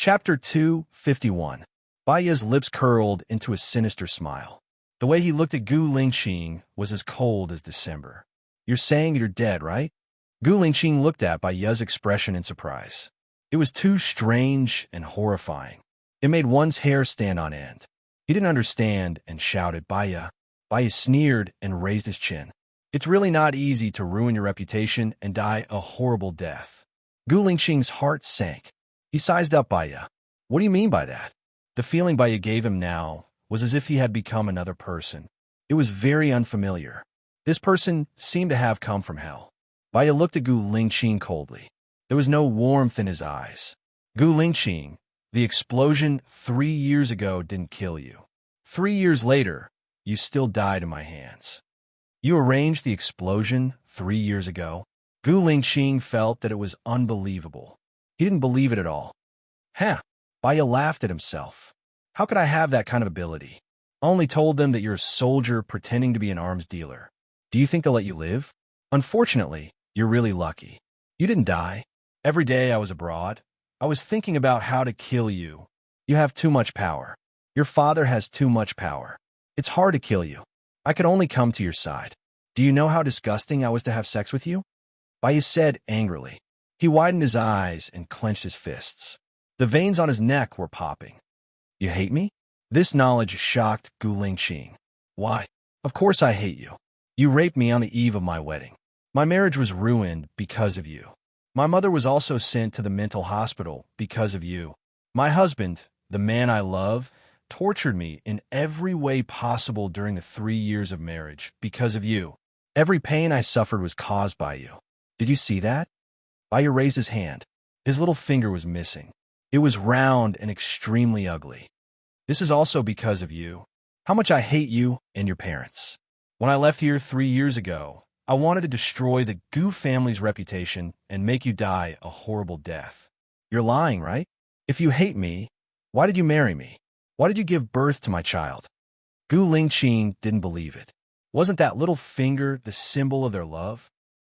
Chapter 251. Baya's lips curled into a sinister smile. The way he looked at Gu Lingqing was as cold as December. You're saying you're dead, right? Gu Lingqing looked at Baya's expression in surprise. It was too strange and horrifying. It made one's hair stand on end. He didn't understand and shouted, Baya. Baya sneered and raised his chin. It's really not easy to ruin your reputation and die a horrible death. Gu Lingqing's heart sank. He sized up Baya. What do you mean by that? The feeling Baya gave him now was as if he had become another person. It was very unfamiliar. This person seemed to have come from hell. Baya looked at Gu Lingqing coldly. There was no warmth in his eyes. Gu Lingqing, the explosion 3 years ago didn't kill you. 3 years later, you still died in my hands. You arranged the explosion 3 years ago? Gu Lingqing felt that it was unbelievable. He didn't believe it at all. Huh. Baya laughed at himself. How could I have that kind of ability? I only told them that you're a soldier pretending to be an arms dealer. Do you think they'll let you live? Unfortunately, you're really lucky. You didn't die. Every day I was abroad, I was thinking about how to kill you. You have too much power. Your father has too much power. It's hard to kill you. I could only come to your side. Do you know how disgusting I was to have sex with you? Baya said angrily. He widened his eyes and clenched his fists. The veins on his neck were popping. You hate me? This knowledge shocked Gu Lingqing. Why? Of course I hate you. You raped me on the eve of my wedding. My marriage was ruined because of you. My mother was also sent to the mental hospital because of you. My husband, the man I love, tortured me in every way possible during the 3 years of marriage because of you. Every pain I suffered was caused by you. Did you see that? Baya raised his hand. His little finger was missing. It was round and extremely ugly. This is also because of you. How much I hate you and your parents. When I left here 3 years ago, I wanted to destroy the Gu family's reputation and make you die a horrible death. You're lying, right? If you hate me, why did you marry me? Why did you give birth to my child? Gu Lingqing didn't believe it. Wasn't that little finger the symbol of their love?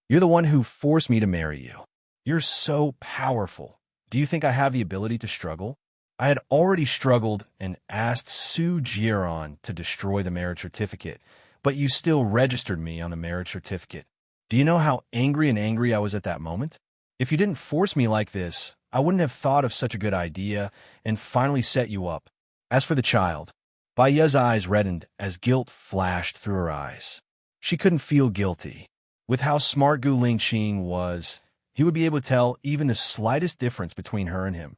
You're the one who forced me to marry you. You're so powerful. Do you think I have the ability to struggle? I had already struggled and asked Su Jiran to destroy the marriage certificate, but you still registered me on the marriage certificate. Do you know how angry I was at that moment? If you didn't force me like this, I wouldn't have thought of such a good idea and finally set you up. As for the child, Baya's eyes reddened as guilt flashed through her eyes. She couldn't feel guilty. With how smart Gu Lingqing was, he would be able to tell even the slightest difference between her and him.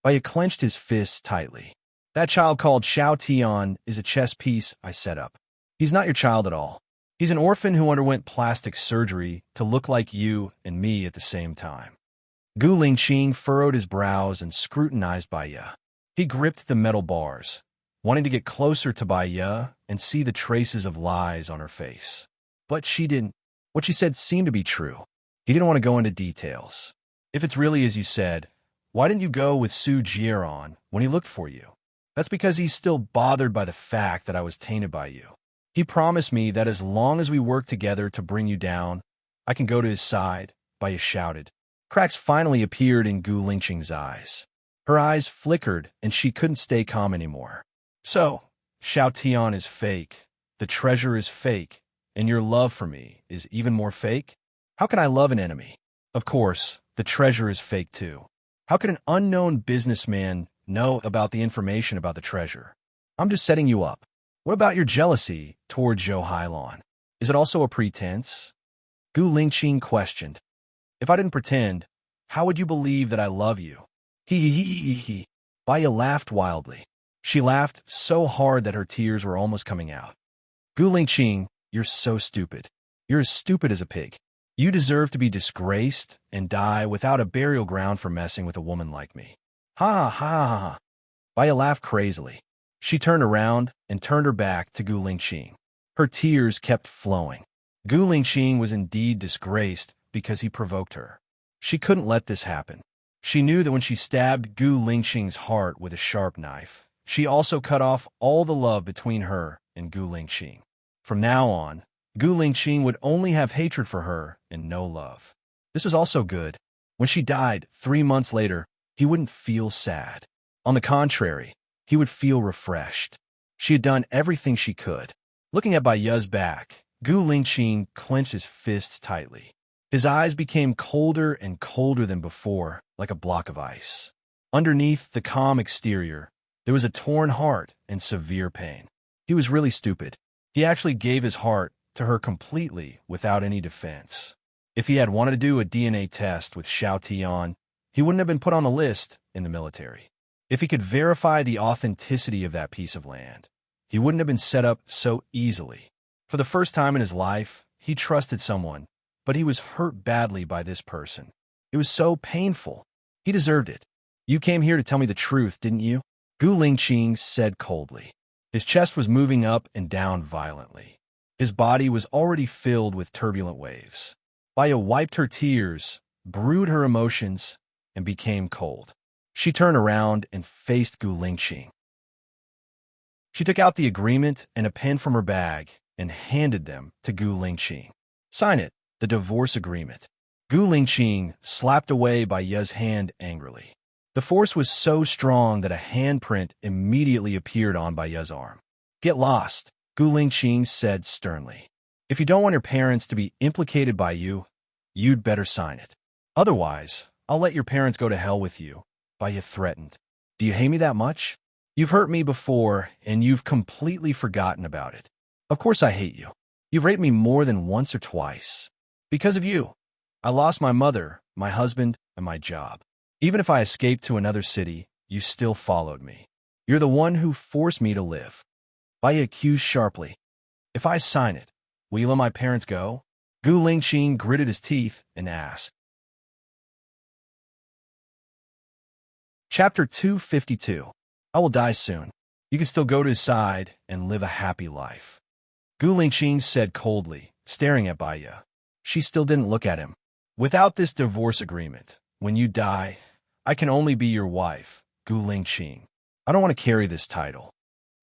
Baya clenched his fists tightly. That child called Xiao Tian is a chess piece I set up. He's not your child at all. He's an orphan who underwent plastic surgery to look like you and me at the same time. Gu Lingqing furrowed his brows and scrutinized Baya. He gripped the metal bars, wanting to get closer to Baya and see the traces of lies on her face. But she didn't. What she said seemed to be true. He didn't want to go into details. If it's really as you said, why didn't you go with Su Jiran when he looked for you? That's because he's still bothered by the fact that I was tainted by you. He promised me that as long as we work together to bring you down, I can go to his side, Baya shouted. Cracks finally appeared in Gu Lingqing's eyes. Her eyes flickered and she couldn't stay calm anymore. So, Xiao Tian is fake, the treasure is fake, and your love for me is even more fake? How can I love an enemy? Of course, the treasure is fake too. How could an unknown businessman know about the information about the treasure? I'm just setting you up. What about your jealousy toward Zhou Hailon? Is it also a pretense? Gu Lingqing questioned. If I didn't pretend, how would you believe that I love you? He. Baya laughed wildly. She laughed so hard that her tears were almost coming out. Gu Lingqing, you're so stupid. You're as stupid as a pig. You deserve to be disgraced and die without a burial ground for messing with a woman like me. Ha ha ha ha. Baya laughed crazily. She turned around and turned her back to Gu Lingqing. Her tears kept flowing. Gu Lingqing was indeed disgraced because he provoked her. She couldn't let this happen. She knew that when she stabbed Gu Lingqing's heart with a sharp knife, she also cut off all the love between her and Gu Lingqing. From now on, Gu Lingqing would only have hatred for her and no love. This was also good. When she died 3 months later, he wouldn't feel sad. On the contrary, he would feel refreshed. She had done everything she could. Looking at Baya's back, Gu Lingqing clenched his fists tightly. His eyes became colder and colder than before, like a block of ice. Underneath the calm exterior, there was a torn heart and severe pain. He was really stupid. He actually gave his heart to her completely without any defense. If he had wanted to do a DNA test with Xiao Tian, he wouldn't have been put on the list in the military. If he could verify the authenticity of that piece of land, he wouldn't have been set up so easily. For the first time in his life, he trusted someone, but he was hurt badly by this person. It was so painful. He deserved it. You came here to tell me the truth, didn't you? Gu Lingqing said coldly. His chest was moving up and down violently. His body was already filled with turbulent waves. Baya wiped her tears, brewed her emotions, and became cold. She turned around and faced Gu Lingqing. She took out the agreement and a pen from her bag and handed them to Gu Lingqing. Sign it, the divorce agreement. Gu Lingqing slapped away Baya's hand angrily. The force was so strong that a handprint immediately appeared on Baya's arm. Get lost, Gu Lingqing said sternly. If you don't want your parents to be implicated by you, you'd better sign it. Otherwise, I'll let your parents go to hell with you, Baya threatened. Do you hate me that much? You've hurt me before, and you've completely forgotten about it. Of course I hate you. You've raped me more than once or twice. Because of you, I lost my mother, my husband, and my job. Even if I escaped to another city, you still followed me. You're the one who forced me to live. Baya accused sharply. If I sign it, will you let my parents go? Gu Lingqing gritted his teeth and asked. Chapter 252. I will die soon. You can still go to his side and live a happy life. Gu Lingqing said coldly, staring at Baya. She still didn't look at him. Without this divorce agreement, when you die, I can only be your wife, Gu Lingqing. I don't want to carry this title.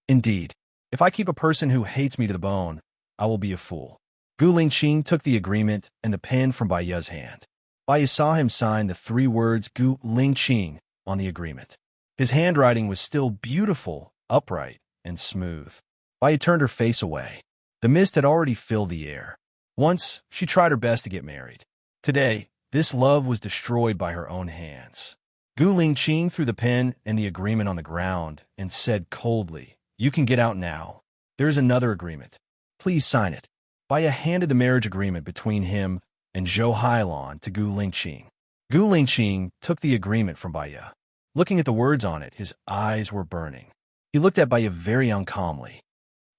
Indeed, if I keep a person who hates me to the bone, I will be a fool. Gu Lingqing took the agreement and the pen from Baya's hand. Baya saw him sign the 3 words Gu Lingqing on the agreement. His handwriting was still beautiful, upright, and smooth. Baya turned her face away. The mist had already filled the air. Once, she tried her best to get married. Today, this love was destroyed by her own hands. Gu Lingqing threw the pen and the agreement on the ground and said coldly, You can get out now. There is another agreement. Please sign it. Baya handed the marriage agreement between him and Zhou Hailon to Gu Lingqing. Gu Lingqing took the agreement from Baya. Looking at the words on it, his eyes were burning. He looked at Baya very uncalmly.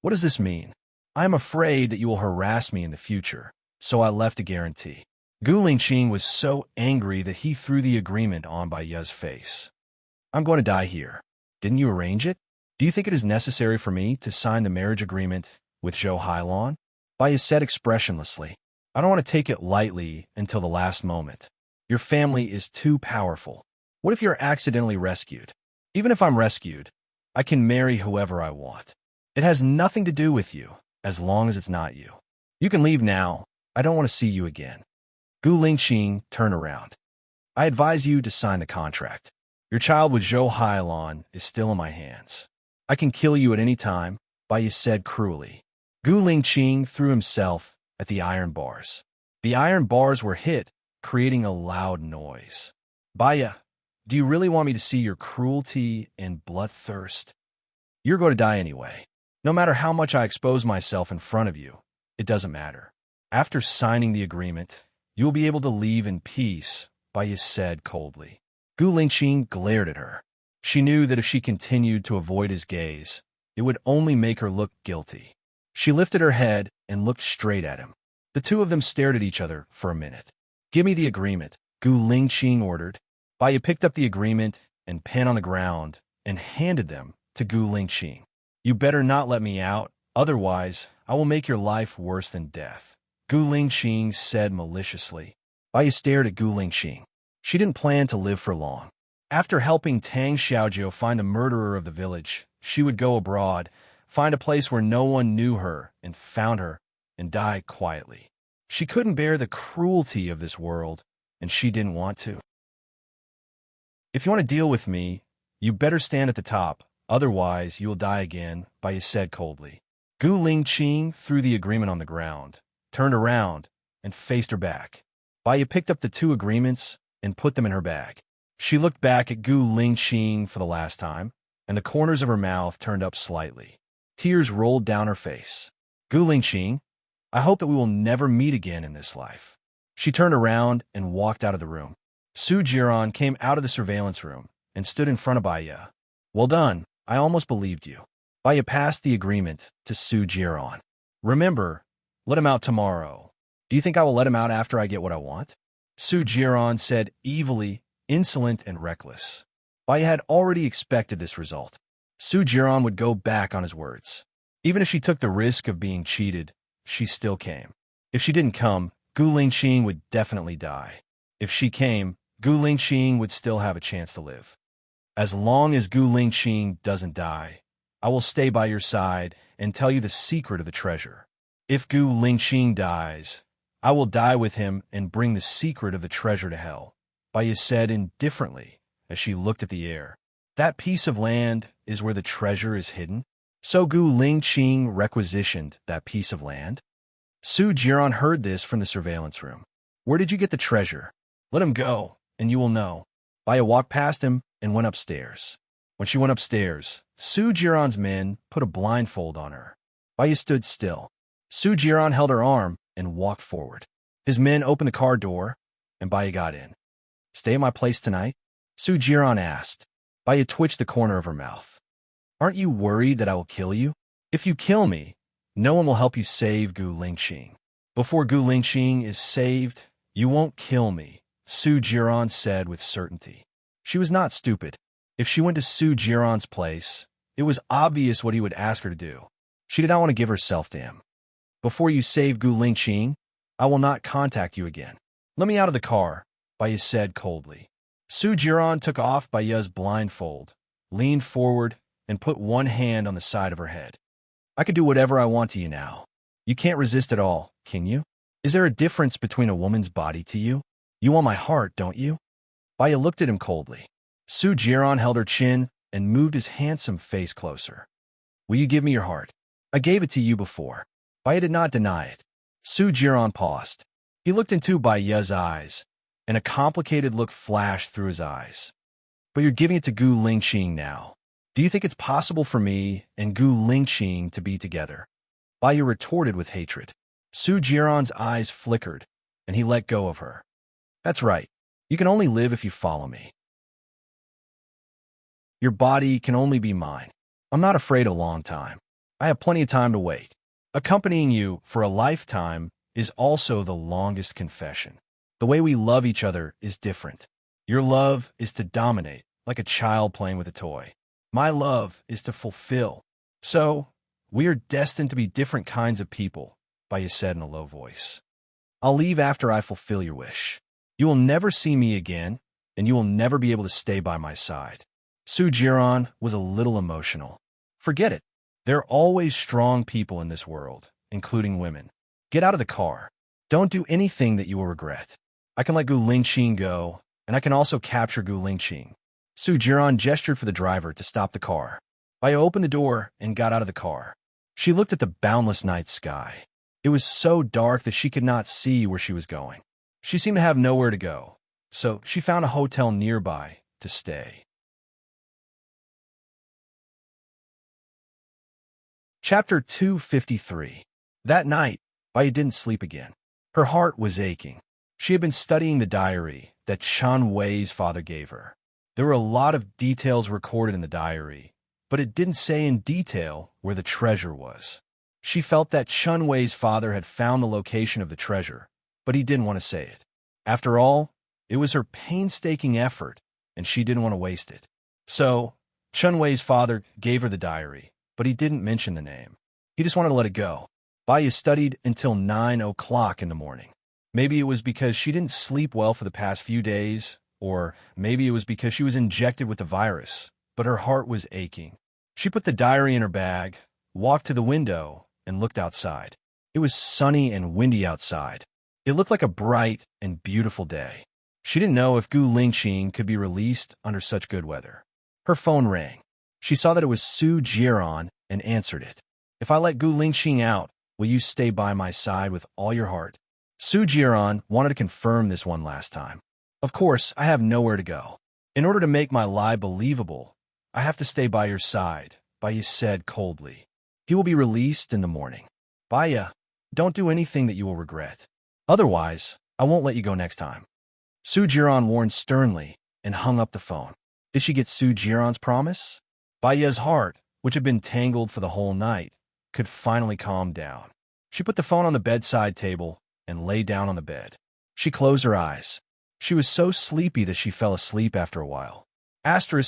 What does this mean? I am afraid that you will harass me in the future, so I left a guarantee. Gu Lingqing was so angry that he threw the agreement on Baya's face. I'm going to die here. Didn't you arrange it? Do you think it is necessary for me to sign the marriage agreement with Zhou Hailon? Baya said expressionlessly. I don't want to take it lightly until the last moment. Your family is too powerful. What if you're accidentally rescued? Even if I'm rescued, I can marry whoever I want. It has nothing to do with you, as long as it's not you. You can leave now. I don't want to see you again. Gu Lingqing turned around. I advise you to sign the contract. Your child with Zhou Hailon is still in my hands. I can kill you at any time, Baya said cruelly. Gu Lingqing threw himself at the iron bars. The iron bars were hit, creating a loud noise. Baya, do you really want me to see your cruelty and bloodthirst? You're going to die anyway. No matter how much I expose myself in front of you, it doesn't matter. After signing the agreement, you will be able to leave in peace, Baya said coldly. Gu Lingqing glared at her. She knew that if she continued to avoid his gaze, it would only make her look guilty. She lifted her head and looked straight at him. The two of them stared at each other for a minute. Give me the agreement, Gu Lingqing ordered. Baya picked up the agreement and pen on the ground and handed them to Gu Lingqing. You better not let me out, otherwise I will make your life worse than death, Gu Lingqing said maliciously. Baya stared at Gu Lingqing. She didn't plan to live for long. After helping Tang Xiaojiu find the murderer of the village, she would go abroad, find a place where no one knew her and found her, and die quietly. She couldn't bear the cruelty of this world, and she didn't want to. If you want to deal with me, you better stand at the top, otherwise you will die again, Baya said coldly. Gu Lingqing threw the agreement on the ground, turned around, and faced her back. Baya picked up the 2 agreements and put them in her bag. She looked back at Gu Lingqing for the last time, and the corners of her mouth turned up slightly. Tears rolled down her face. Gu Lingqing, I hope that we will never meet again in this life. She turned around and walked out of the room. Su Jiran came out of the surveillance room and stood in front of Baya. Well done, I almost believed you. Baya passed the agreement to Su Jiran. Remember, let him out tomorrow. Do you think I will let him out after I get what I want? Su Jiran said evilly, insolent and reckless. Baya had already expected this result. Su Jiran would go back on his words. Even if she took the risk of being cheated, she still came. If she didn't come, Gu Lingqing would definitely die. If she came, Gu Lingqing would still have a chance to live. As long as Gu Lingqing doesn't die, I will stay by your side and tell you the secret of the treasure. If Gu Lingqing dies, I will die with him and bring the secret of the treasure to hell, Baya said indifferently as she looked at the air. That piece of land is where the treasure is hidden. So Gu Lingqing requisitioned that piece of land? Su Jiran heard this from the surveillance room. Where did you get the treasure? Let him go, and you will know. Baya walked past him and went upstairs. When she went upstairs, Su Jiran's men put a blindfold on her. Baya stood still. Su Jiran held her arm and walked forward. His men opened the car door, and Baya got in. Stay at my place tonight? Su Jiran asked. Baya twitched the corner of her mouth. Aren't you worried that I will kill you? If you kill me, no one will help you save Gu Lingqing. Before Gu Lingqing is saved, you won't kill me, Su Jiran said with certainty. She was not stupid. If she went to Su Jiran's place, it was obvious what he would ask her to do. She did not want to give herself to him. Before you save Gu Lingqing, I will not contact you again. Let me out of the car, Baya said coldly. Su Jiran took off Baya's blindfold, leaned forward, and put one hand on the side of her head. I could do whatever I want to you now. You can't resist at all, can you? Is there a difference between a woman's body to you? You want my heart, don't you? Baya looked at him coldly. Su Jiran held her chin and moved his handsome face closer. Will you give me your heart? I gave it to you before. Baya did not deny it. Su Jiran paused. He looked into Baya's eyes, and a complicated look flashed through his eyes. But you're giving it to Gu Lingqing now. Do you think it's possible for me and Gu Lingqing to be together? Baya retorted with hatred. Su Jiran's eyes flickered, and he let go of her. That's right. You can only live if you follow me. Your body can only be mine. I'm not afraid a long time. I have plenty of time to wait. Accompanying you for a lifetime is also the longest confession. The way we love each other is different. Your love is to dominate, like a child playing with a toy. My love is to fulfill. So, we are destined to be different kinds of people, Baya said in a low voice. I'll leave after I fulfill your wish. You will never see me again, and you will never be able to stay by my side. Su Jiran was a little emotional. Forget it. There are always strong people in this world, including women. Get out of the car. Don't do anything that you will regret. I can let Gu Lingqing go, and I can also capture Gu Lingqing. Su Jiran gestured for the driver to stop the car. Baya opened the door and got out of the car. She looked at the boundless night sky. It was so dark that she could not see where she was going. She seemed to have nowhere to go, so she found a hotel nearby to stay. Chapter 253. That night, Baya didn't sleep again. Her heart was aching. She had been studying the diary that Chen Wei's father gave her. There were a lot of details recorded in the diary, but it didn't say in detail where the treasure was. She felt that Chen Wei's father had found the location of the treasure, but he didn't want to say it. After all, it was her painstaking effort, and she didn't want to waste it. So, Chen Wei's father gave her the diary, but he didn't mention the name. He just wanted to let it go. Baya studied until 9 o'clock in the morning. Maybe it was because she didn't sleep well for the past few days, or maybe it was because she was injected with the virus, but her heart was aching. She put the diary in her bag, walked to the window, and looked outside. It was sunny and windy outside. It looked like a bright and beautiful day. She didn't know if Gu Lingqing could be released under such good weather. Her phone rang. She saw that it was Su Jiran and answered it. "If I let Gu Lingqing out, will you stay by my side with all your heart?" Su Jiran wanted to confirm this one last time. "Of course, I have nowhere to go. In order to make my lie believable, I have to stay by your side," Baya said coldly. "He will be released in the morning. Baya, don't do anything that you will regret. Otherwise, I won't let you go next time." Su Jiran warned sternly and hung up the phone. Did she get Su Jiran's promise? Baya's heart, which had been tangled for the whole night, could finally calm down. She put the phone on the bedside table and lay down on the bed. She closed her eyes. She was so sleepy that she fell asleep after a while.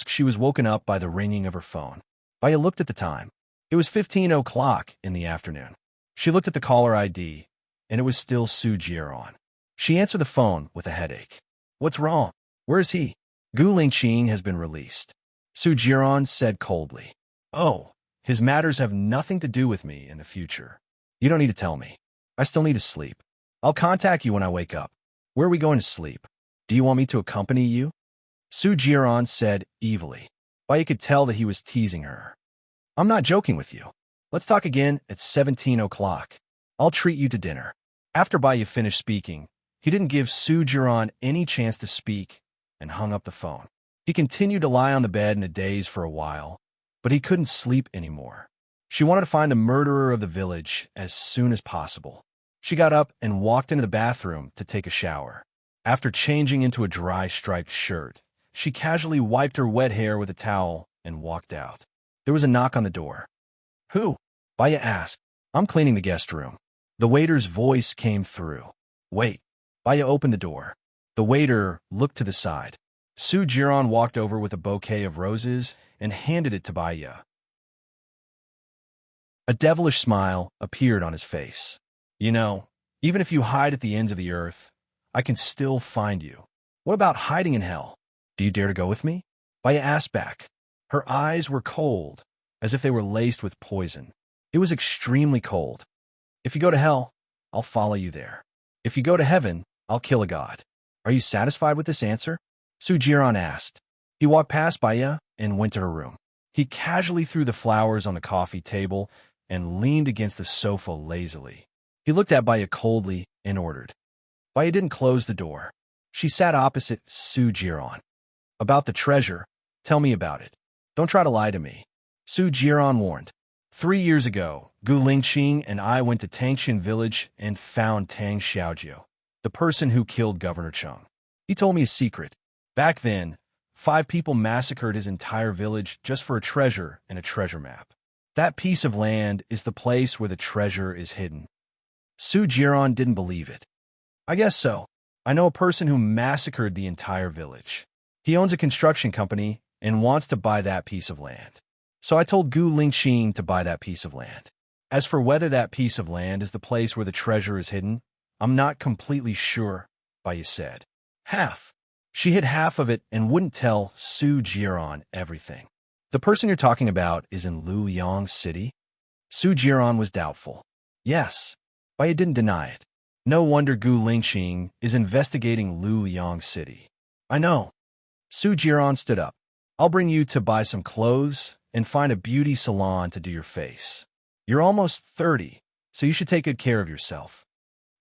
She was woken up by the ringing of her phone. Baya looked at the time. It was 15 o'clock in the afternoon. She looked at the caller ID, and it was still Su Jiran. She answered the phone with a headache. "What's wrong? Where is he?" "Gu Lingqing has been released," Su Jiran said coldly. "Oh, his matters have nothing to do with me in the future. You don't need to tell me. I still need to sleep. I'll contact you when I wake up. Where are we going to sleep? Do you want me to accompany you?" Su Jiran said evilly. Baya could tell that he was teasing her. "I'm not joking with you. Let's talk again at 17 o'clock. I'll treat you to dinner." After Baya finished speaking, he didn't give Su Jiran any chance to speak and hung up the phone. He continued to lie on the bed in a daze for a while, but he couldn't sleep anymore. She wanted to find the murderer of the village as soon as possible. She got up and walked into the bathroom to take a shower. After changing into a dry striped shirt, she casually wiped her wet hair with a towel and walked out. There was a knock on the door. "Who?" Baya asked. "I'm cleaning the guest room." The waiter's voice came through. "Wait." Baya opened the door. The waiter looked to the side. Su Jiran walked over with a bouquet of roses and handed it to Baya. A devilish smile appeared on his face. "You know, even if you hide at the ends of the earth, I can still find you. What about hiding in hell? Do you dare to go with me?" Baya asked back. Her eyes were cold, as if they were laced with poison. It was extremely cold. "If you go to hell, I'll follow you there. If you go to heaven, I'll kill a god. Are you satisfied with this answer?" Su Jiran asked. He walked past Baya and went to her room. He casually threw the flowers on the coffee table and leaned against the sofa lazily. He looked at Baya coldly and ordered. Baya didn't close the door. She sat opposite Su Jiran. "About the treasure, tell me about it. Don't try to lie to me," Su Jiran warned. 3 years ago, Gu Lingqing and I went to Tangshan village and found Tang Xiaojiu, the person who killed Governor Cheng. He told me a secret. Back then, 5 people massacred his entire village just for a treasure and a treasure map. That piece of land is the place where the treasure is hidden. Su Jiran didn't believe it. "I guess so. I know a person who massacred the entire village. He owns a construction company and wants to buy that piece of land. So I told Gu Lingqing to buy that piece of land. As for whether that piece of land is the place where the treasure is hidden, I'm not completely sure," Baya said. "Half." She hid half of it and wouldn't tell Su Jiran everything. "The person you're talking about is in Luoyang City?" Su Jiran was doubtful. "Yes." Baya didn't deny it. "No wonder Gu Lingqing is investigating Luoyang City." "I know." Su Jiran stood up. "I'll bring you to buy some clothes and find a beauty salon to do your face. You're almost 30, so you should take good care of yourself."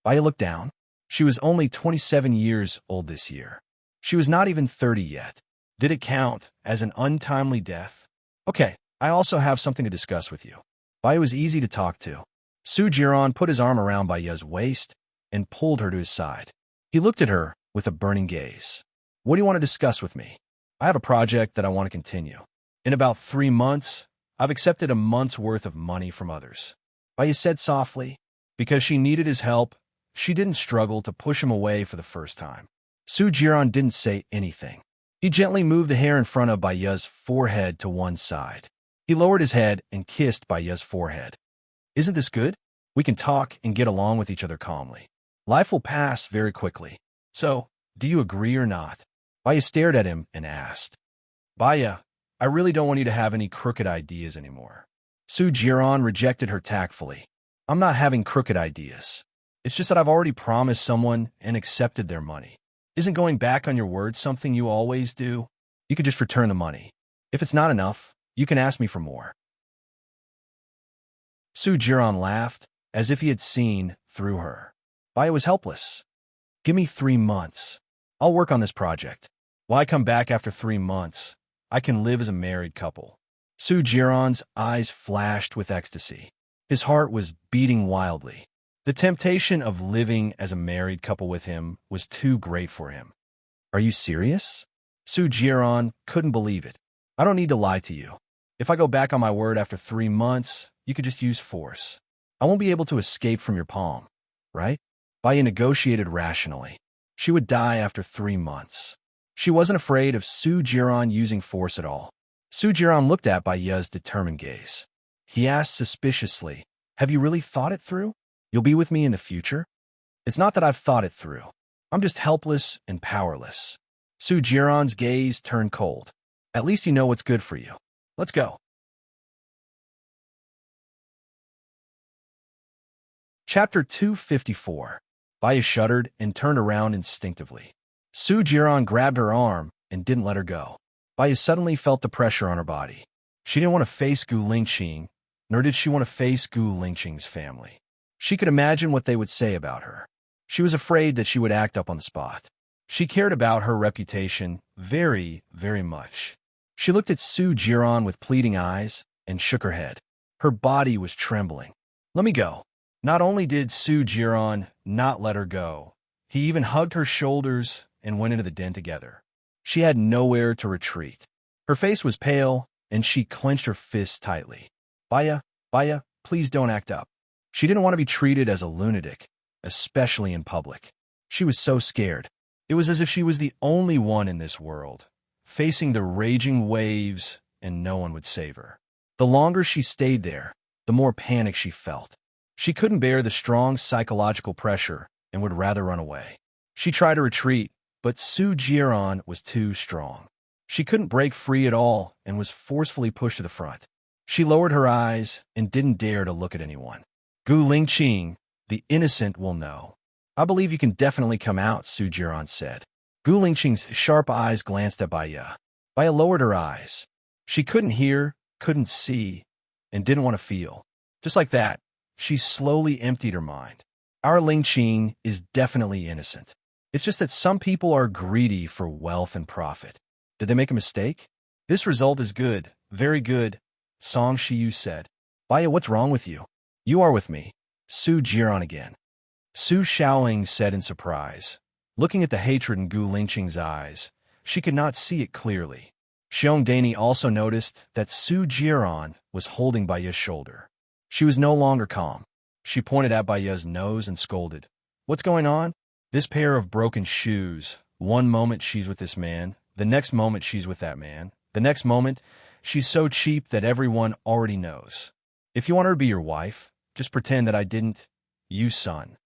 Baya looked down. She was only 27 years old this year. She was not even 30 yet. Did it count as an untimely death? "Okay, I also have something to discuss with you." Baya was easy to talk to. Su Jiran put his arm around Baya's waist and pulled her to his side. He looked at her with a burning gaze. "What do you want to discuss with me?" "I have a project that I want to continue. In about 3 months, I've accepted a month's worth of money from others." Baya said softly. Because she needed his help, she didn't struggle to push him away for the first time. Su Jiran didn't say anything. He gently moved the hair in front of Baya's forehead to one side. He lowered his head and kissed Baya's forehead. "Isn't this good? We can talk and get along with each other calmly. Life will pass very quickly. So, do you agree or not?" Baya stared at him and asked. "Baya, I really don't want you to have any crooked ideas anymore." Su Jiran rejected her tactfully. "I'm not having crooked ideas. It's just that I've already promised someone and accepted their money. Isn't going back on your word something you always do? You could just return the money. If it's not enough, you can ask me for more. Su Jiran laughed, as if he had seen through her. Baya was helpless. Give me 3 months. I'll work on this project. Why come back after 3 months? I can live as a married couple. Su Jiran's eyes flashed with ecstasy. His heart was beating wildly. The temptation of living as a married couple with him was too great for him. Are you serious? Su Jiran couldn't believe it. I don't need to lie to you. If I go back on my word after 3 months, you could just use force. I won't be able to escape from your palm, right? Baya negotiated rationally. She would die after 3 months. She wasn't afraid of Su Jiran using force at all. Su Jiran looked at Baya's determined gaze. He asked suspiciously, have you really thought it through? You'll be with me in the future? It's not that I've thought it through. I'm just helpless and powerless. Su Jiran's gaze turned cold. At least you know what's good for you. Let's go. Chapter 254. Baya shuddered and turned around instinctively. Su Jiran grabbed her arm and didn't let her go. Baya suddenly felt the pressure on her body. She didn't want to face Gu Lingqing, nor did she want to face Gu Lingqing's family. She could imagine what they would say about her. She was afraid that she would act up on the spot. She cared about her reputation very, very much. She looked at Su Jiran with pleading eyes and shook her head. Her body was trembling. Let me go. Not only did Su Jiran not let her go, he even hugged her shoulders and went into the den together. She had nowhere to retreat. Her face was pale, and she clenched her fists tightly. Baya, please don't act up. She didn't want to be treated as a lunatic, especially in public. She was so scared. It was as if she was the only one in this world, facing the raging waves, and no one would save her. The longer she stayed there, the more panic she felt. She couldn't bear the strong psychological pressure and would rather run away. She tried to retreat, but Su Jiran was too strong. She couldn't break free at all and was forcefully pushed to the front. She lowered her eyes and didn't dare to look at anyone. Gu Lingqing, the innocent, will know. I believe you can definitely come out, Su Jiran said. Gu Lingqing's sharp eyes glanced at Baya. Baya lowered her eyes. She couldn't hear, couldn't see, and didn't want to feel. Just like that, she slowly emptied her mind. Our Lingqing is definitely innocent. It's just that some people are greedy for wealth and profit. Did they make a mistake? This result is good, very good, Song Shiyu said. Baya, what's wrong with you? You are with me. Su Jiran again. Su Shaoling said in surprise. Looking at the hatred in Gu Lingqing's eyes, she could not see it clearly. Xiongdani also noticed that Su Jiran was holding Baya's shoulder. She was no longer calm. She pointed at Baya's nose and scolded. What's going on? This pair of broken shoes. One moment she's with this man, the next moment she's with that man, the next moment she's so cheap that everyone already knows. If you want her to be your wife, just pretend that I didn't. You son.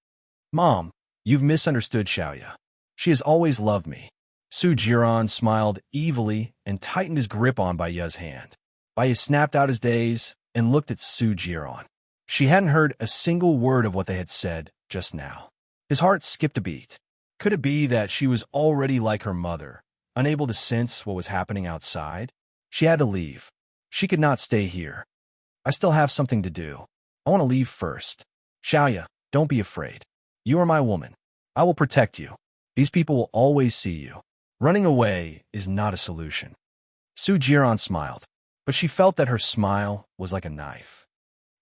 Mom, you've misunderstood Xiaoya. She has always loved me. Su Jiran smiled evilly and tightened his grip on Baya's hand. Baya snapped out his days and looked at Su Jiran. She hadn't heard a single word of what they had said just now. His heart skipped a beat. Could it be that she was already like her mother, unable to sense what was happening outside? She had to leave. She could not stay here. I still have something to do. I want to leave first. Xiaoya, don't be afraid. You are my woman. I will protect you. These people will always see you. Running away is not a solution. Su Jiran smiled, but she felt that her smile was like a knife.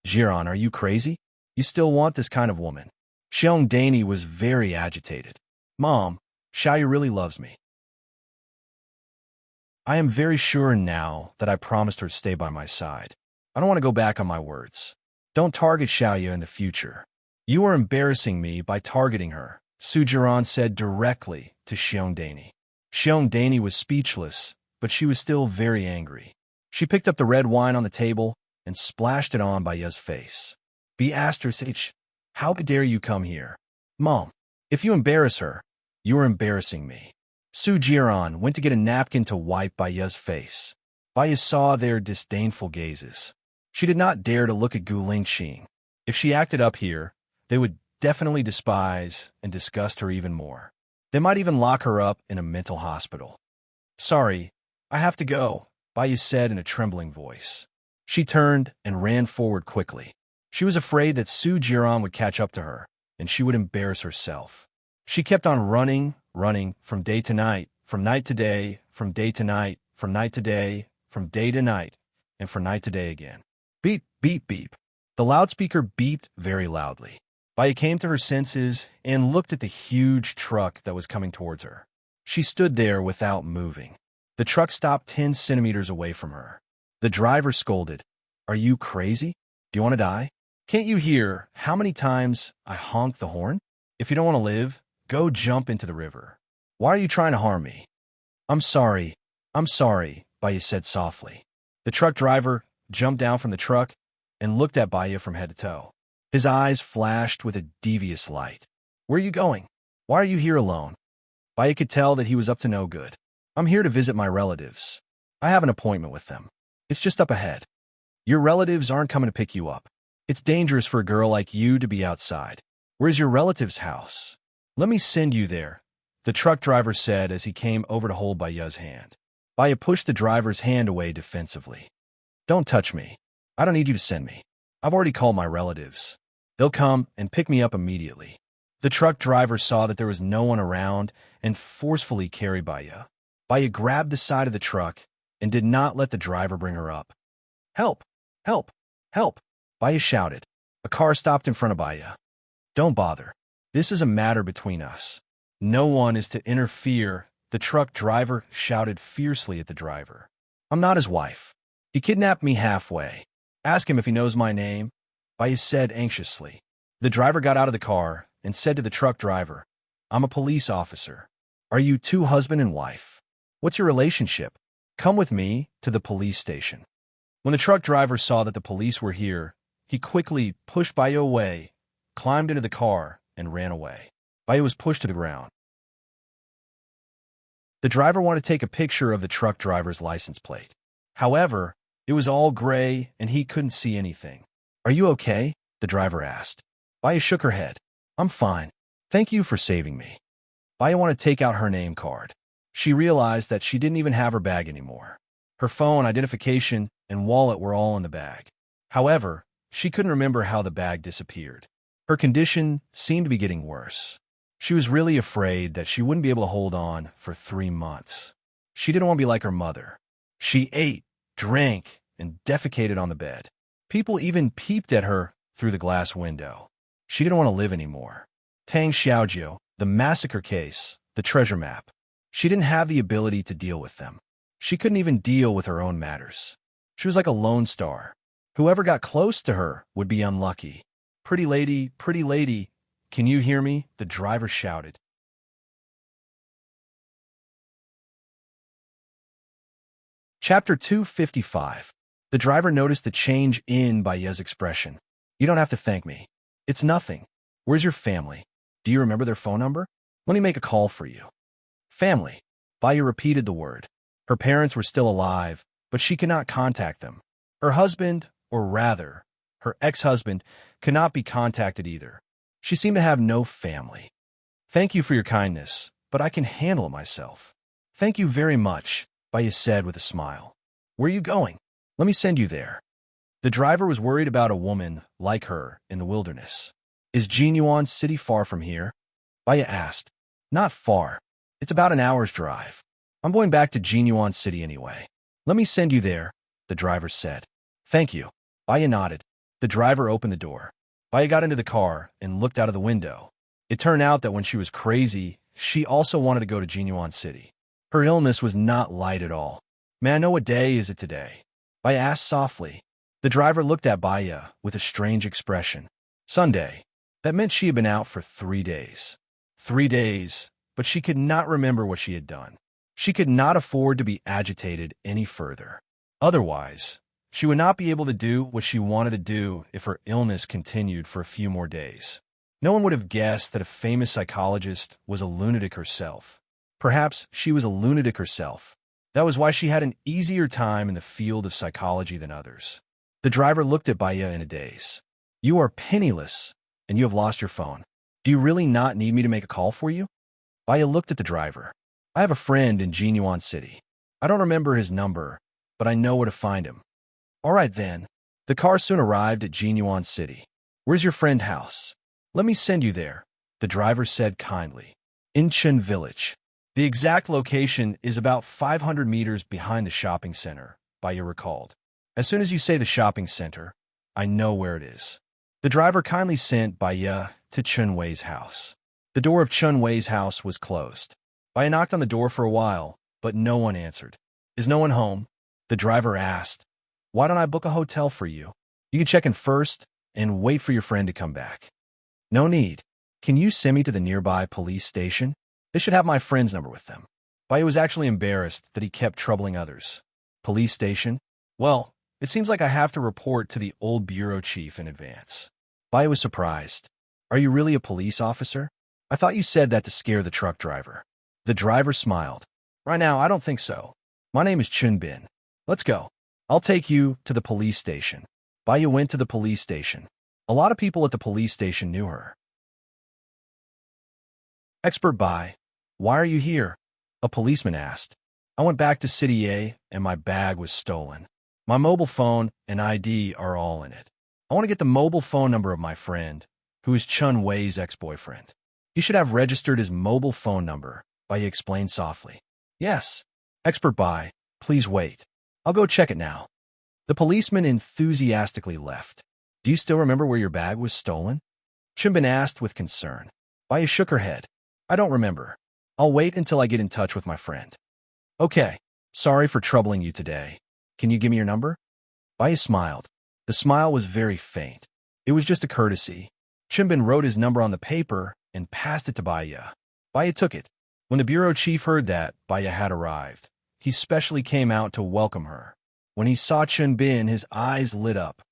Jiran, are you crazy? You still want this kind of woman? Xiongdani was very agitated. Mom, Xiaoya really loves me. I am very sure now that I promised her to stay by my side. I don't want to go back on my words. Don't target Xiaoya in the future. You are embarrassing me by targeting her, Su Jiran said directly to Xiongdani. Xiongdani was speechless, but she was still very angry. She picked up the red wine on the table and splashed it on Baya's face. H, how dare you come here? Mom, if you embarrass her, you are embarrassing me. Su Jiran went to get a napkin to wipe Baya's face. Baya saw their disdainful gazes. She did not dare to look at Gu Lingqing. If she acted up here, they would definitely despise and disgust her even more. They might even lock her up in a mental hospital. Sorry, I have to go, Baya said in a trembling voice. She turned and ran forward quickly. She was afraid that Su Jiran would catch up to her, and she would embarrass herself. She kept on running, from day to night, from night to day, from day to night, from night to day, from day to night, and from night to day again. Beep, beep, beep. The loudspeaker beeped very loudly. Baya came to her senses and looked at the huge truck that was coming towards her. She stood there without moving. The truck stopped 10 centimeters away from her. The driver scolded, "Are you crazy? Do you want to die? Can't you hear how many times I honked the horn? If you don't want to live, go jump into the river. Why are you trying to harm me?" I'm sorry, Baya said softly. The truck driver jumped down from the truck and looked at Baya from head to toe. His eyes flashed with a devious light. "Where are you going? Why are you here alone?" Baya could tell that he was up to no good. "I'm here to visit my relatives. I have an appointment with them. It's just up ahead. Your relatives aren't coming to pick you up. It's dangerous for a girl like you to be outside. Where's your relative's house? Let me send you there," the truck driver said as he came over to hold Baya's hand. Baya pushed the driver's hand away defensively. "Don't touch me. I don't need you to send me. I've already called my relatives. They'll come and pick me up immediately." The truck driver saw that there was no one around and forcefully carried Baya. Baya grabbed the side of the truck and did not let the driver bring her up. "Help! Help! Help!" Baya shouted. A car stopped in front of Baya. "Don't bother. This is a matter between us. No one is to interfere," the truck driver shouted fiercely at the driver. "I'm not his wife. He kidnapped me halfway. Ask him if he knows my name," Baya said anxiously. The driver got out of the car and said to the truck driver, "I'm a police officer. Are you two husband and wife? What's your relationship? Come with me to the police station." When the truck driver saw that the police were here, he quickly pushed Baya away, climbed into the car, and ran away. Baya was pushed to the ground. The driver wanted to take a picture of the truck driver's license plate. However, it was all gray and he couldn't see anything. "Are you okay?" the driver asked. Baya shook her head. "I'm fine. Thank you for saving me." Baya wanted to take out her name card. She realized that she didn't even have her bag anymore. Her phone, identification, and wallet were all in the bag. However, she couldn't remember how the bag disappeared. Her condition seemed to be getting worse. She was really afraid that she wouldn't be able to hold on for 3 months. She didn't want to be like her mother. She ate, drank, and defecated on the bed. People even peeped at her through the glass window. She didn't want to live anymore. Tang Xiaojiu, the massacre case, the treasure map. She didn't have the ability to deal with them. She couldn't even deal with her own matters. She was like a lone star. Whoever got close to her would be unlucky. Pretty lady, can you hear me?" the driver shouted. Chapter 255. The driver noticed the change in Baya's expression. "You don't have to thank me. It's nothing. Where's your family? Do you remember their phone number? Let me make a call for you." Family. Baya repeated the word. Her parents were still alive, but she could not contact them. Her husband, or rather, her ex-husband, could not be contacted either. She seemed to have no family. "Thank you for your kindness, but I can handle it myself." "Thank you very much," Baya said with a smile. "Where are you going? Let me send you there." The driver was worried about a woman like her in the wilderness. "Is Jinyuan City far from here?" Baya asked. "Not far. It's about an hour's drive. I'm going back to Jinyuan City anyway. Let me send you there," the driver said. "Thank you." Baya nodded. The driver opened the door. Baya got into the car and looked out of the window. It turned out that when she was crazy, she also wanted to go to Jinyuan City. Her illness was not light at all. "May I know what day is it today?" Baya asked softly. The driver looked at Baya with a strange expression. "Sunday." That meant she had been out for 3 days. 3 days, but she could not remember what she had done. She could not afford to be agitated any further. Otherwise, she would not be able to do what she wanted to do if her illness continued for a few more days. No one would have guessed that a famous psychologist was a lunatic herself. Perhaps she was a lunatic herself. That was why she had an easier time in the field of psychology than others. The driver looked at Baya in a daze. "You are penniless, and you have lost your phone. Do you really not need me to make a call for you?" Baya looked at the driver. I have a friend in Jinyuan City. I don't remember his number, but I know where to find him. All right then. The car soon arrived at Jinyuan City. Where's your friend's house? Let me send you there, the driver said kindly. In Chen Village. The exact location is about 500 meters behind the shopping center, Baya recalled. As soon as you say the shopping center, I know where it is. The driver kindly sent Baya to Chun Wei's house. The door of Chun Wei's house was closed. Baya knocked on the door for a while, but no one answered. Is no one home? The driver asked. Why don't I book a hotel for you? You can check in first and wait for your friend to come back. No need. Can you send me to the nearby police station? They should have my friend's number with them. Baya was actually embarrassed that he kept troubling others. Police station? Well, it seems like I have to report to the old bureau chief in advance. Baya was surprised. Are you really a police officer? I thought you said that to scare the truck driver. The driver smiled. Right now, I don't think so. My name is Chun Bin. Let's go. I'll take you to the police station. Baya went to the police station. A lot of people at the police station knew her. Expert Bai, why are you here? A policeman asked. I went back to City A and my bag was stolen. My mobile phone and ID are all in it. I want to get the mobile phone number of my friend, who is Chun Wei's ex-boyfriend. He should have registered his mobile phone number, Baya explained softly. Yes. Expert Bai, please wait. I'll go check it now. The policeman enthusiastically left. Do you still remember where your bag was stolen? Chunbin asked with concern. Baya shook her head. I don't remember. I'll wait until I get in touch with my friend. Okay. Sorry for troubling you today. Can you give me your number? Baya smiled. The smile was very faint. It was just a courtesy. Chunbin wrote his number on the paper and passed it to Baya. Baya took it. When the bureau chief heard that Baya had arrived, he specially came out to welcome her. When he saw Chunbin, his eyes lit up.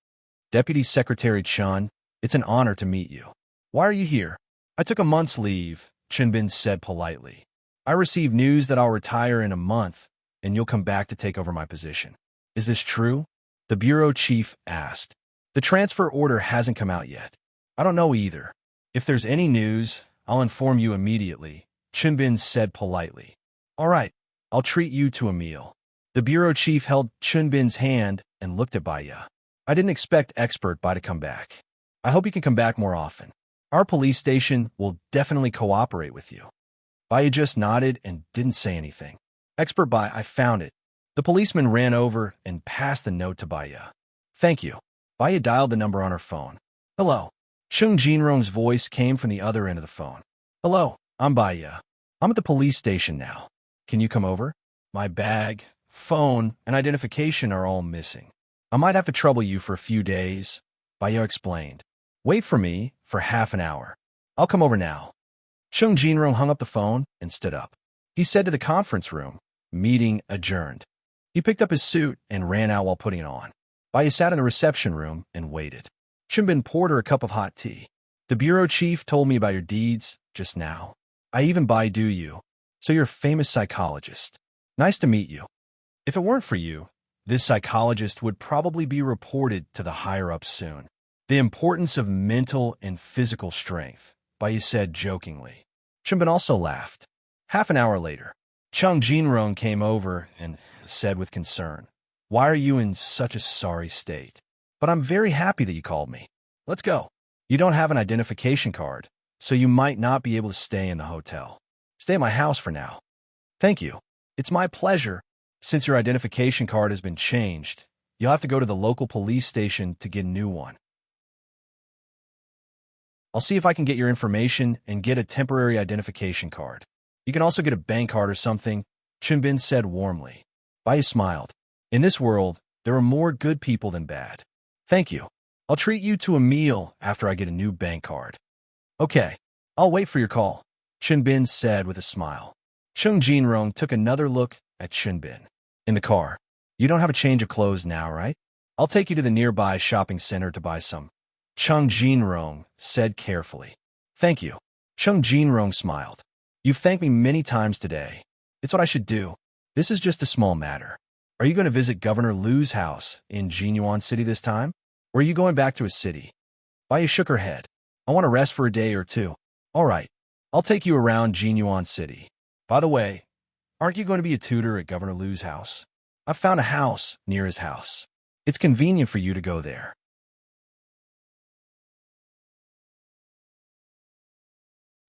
Deputy Secretary Chun, it's an honor to meet you. Why are you here? I took a month's leave, Chunbin said politely. I received news that I'll retire in a month, and you'll come back to take over my position. Is this true? The bureau chief asked. The transfer order hasn't come out yet. I don't know either. If there's any news, I'll inform you immediately, Chunbin said politely. All right, I'll treat you to a meal. The bureau chief held Chunbin's hand and looked at Baya. I didn't expect Expert Bai to come back. I hope you can come back more often. Our police station will definitely cooperate with you. Baya just nodded and didn't say anything. Expert Bai, I found it. The policeman ran over and passed the note to Baya. Thank you. Baya dialed the number on her phone. Hello. Chung Jinrong's voice came from the other end of the phone. Hello, I'm Baya. I'm at the police station now. Can you come over? My bag, phone, and identification are all missing. I might have to trouble you for a few days, Baya explained. Wait for me for half an hour. I'll come over now. Chung Jinrong hung up the phone and stood up. He said to the conference room, meeting adjourned. He picked up his suit and ran out while putting it on. Baya sat in the reception room and waited. Chunbin poured her a cup of hot tea. The bureau chief told me about your deeds just now. I even Baidu you, so you're a famous psychologist. Nice to meet you. If it weren't for you, this psychologist would probably be reported to the higher-ups soon. The importance of mental and physical strength, Baya said jokingly. Chunbin also laughed. Half an hour later, Chung Jinrong came over and said with concern, Why are you in such a sorry state? But I'm very happy that you called me. Let's go. You don't have an identification card, so you might not be able to stay in the hotel. Stay at my house for now. Thank you. It's my pleasure. Since your identification card has been changed, you'll have to go to the local police station to get a new one. I'll see if I can get your information and get a temporary identification card. You can also get a bank card or something, Chunbin said warmly. Baya smiled. In this world, there are more good people than bad. Thank you. I'll treat you to a meal after I get a new bank card. Okay, I'll wait for your call, Chunbin said with a smile. Chung Jinrong took another look at Chunbin. In the car, you don't have a change of clothes now, right? I'll take you to the nearby shopping center to buy some. Chung Jinrong said carefully. Thank you. Chung Jinrong smiled. You've thanked me many times today. It's what I should do. This is just a small matter. Are you going to visit Governor Lu's house in Jinyuan City this time? Or are you going back to his city? Baya shook her head. I want to rest for a day or two. All right. I'll take you around Jinyuan City. By the way, aren't you going to be a tutor at Governor Lu's house? I've found a house near his house. It's convenient for you to go there.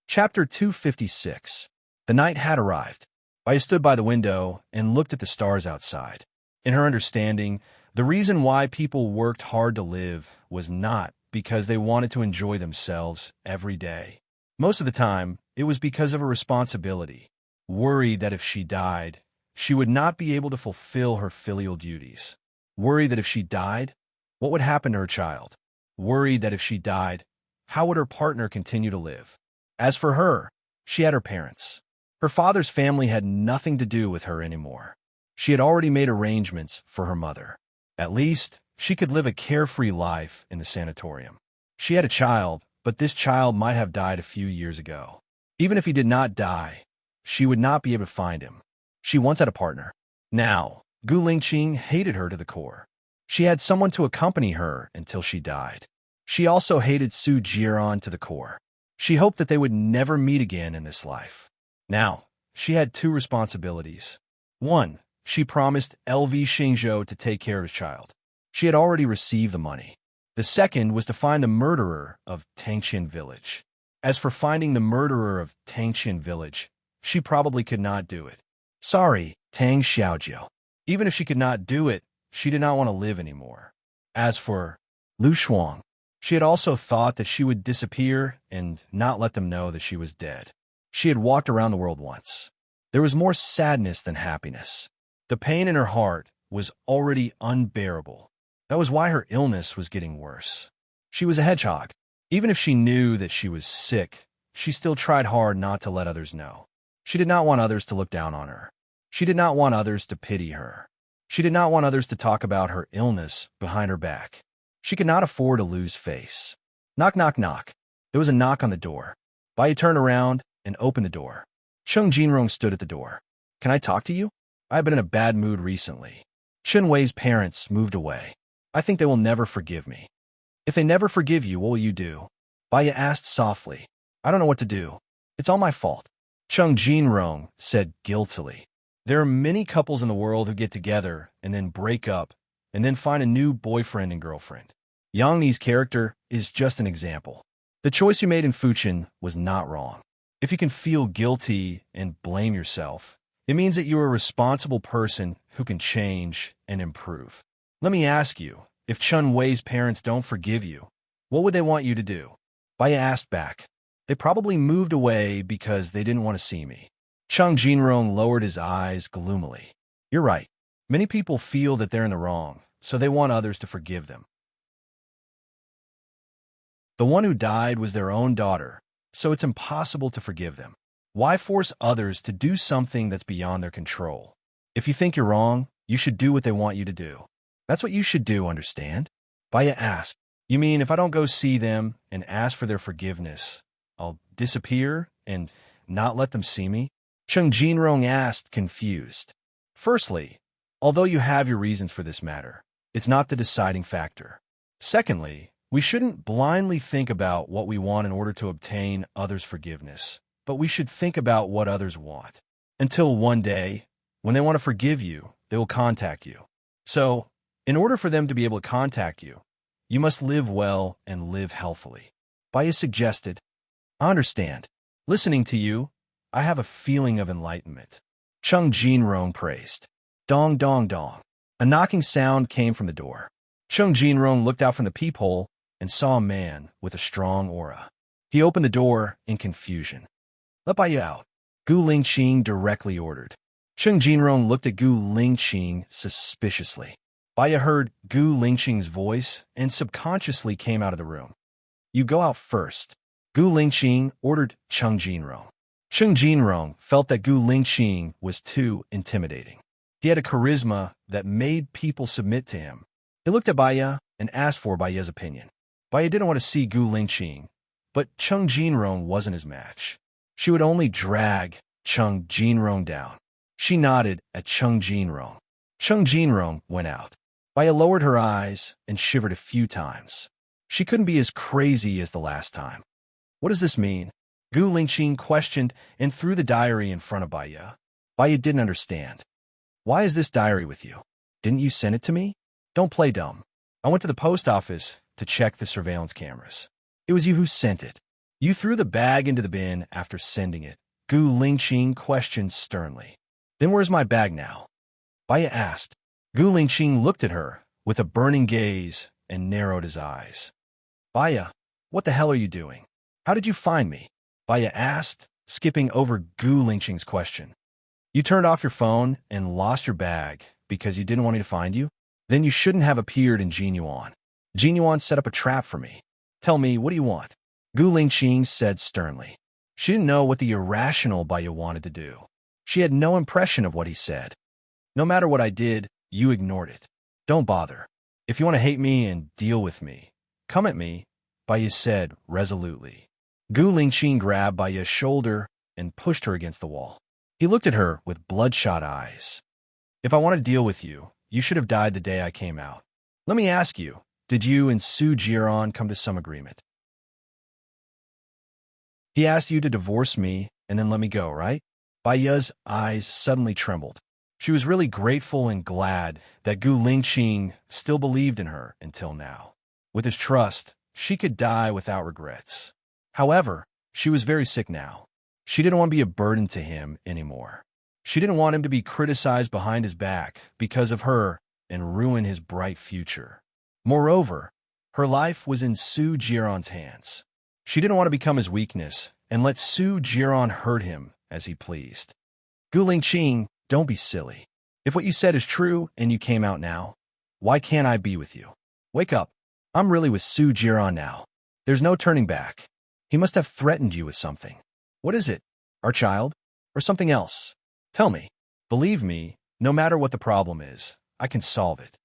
Chapter 256. The night had arrived. Baya stood by the window and looked at the stars outside. In her understanding, the reason why people worked hard to live was not because they wanted to enjoy themselves every day. Most of the time, it was because of a responsibility, worried that if she died, she would not be able to fulfill her filial duties. Worried that if she died, what would happen to her child? Worried that if she died, how would her partner continue to live? As for her, she had her parents. Her father's family had nothing to do with her anymore. She had already made arrangements for her mother. At least, she could live a carefree life in the sanatorium. She had a child, but this child might have died a few years ago. Even if he did not die, she would not be able to find him. She once had a partner. Now, Gu Lingqing hated her to the core. She had someone to accompany her until she died. She also hated Su Jiran to the core. She hoped that they would never meet again in this life. Now, she had two responsibilities. One, she promised LV Xingzhou to take care of his child. She had already received the money. The second was to find the murderer of Tangqian Village. As for finding the murderer of Tangqian Village, she probably could not do it. Sorry, Tang Xiaojiu. Even if she could not do it, she did not want to live anymore. As for Lu Shuang, she had also thought that she would disappear and not let them know that she was dead. She had walked around the world once. There was more sadness than happiness. The pain in her heart was already unbearable. That was why her illness was getting worse. She was a hedgehog. Even if she knew that she was sick, she still tried hard not to let others know. She did not want others to look down on her. She did not want others to pity her. She did not want others to talk about her illness behind her back. She could not afford to lose face. Knock, knock, knock. There was a knock on the door. Baya turned around and opened the door. Cheng Jinrong stood at the door. Can I talk to you? I have been in a bad mood recently. Chen Wei's parents moved away. I think they will never forgive me. If they never forgive you, what will you do? Baya asked softly. I don't know what to do. It's all my fault. Cheng Jinrong said guiltily. There are many couples in the world who get together and then break up and then find a new boyfriend and girlfriend. Yang Ni's character is just an example. The choice you made in Fuchin was not wrong. If you can feel guilty and blame yourself, it means that you are a responsible person who can change and improve. Let me ask you, if Chen Wei's parents don't forgive you, what would they want you to do? Baya asked back. They probably moved away because they didn't want to see me. Cheng Jinrong lowered his eyes gloomily. You're right. Many people feel that they're in the wrong, so they want others to forgive them. The one who died was their own daughter, so it's impossible to forgive them. Why force others to do something that's beyond their control? If you think you're wrong, you should do what they want you to do. That's what you should do, understand? Baya asked. You mean if I don't go see them and ask for their forgiveness, I'll disappear and not let them see me? Cheng Jinrong asked, confused. Firstly, although you have your reasons for this matter, it's not the deciding factor. Secondly, we shouldn't blindly think about what we want in order to obtain others' forgiveness, but we should think about what others want. Until one day, when they want to forgive you, they will contact you. So, in order for them to be able to contact you, you must live well and live healthily. Baya suggested, I understand. Listening to you, I have a feeling of enlightenment. Cheng Jinrong praised. Dong, dong, dong. A knocking sound came from the door. Cheng Jinrong looked out from the peephole and saw a man with a strong aura. He opened the door in confusion. Let Baya out, Gu Lingqing directly ordered. Cheng Jinrong looked at Gu Lingqing suspiciously. Baya heard Gu Lingqing's voice and subconsciously came out of the room. You go out first, Gu Lingqing ordered Cheng Jinrong. Cheng Jinrong felt that Gu Lingqing was too intimidating. He had a charisma that made people submit to him. He looked at Baya and asked for Baya's opinion. Baya didn't want to see Gu Lingqing, but Cheng Jinrong wasn't his match. She would only drag Cheng Jinrong down. She nodded at Cheng Jinrong. Cheng Jinrong went out. Baya lowered her eyes and shivered a few times. She couldn't be as crazy as the last time. What does this mean? Gu Lingqing questioned and threw the diary in front of Baya. Baya didn't understand. Why is this diary with you? Didn't you send it to me? Don't play dumb. I went to the post office to check the surveillance cameras. It was you who sent it. You threw the bag into the bin after sending it. Gu Lingqing questioned sternly. Then where's my bag now? Baya asked. Gu Lingqing looked at her with a burning gaze and narrowed his eyes. Baya, what the hell are you doing? How did you find me? Baya asked, skipping over Gu Lingqing's question. You turned off your phone and lost your bag because you didn't want me to find you? Then you shouldn't have appeared in Jinyuan. Jinyuan set up a trap for me. Tell me, what do you want? Gu Lingqing said sternly. She didn't know what the irrational Baya wanted to do. She had no impression of what he said. No matter what I did, you ignored it. Don't bother. If you want to hate me and deal with me, come at me, Baya said resolutely. Gu Lingqing grabbed Baya's shoulder and pushed her against the wall. He looked at her with bloodshot eyes. If I want to deal with you, you should have died the day I came out. Let me ask you, did you and Su Jiran come to some agreement? He asked you to divorce me and then let me go, right? Baya's eyes suddenly trembled. She was really grateful and glad that Gu Lingqing still believed in her until now. With his trust, she could die without regrets. However, she was very sick now. She didn't want to be a burden to him anymore. She didn't want him to be criticized behind his back because of her and ruin his bright future. Moreover, her life was in Su Jiran's hands. She didn't want to become his weakness and let Su Jiran hurt him as he pleased. Gu Lingqing, don't be silly. If what you said is true and you came out now, why can't I be with you? Wake up. I'm really with Su Jiran now. There's no turning back. He must have threatened you with something. What is it? Our child? Or something else? Tell me. Believe me, no matter what the problem is, I can solve it.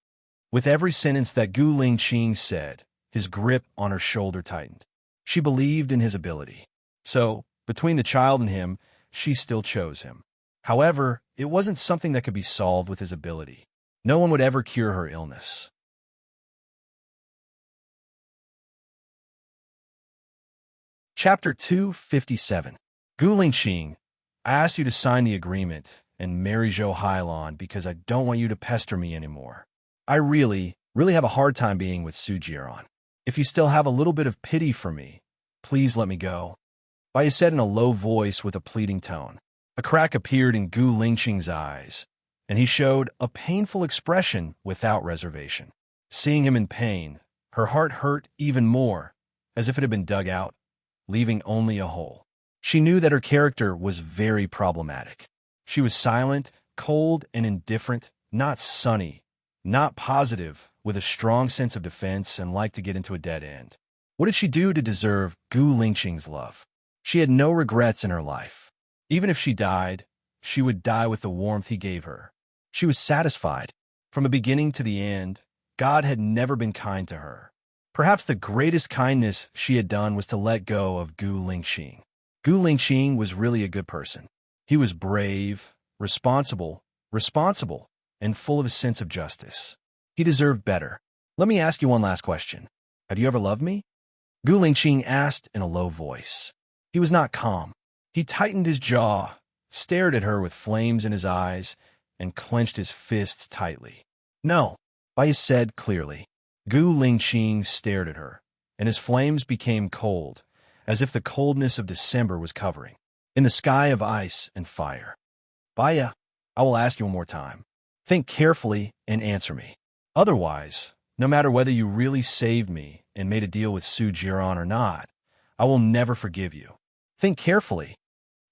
With every sentence that Gu Lingqing said, his grip on her shoulder tightened. She believed in his ability. So, between the child and him, she still chose him. However, it wasn't something that could be solved with his ability. No one would ever cure her illness. Chapter 257. Gu Lingqing, I asked you to sign the agreement and marry Zhou Hailan because I don't want you to pester me anymore. I really have a hard time being with Su Jiran. If you still have a little bit of pity for me, please let me go. Baya said in a low voice with a pleading tone. A crack appeared in Gu Lingqing's eyes, and he showed a painful expression without reservation. Seeing him in pain, her heart hurt even more, as if it had been dug out, leaving only a hole. She knew that her character was very problematic. She was silent, cold, and indifferent, not sunny, not positive, with a strong sense of defense and liked to get into a dead end. What did she do to deserve Gu Lingqing's love? She had no regrets in her life. Even if she died, she would die with the warmth he gave her. She was satisfied. From the beginning to the end, God had never been kind to her. Perhaps the greatest kindness she had done was to let go of Gu Lingqing. Gu Lingqing was really a good person. He was brave, responsible, and full of a sense of justice. He deserved better. Let me ask you one last question. Have you ever loved me? Gu Lingqing asked in a low voice. He was not calm. He tightened his jaw, stared at her with flames in his eyes, and clenched his fists tightly. No, Baya said clearly. Gu Lingqing stared at her, and his flames became cold, as if the coldness of December was covering, in the sky of ice and fire. Baya, I will ask you one more time. Think carefully and answer me. Otherwise, no matter whether you really saved me and made a deal with Su Jiran or not, I will never forgive you. Think carefully.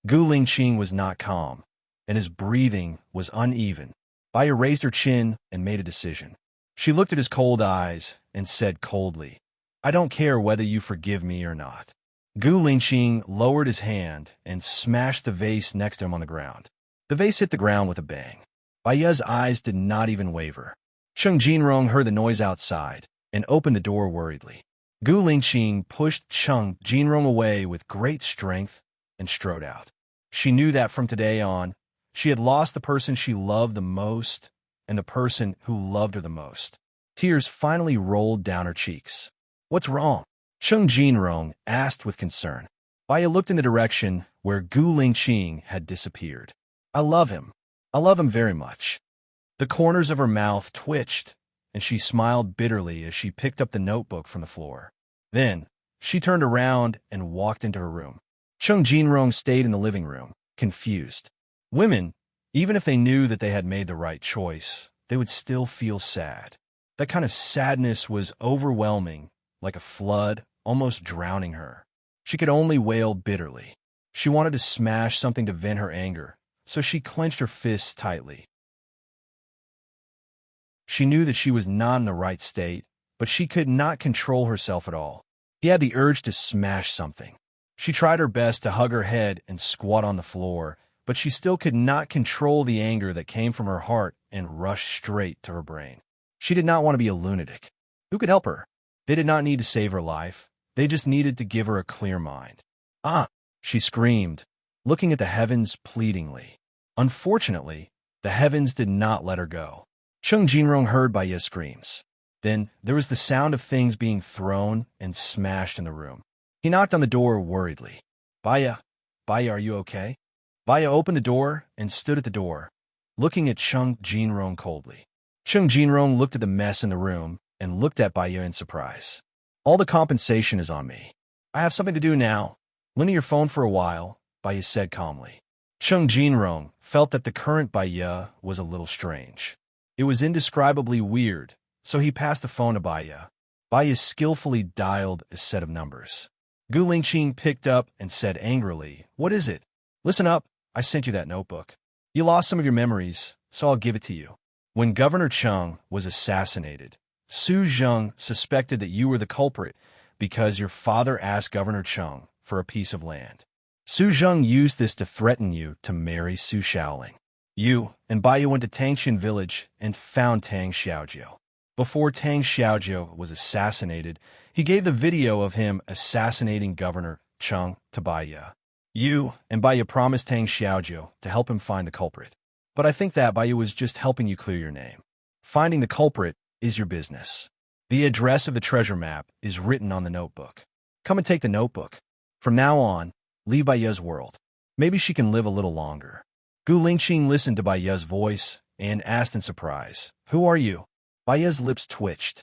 Gu Lingqing was not calm, and his breathing was uneven. Baya raised her chin and made a decision. She looked at his cold eyes and said coldly, I don't care whether you forgive me or not. Gu Lingqing lowered his hand and smashed the vase next to him on the ground. The vase hit the ground with a bang. Baya's eyes did not even waver. Cheng Jinrong heard the noise outside and opened the door worriedly. Gu Lingqing pushed Cheng Jinrong away with great strength and strode out. She knew that from today on, she had lost the person she loved the most and the person who loved her the most. Tears finally rolled down her cheeks. What's wrong? Cheng Jinrong asked with concern. Baya looked in the direction where Gu Lingqing had disappeared. I love him. I love him very much. The corners of her mouth twitched, and she smiled bitterly as she picked up the notebook from the floor. Then, she turned around and walked into her room. Cheng Jinrong stayed in the living room, confused. Women, even if they knew that they had made the right choice, they would still feel sad. That kind of sadness was overwhelming, like a flood, almost drowning her. She could only wail bitterly. She wanted to smash something to vent her anger, so she clenched her fists tightly. She knew that she was not in the right state, but she could not control herself at all. She had the urge to smash something. She tried her best to hug her head and squat on the floor, but she still could not control the anger that came from her heart and rushed straight to her brain. She did not want to be a lunatic. Who could help her? They did not need to save her life. They just needed to give her a clear mind. Ah! She screamed, looking at the heavens pleadingly. Unfortunately, the heavens did not let her go. Cheng Jinrong heard Baya's screams. Then there was the sound of things being thrown and smashed in the room. He knocked on the door worriedly. Baya, are you okay? Baya opened the door and stood at the door, looking at Cheng Jinrong coldly. Cheng Jinrong looked at the mess in the room and looked at Baya in surprise. All the compensation is on me. I have something to do now. Lend me your phone for a while, Baya said calmly. Cheng Jinrong felt that the current Baya was a little strange. It was indescribably weird, so he passed the phone to Baya. Baya skillfully dialed a set of numbers. Gu Lingqing picked up and said angrily, "What is it? Listen up, I sent you that notebook. You lost some of your memories, so I'll give it to you. When Governor Cheng was assassinated, Su Zheng suspected that you were the culprit because your father asked Governor Cheng for a piece of land. Su Zheng used this to threaten you to marry Su Shaoling. You and Baya went to Tangshan village and found Tang Xiaojiu. Before Tang Xiaojiu was assassinated, he gave the video of him assassinating Governor Cheng to Baya. You and Baya promised Tang Xiaojiu to help him find the culprit. But I think that Baya was just helping you clear your name. Finding the culprit is your business. The address of the treasure map is written on the notebook. Come and take the notebook. From now on, leave Baya's world. Maybe she can live a little longer." Gu Lingqing listened to Baya's voice and asked in surprise, "Who are you?" Baya's lips twitched.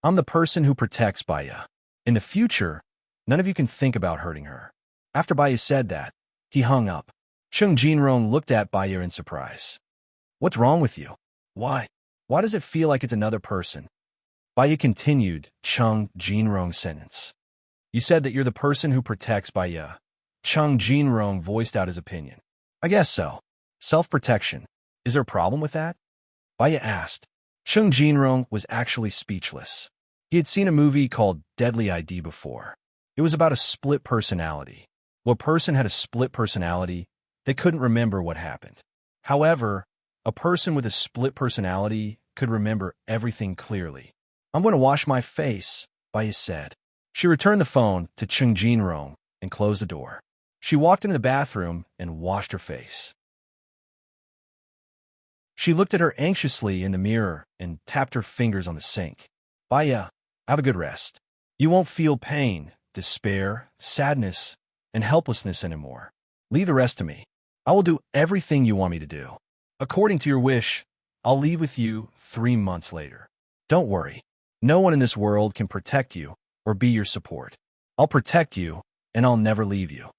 "I'm the person who protects Baya. In the future, none of you can think about hurting her." After Baya said that, he hung up. Cheng Jinrong looked at Baya in surprise. "What's wrong with you? Why? Why does it feel like it's another person?" Baya continued Cheng Jinrong's sentence. "You said that you're the person who protects Baya." Cheng Jinrong voiced out his opinion. "I guess so. Self-protection. Is there a problem with that?" Baya asked. Cheng Jinrong was actually speechless. He had seen a movie called Deadly ID before. It was about a split personality. When a person had a split personality, they couldn't remember what happened. However, a person with a split personality could remember everything clearly. "I'm going to wash my face," Baya said. She returned the phone to Cheng Jinrong and closed the door. She walked into the bathroom and washed her face. She looked at her anxiously in the mirror and tapped her fingers on the sink. "Baya, have a good rest. You won't feel pain, despair, sadness, and helplessness anymore. Leave the rest to me. I will do everything you want me to do. According to your wish, I'll leave with you 3 months later. Don't worry. No one in this world can protect you or be your support. I'll protect you, and I'll never leave you."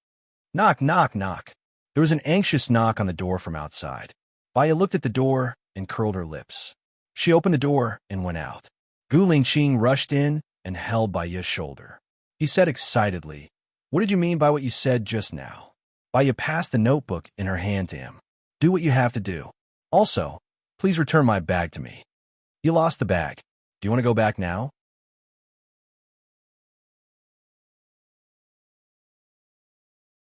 Knock, knock, knock. There was an anxious knock on the door from outside. Baya looked at the door and curled her lips. She opened the door and went out. Gu Lingqing rushed in and held Baya's shoulder. He said excitedly, "What did you mean by what you said just now?" Baya passed the notebook in her hand to him. "Do what you have to do. Also, please return my bag to me." "You lost the bag. Do you want to go back now?"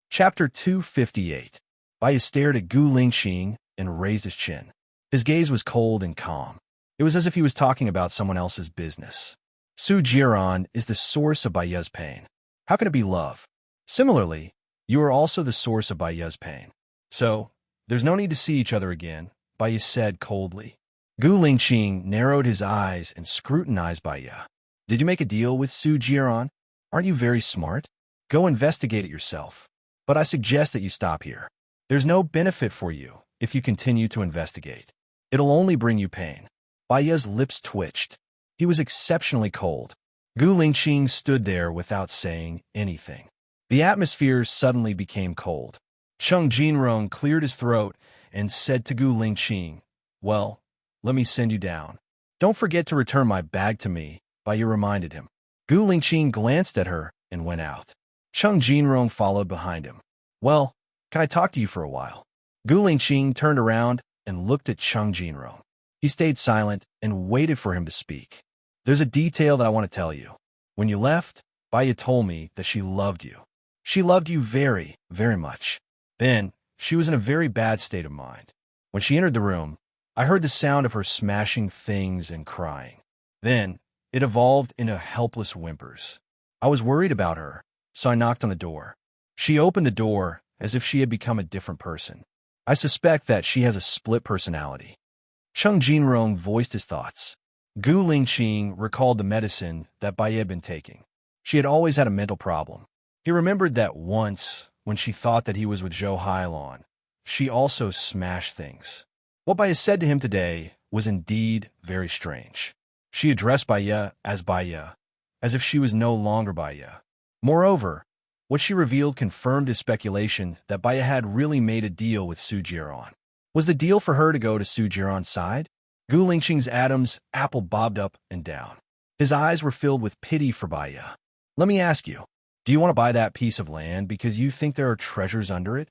Chapter 258. Baya stared at Gu Lingqing and raised his chin. His gaze was cold and calm. It was as if he was talking about someone else's business. Su Jiran is the source of Baya's pain. How can it be love? Similarly, you are also the source of Baya's pain. So, there's no need to see each other again, Baya said coldly. Gu Lingqing narrowed his eyes and scrutinized Baya. "Did you make a deal with Su Jiran? Aren't you very smart?" Go investigate it yourself. But I suggest that you stop here. There's no benefit for you if you continue to investigate. It'll only bring you pain. Baiya's lips twitched. He was exceptionally cold. Gu Lingqing stood there without saying anything. The atmosphere suddenly became cold. Cheng Jinrong cleared his throat and said to Gu Lingqing, "Well, let me send you down. Don't forget to return my bag to me," Baiya reminded him. Gu Lingqing glanced at her and went out. Cheng Jinrong followed behind him. "Well, can I talk to you for a while?" Gu Lingqing turned around and looked at Cheng Jinrong. He stayed silent and waited for him to speak. "There's a detail that I want to tell you. When you left, Baiya told me that she loved you. She loved you very, very much. Then, she was in a very bad state of mind. When she entered the room, I heard the sound of her smashing things and crying. Then, it evolved into helpless whimpers. I was worried about her, so I knocked on the door. She opened the door as if she had become a different person. I suspect that she has a split personality." Cheng Jinrong voiced his thoughts. Gu Lingqing recalled the medicine that Baiya had been taking. She had always had a mental problem. He remembered that once, when she thought that he was with Zhou Hailon, she also smashed things. What Baiya said to him today was indeed very strange. She addressed Baiya, as if she was no longer Baiya. Moreover, what she revealed confirmed his speculation that Baiya had really made a deal with Su Jiran. Was the deal for her to go to Su Jiran's side? Gu Lingqing's Adam's apple bobbed up and down. His eyes were filled with pity for Baiya. "Let me ask you, do you want to buy that piece of land because you think there are treasures under it?"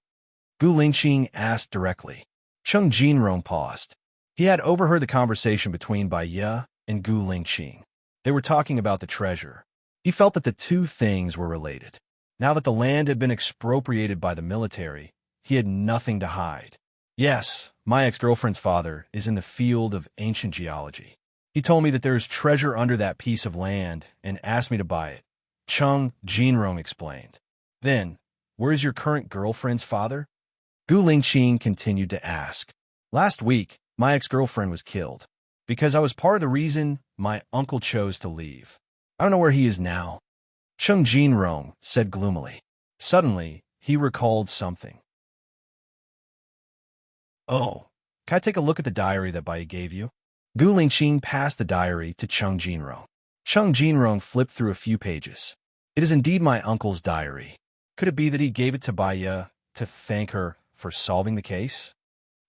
Gu Lingqing asked directly. Cheng Jinrong paused. He had overheard the conversation between Baiya and Gu Lingqing. They were talking about the treasure. He felt that the two things were related. Now that the land had been expropriated by the military, he had nothing to hide. "Yes, my ex-girlfriend's father is in the field of ancient geology. He told me that there is treasure under that piece of land and asked me to buy it," Cheng Jinrong explained. "Then, where is your current girlfriend's father?" Gu Lingqing continued to ask. "Last week, my ex-girlfriend was killed. Because I was part of the reason my uncle chose to leave. I don't know where he is now." Cheng Jinrong said gloomily. Suddenly, he recalled something. "Oh, can I take a look at the diary that Baiya gave you?" Gu Lingqing passed the diary to Cheng Jinrong. Cheng Jinrong flipped through a few pages. "It is indeed my uncle's diary. Could it be that he gave it to Baiya to thank her for solving the case?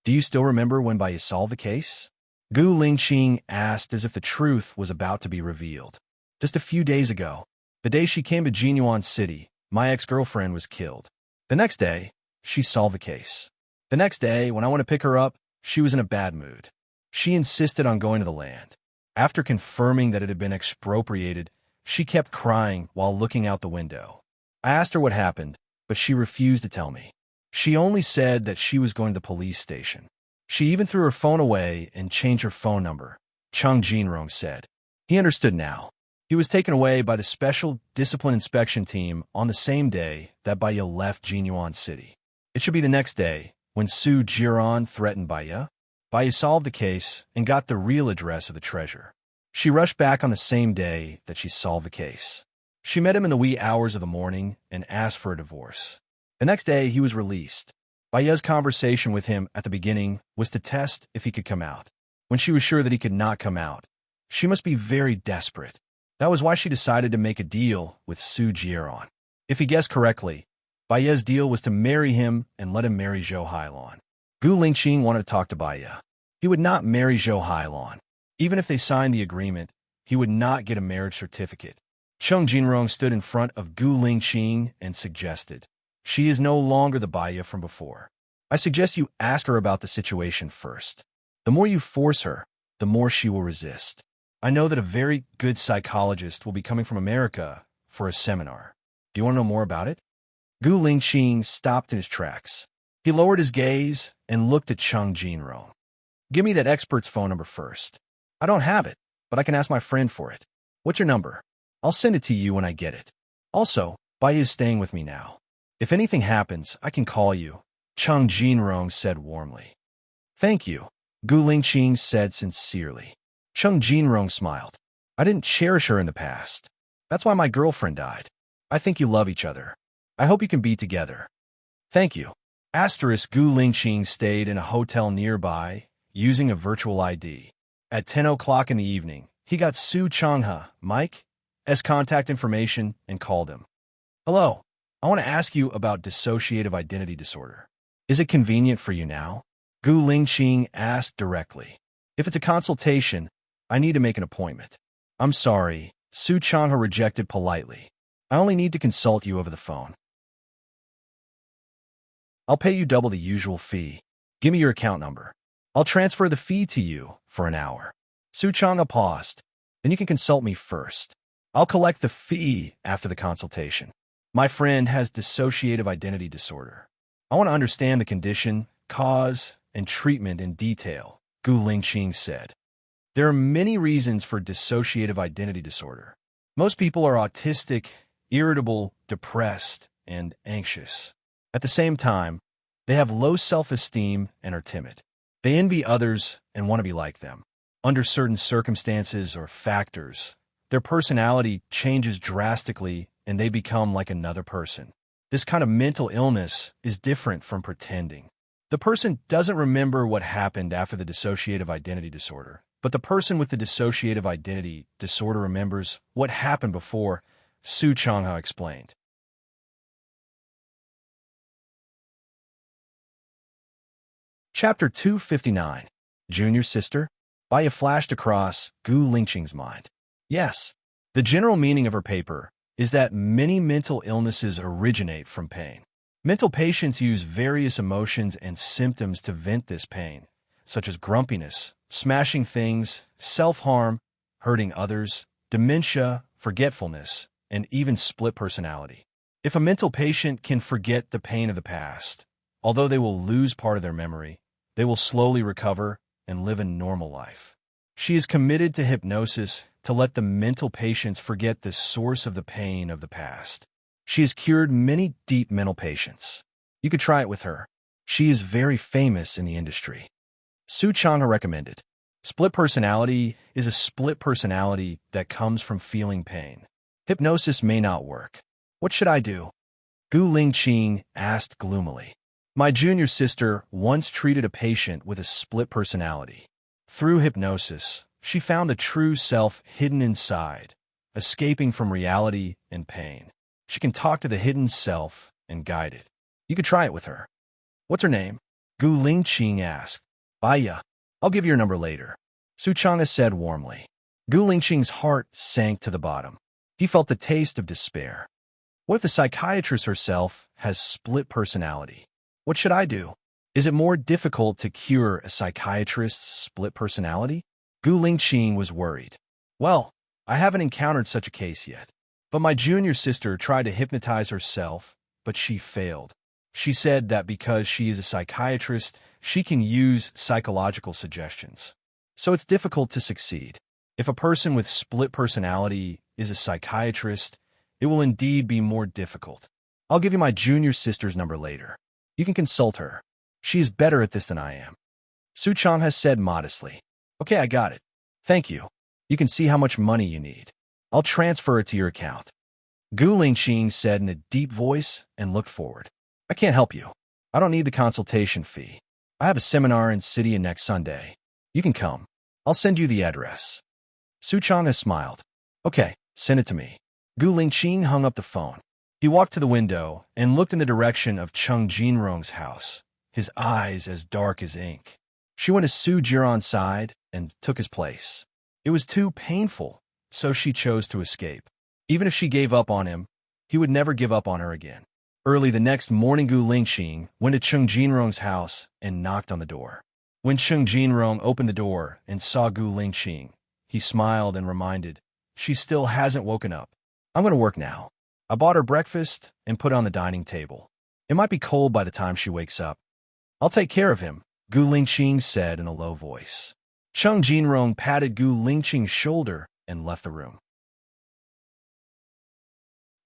Do you still remember when Baiya solved the case?" Gu Lingqing asked as if the truth was about to be revealed. "Just a few days ago, the day she came to Jinyuan City, my ex-girlfriend was killed. The next day, she solved the case. The next day, when I went to pick her up, she was in a bad mood. She insisted on going to the land. After confirming that it had been expropriated, she kept crying while looking out the window. I asked her what happened, but she refused to tell me. She only said that she was going to the police station. She even threw her phone away and changed her phone number," Cheng Jinrong said. He understood now. He was taken away by the Special Discipline Inspection Team on the same day that Baiya left Jinyuan City. It should be the next day, when Su Jiran threatened Baiya. Baiya solved the case and got the real address of the treasure. She rushed back on the same day that she solved the case. She met him in the wee hours of the morning and asked for a divorce. The next day, he was released. Baiya's conversation with him at the beginning was to test if he could come out. When she was sure that he could not come out, she must be very desperate. That was why she decided to make a deal with Su Jiran. If he guessed correctly, Baiya's deal was to marry him and let him marry Zhou Hailon. Gu Lingqing wanted to talk to Baiya. He would not marry Zhou Hailon. Even if they signed the agreement, he would not get a marriage certificate. Cheng Jinrong stood in front of Gu Lingqing and suggested, "She is no longer the Baiya from before. I suggest you ask her about the situation first. The more you force her, the more she will resist. I know that a very good psychologist will be coming from America for a seminar. Do you want to know more about it?" Gu Lingqing stopped in his tracks. He lowered his gaze and looked at Cheng Jinrong. "Give me that expert's phone number first. I don't have it, but I can ask my friend for it. What's your number? I'll send it to you when I get it. Also, Baiya is staying with me now. If anything happens, I can call you," Cheng Jinrong said warmly. "Thank you," Gu Lingqing said sincerely. Cheng Jinrong smiled. "I didn't cherish her in the past. That's why my girlfriend died. I think you love each other. I hope you can be together. Thank you. Asterisk Gu Lingqing stayed in a hotel nearby, using a virtual ID. At 10 o'clock in the evening, he got Su Changhe, Mike's contact information, and called him. Hello. I want to ask you about dissociative identity disorder. Is it convenient for you now? Gu Lingqing asked directly. If it's a consultation, I need to make an appointment. I'm sorry, Su Changhe rejected politely. I only need to consult you over the phone. I'll pay you double the usual fee. Give me your account number. I'll transfer the fee to you for an hour. Su Changhe paused. Then you can consult me first. I'll collect the fee after the consultation. My friend has dissociative identity disorder. I want to understand the condition, cause, and treatment in detail, Gu Lingqing said. There are many reasons for dissociative identity disorder. Most people are autistic, irritable, depressed, and anxious. At the same time, they have low self-esteem and are timid. They envy others and want to be like them. Under certain circumstances or factors, their personality changes drastically and they become like another person. This kind of mental illness is different from pretending. The person doesn't remember what happened after the dissociative identity disorder, but the person with the dissociative identity disorder remembers what happened before, Su Changhe explained. Chapter 259, Junior Sister? Baya flashed across Gu Lingqing's mind. Yes, the general meaning of her paper is that many mental illnesses originate from pain. Mental patients use various emotions and symptoms to vent this pain, such as grumpiness, smashing things, self-harm, hurting others, dementia, forgetfulness, and even split personality. If a mental patient can forget the pain of the past, although they will lose part of their memory, they will slowly recover and live a normal life. She is committed to hypnosis to let the mental patients forget the source of the pain of the past. She has cured many deep mental patients. You could try it with her. She is very famous in the industry. Su Changhe recommended. Split personality is a split personality that comes from feeling pain. Hypnosis may not work. What should I do? Gu Lingqing asked gloomily. My junior sister once treated a patient with a split personality. Through hypnosis, she found the true self hidden inside, escaping from reality and pain. She can talk to the hidden self and guide it. You could try it with her. What's her name? Gu Lingqing asked. Baya. I'll give you your number later, Su Changhe said warmly. Gu Lingqing's heart sank to the bottom. He felt the taste of despair. What if the psychiatrist herself has split personality? What should I do? Is it more difficult to cure a psychiatrist's split personality? Gu Lingqing was worried. Well, I haven't encountered such a case yet. But my junior sister tried to hypnotize herself, but she failed. She said that because she is a psychiatrist, she can use psychological suggestions. So it's difficult to succeed. If a person with split personality is a psychiatrist, it will indeed be more difficult. I'll give you my junior sister's number later. You can consult her. She is better at this than I am. Su Changhe said modestly. Okay, I got it. Thank you. You can see how much money you need. I'll transfer it to your account. Gu Lingqing said in a deep voice and looked forward. I can't help you. I don't need the consultation fee. I have a seminar in City next Sunday. You can come. I'll send you the address. Su Changhe smiled. Okay, send it to me. Gu Lingqing hung up the phone. He walked to the window and looked in the direction of Cheng Jinrong's house, his eyes as dark as ink. She went to Su Jiran's side and took his place. It was too painful, so she chose to escape. Even if she gave up on him, he would never give up on her again. Early the next morning, Gu Lingqing went to Cheng Jinrong's house and knocked on the door. When Cheng Jinrong opened the door and saw Gu Lingqing, he smiled and reminded, she still hasn't woken up. I'm going to work now. I bought her breakfast and put it on the dining table. It might be cold by the time she wakes up. I'll take care of him, Gu Lingqing said in a low voice. Cheng Jinrong patted Gu Lingqing's shoulder and left the room.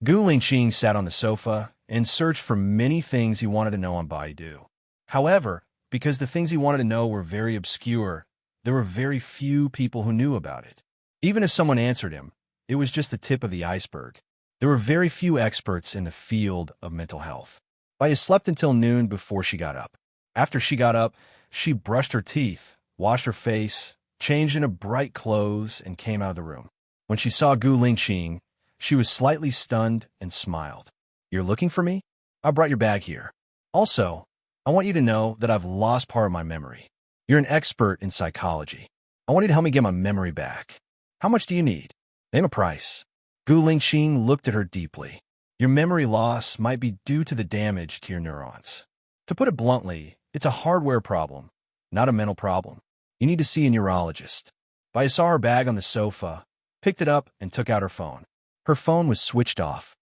Gu Lingqing sat on the sofa and searched for many things he wanted to know on Baidu. However, because the things he wanted to know were very obscure, there were very few people who knew about it. Even if someone answered him, it was just the tip of the iceberg. There were very few experts in the field of mental health. Baya slept until noon before she got up. After she got up, she brushed her teeth, washed her face, changed into bright clothes, and came out of the room. When she saw Gu Lingqing, she was slightly stunned and smiled. "You're looking for me? I brought your bag here. Also, I want you to know that I've lost part of my memory. You're an expert in psychology. I want you to help me get my memory back. How much do you need? Name a price." Gu Lingqing looked at her deeply. "Your memory loss might be due to the damage to your neurons. To put it bluntly, it's a hardware problem, not a mental problem. You need to see a neurologist." Baya saw her bag on the sofa, picked it up, and took out her phone. Her phone was switched off.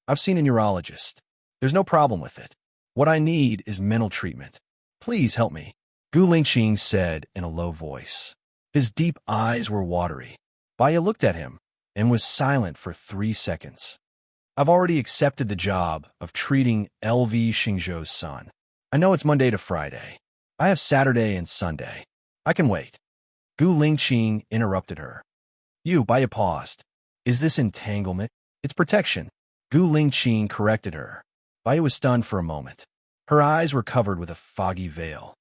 "I've seen a neurologist. There's no problem with it. What I need is mental treatment. Please help me," Gu Lingqing said in a low voice. His deep eyes were watery. Baya looked at him and was silent for 3 seconds. "I've already accepted the job of treating LV Xingzhou's son. I know it's Monday to Friday. I have Saturday and Sunday. I can wait." Gu Lingqing interrupted her. Baya paused. "Is this entanglement? It's protection." Gu Lingqing corrected her. Baya was stunned for a moment. Her eyes were covered with a foggy veil.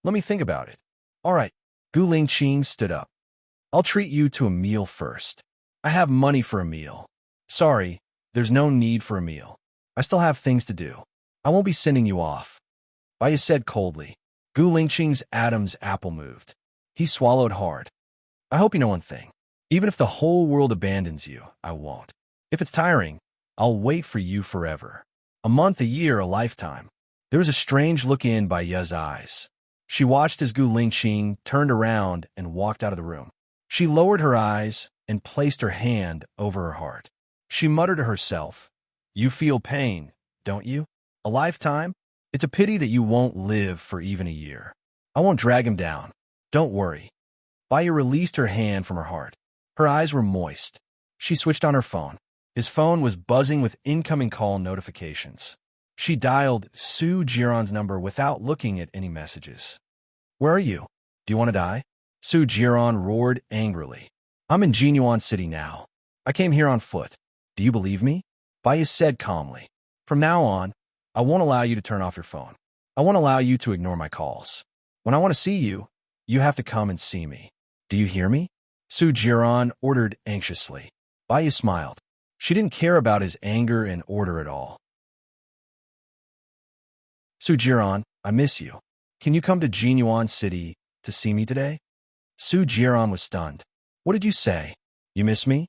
"Let me think about it." "All right." Gu Lingqing stood up. "I'll treat you to a meal first. I have money for a meal." "Sorry, there's no need for a meal. I still have things to do. I won't be sending you off," Baya said coldly. Gu Lingqing's Adam's apple moved. He swallowed hard. "I hope you know one thing. Even if the whole world abandons you, I won't. If it's tiring, I'll wait for you forever. A month, a year, a lifetime." There was a strange look in Baya's eyes. She watched as Gu Lingqing turned around and walked out of the room. She lowered her eyes and placed her hand over her heart. She muttered to herself, "You feel pain, don't you? A lifetime? It's a pity that you won't live for even a year. I won't drag him down. Don't worry." Baya released her hand from her heart. Her eyes were moist. She switched on her phone. His phone was buzzing with incoming call notifications. She dialed Su Jiran's number without looking at any messages. "Where are you? Do you want to die?" Su Jiran roared angrily. "I'm in Jinyuan City now. I came here on foot. Do you believe me?" Baya said calmly. "From now on, I won't allow you to turn off your phone. I won't allow you to ignore my calls. When I want to see you, you have to come and see me. Do you hear me?" Su Jiran ordered anxiously. Baya smiled. She didn't care about his anger and order at all. "Su Jiran, I miss you. Can you come to Jinyuan City to see me today?" Su Jiran was stunned. "What did you say? You miss me?"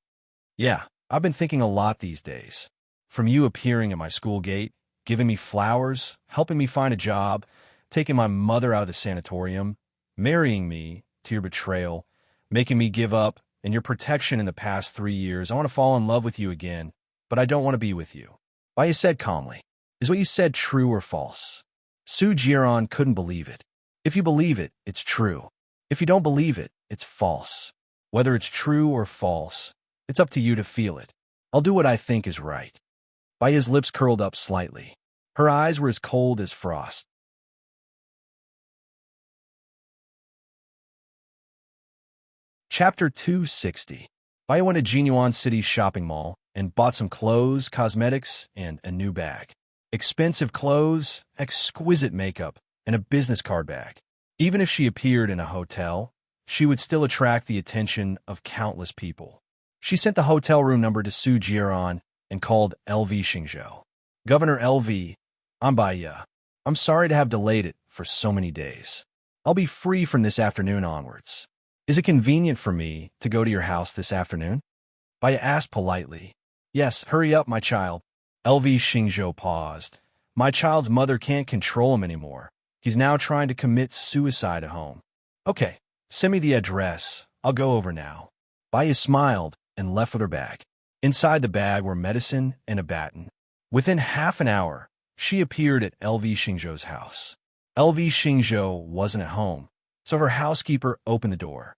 "Yeah, I've been thinking a lot these days. From you appearing at my school gate, giving me flowers, helping me find a job, taking my mother out of the sanatorium, marrying me, to your betrayal, making me give up, and your protection in the past 3 years. I want to fall in love with you again, but I don't want to be with you." Baya said calmly. "Is what you said true or false?" Su Jiran couldn't believe it. "If you believe it, it's true. If you don't believe it, it's false. Whether it's true or false, it's up to you to feel it. I'll do what I think is right." Baya's lips curled up slightly. Her eyes were as cold as frost. Chapter 260. Baya went to Jinyuan City's shopping mall and bought some clothes, cosmetics, and a new bag. Expensive clothes, exquisite makeup, and a business card bag. Even if she appeared in a hotel, she would still attract the attention of countless people. She sent the hotel room number to Su Jiran and called LV Xingzhou. "Governor LV, I'm Baya. I'm sorry to have delayed it for so many days. I'll be free from this afternoon onwards. Is it convenient for me to go to your house this afternoon?" Baya asked politely. "Yes, hurry up, my child." LV Xingzhou paused. "My child's mother can't control him anymore. He's now trying to commit suicide at home." "Okay, send me the address. I'll go over now." Baya smiled and left with her bag. Inside the bag were medicine and a baton. Within half an hour, she appeared at LV Xingzhou's house. LV Xingzhou wasn't at home, so her housekeeper opened the door.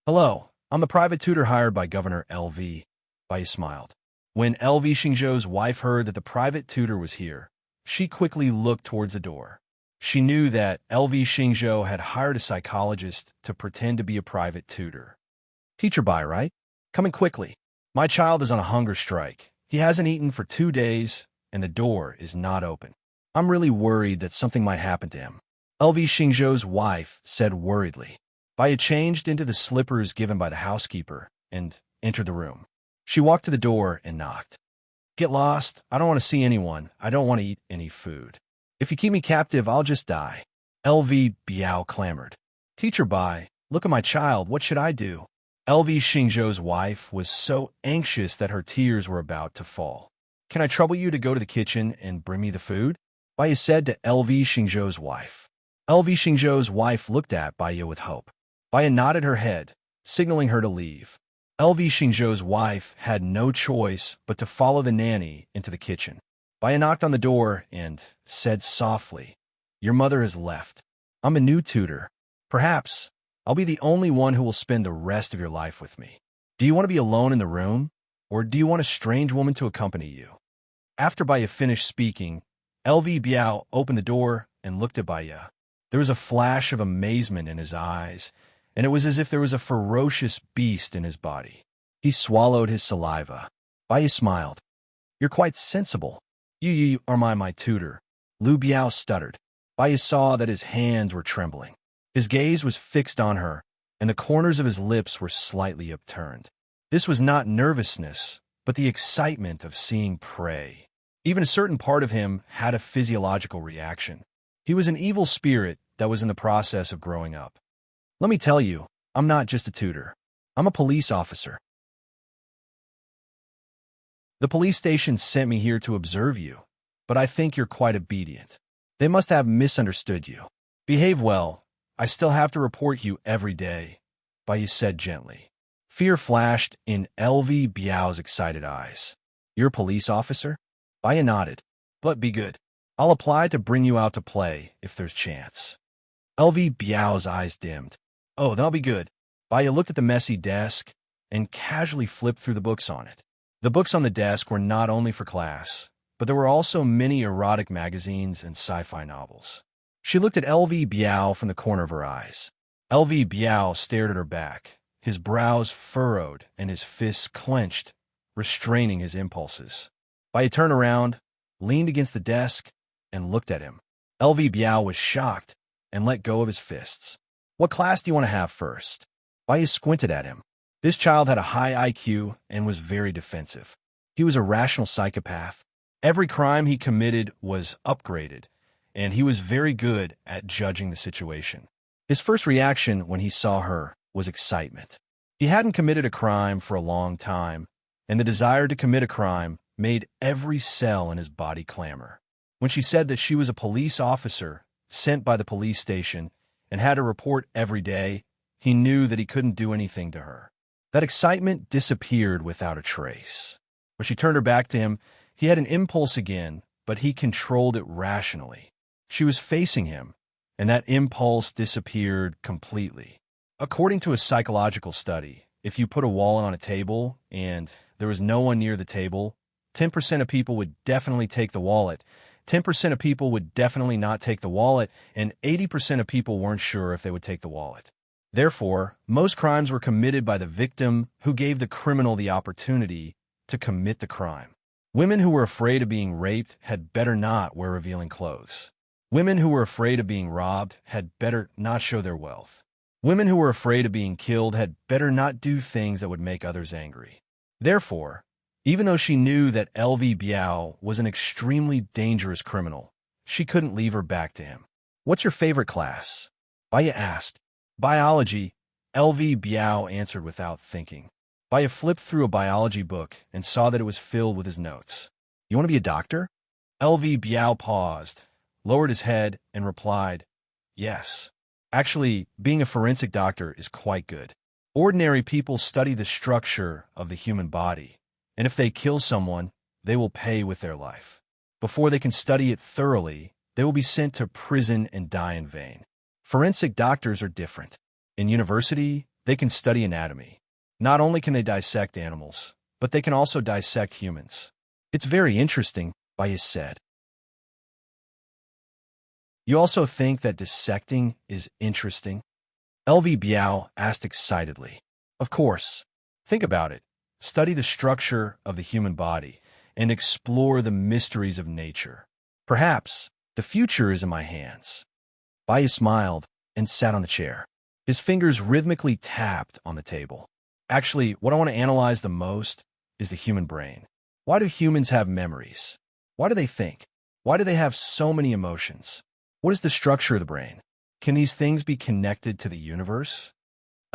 "Hello, I'm the private tutor hired by Governor LV. Baya smiled. When LV Xingzhou's wife heard that the private tutor was here, she quickly looked towards the door. She knew that LV Xingzhou had hired a psychologist to pretend to be a private tutor. "Teacher Bai, right? Come in quickly. My child is on a hunger strike, He hasn't eaten for 2 days, and the door is not open. I'm really worried that something might happen to him. LV Xingzhou's wife said worriedly. Baya changed into the slippers given by the housekeeper and entered the room. She walked to the door and knocked. Get lost. I don't want to see anyone. I don't want to eat any food. If you keep me captive, I'll just die. LV Biao clamored. Teacher Bai, look at my child. What should I do? LV Xingzhou's wife was so anxious that her tears were about to fall. Can I trouble you to go to the kitchen and bring me the food? Baya said to LV Xingzhou's wife. LV Xingzhou's wife looked at Baya with hope. Baya nodded her head, signaling her to leave. LV Xingzhou's wife had no choice but to follow the nanny into the kitchen. Baya knocked on the door and said softly, Your mother has left. I'm a new tutor. Perhaps I'll be the only one who will spend the rest of your life with me. Do you want to be alone in the room, or do you want a strange woman to accompany you? After Baya finished speaking, LV Biao opened the door and looked at Baya. There was a flash of amazement in his eyes, and it was as if there was a ferocious beast in his body. He swallowed his saliva. Baya smiled. You're quite sensible. You are my tutor. Lu Biao stuttered. Baya saw that his hands were trembling. His gaze was fixed on her, and the corners of his lips were slightly upturned. This was not nervousness, but the excitement of seeing prey. Even a certain part of him had a physiological reaction. He was an evil spirit that was in the process of growing up. Let me tell you, I'm not just a tutor. I'm a police officer. The police station sent me here to observe you, but I think you're quite obedient. They must have misunderstood you. Behave well. I still have to report you every day, Baya said gently. Fear flashed in LV Biao's excited eyes. You're a police officer? Baya nodded. But be good. I'll apply to bring you out to play if there's chance. LV Biao's eyes dimmed. Oh, that'll be good. Baya looked at the messy desk and casually flipped through the books on it. The books on the desk were not only for class, but there were also many erotic magazines and sci-fi novels. She looked at LV Biao from the corner of her eyes. LV Biao stared at her back, his brows furrowed and his fists clenched, restraining his impulses. Baya turned around, leaned against the desk, and looked at him. LV Biao was shocked and let go of his fists. What class do you want to have first? Baya squinted at him. This child had a high IQ and was very defensive. He was a rational psychopath. Every crime he committed was upgraded, and he was very good at judging the situation. His first reaction when he saw her was excitement. He hadn't committed a crime for a long time, and the desire to commit a crime made every cell in his body clamor. When she said that she was a police officer sent by the police station and had to report every day, he knew that he couldn't do anything to her. That excitement disappeared without a trace. When she turned her back to him, he had an impulse again, but he controlled it rationally. She was facing him, and that impulse disappeared completely. According to a psychological study, if you put a wallet on a table and there was no one near the table, 10% of people would definitely take the wallet, 10% of people would definitely not take the wallet, and 80% of people weren't sure if they would take the wallet. Therefore, most crimes were committed by the victim who gave the criminal the opportunity to commit the crime. Women who were afraid of being raped had better not wear revealing clothes. Women who were afraid of being robbed had better not show their wealth. Women who were afraid of being killed had better not do things that would make others angry. Therefore, even though she knew that LV Biao was an extremely dangerous criminal, she couldn't leave her back to him. What's your favorite class? Baya asked. Biology, LV Biao answered without thinking. Baya flipped through a biology book and saw that it was filled with his notes. You want to be a doctor? LV Biao paused, lowered his head, and replied, Yes. Actually, being a forensic doctor is quite good. Ordinary people study the structure of the human body, and if they kill someone, they will pay with their life. Before they can study it thoroughly, they will be sent to prison and die in vain. Forensic doctors are different. In university, they can study anatomy. Not only can they dissect animals, but they can also dissect humans. It's very interesting, Baya said. You also think that dissecting is interesting? LV Biao asked excitedly. Of course. Think about it. Study the structure of the human body, and explore the mysteries of nature. Perhaps the future is in my hands. Baya smiled and sat on the chair. His fingers rhythmically tapped on the table. Actually, what I want to analyze the most is the human brain. Why do humans have memories? Why do they think? Why do they have so many emotions? What is the structure of the brain? Can these things be connected to the universe?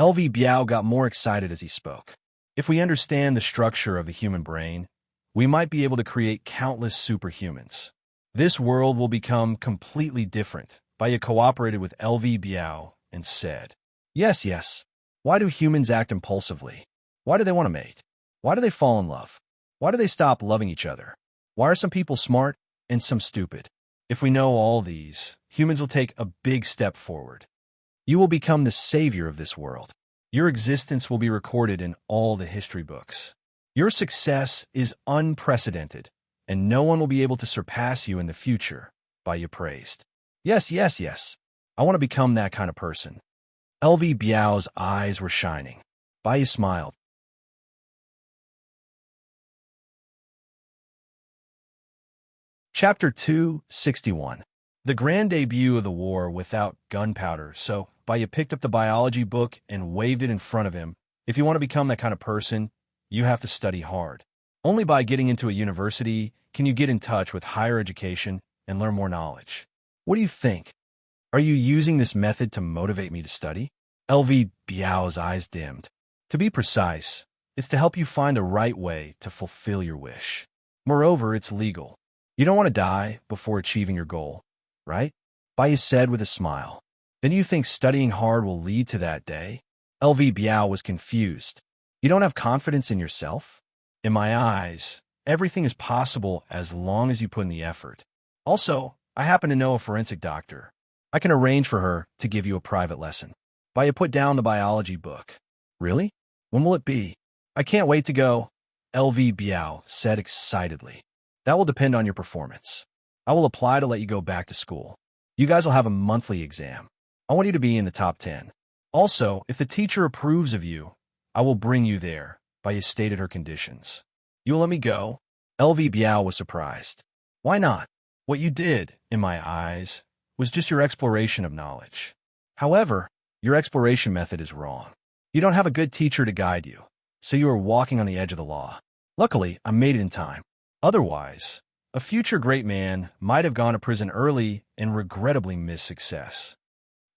LV Biao got more excited as he spoke. If we understand the structure of the human brain, we might be able to create countless superhumans. This world will become completely different. Baya cooperated with LV Biao and said, Yes, yes. Why do humans act impulsively? Why do they want to mate? Why do they fall in love? Why do they stop loving each other? Why are some people smart and some stupid? If we know all these, humans will take a big step forward. You will become the savior of this world. Your existence will be recorded in all the history books. Your success is unprecedented, and no one will be able to surpass you in the future. Baya praised. Yes, yes, yes. I want to become that kind of person. LV Biao's eyes were shining. Baya smiled. Chapter 261. The grand debut of the war without gunpowder. So Baya picked up the biology book and waved it in front of him. If you want to become that kind of person, you have to study hard. Only by getting into a university can you get in touch with higher education and learn more knowledge. What do you think? Are you using this method to motivate me to study? LV Biao's eyes dimmed. To be precise, it's to help you find the right way to fulfill your wish. Moreover, it's legal. You don't want to die before achieving your goal, right? Baya said with a smile. Then you think studying hard will lead to that day? LV Biao was confused. You don't have confidence in yourself? In my eyes, everything is possible as long as you put in the effort. Also, I happen to know a forensic doctor. I can arrange for her to give you a private lesson. Baya put down the biology book. Really? When will it be? I can't wait to go, LV Biao said excitedly. That will depend on your performance. I will apply to let you go back to school. You guys will have a monthly exam. I want you to be in the top 10. Also, if the teacher approves of you, I will bring you there. Baya stated her conditions. You will let me go? LV Biao was surprised. Why not? What you did, in my eyes, was just your exploration of knowledge. However, your exploration method is wrong. You don't have a good teacher to guide you, so you are walking on the edge of the law. Luckily, I made it in time. Otherwise, a future great man might have gone to prison early and regrettably missed success.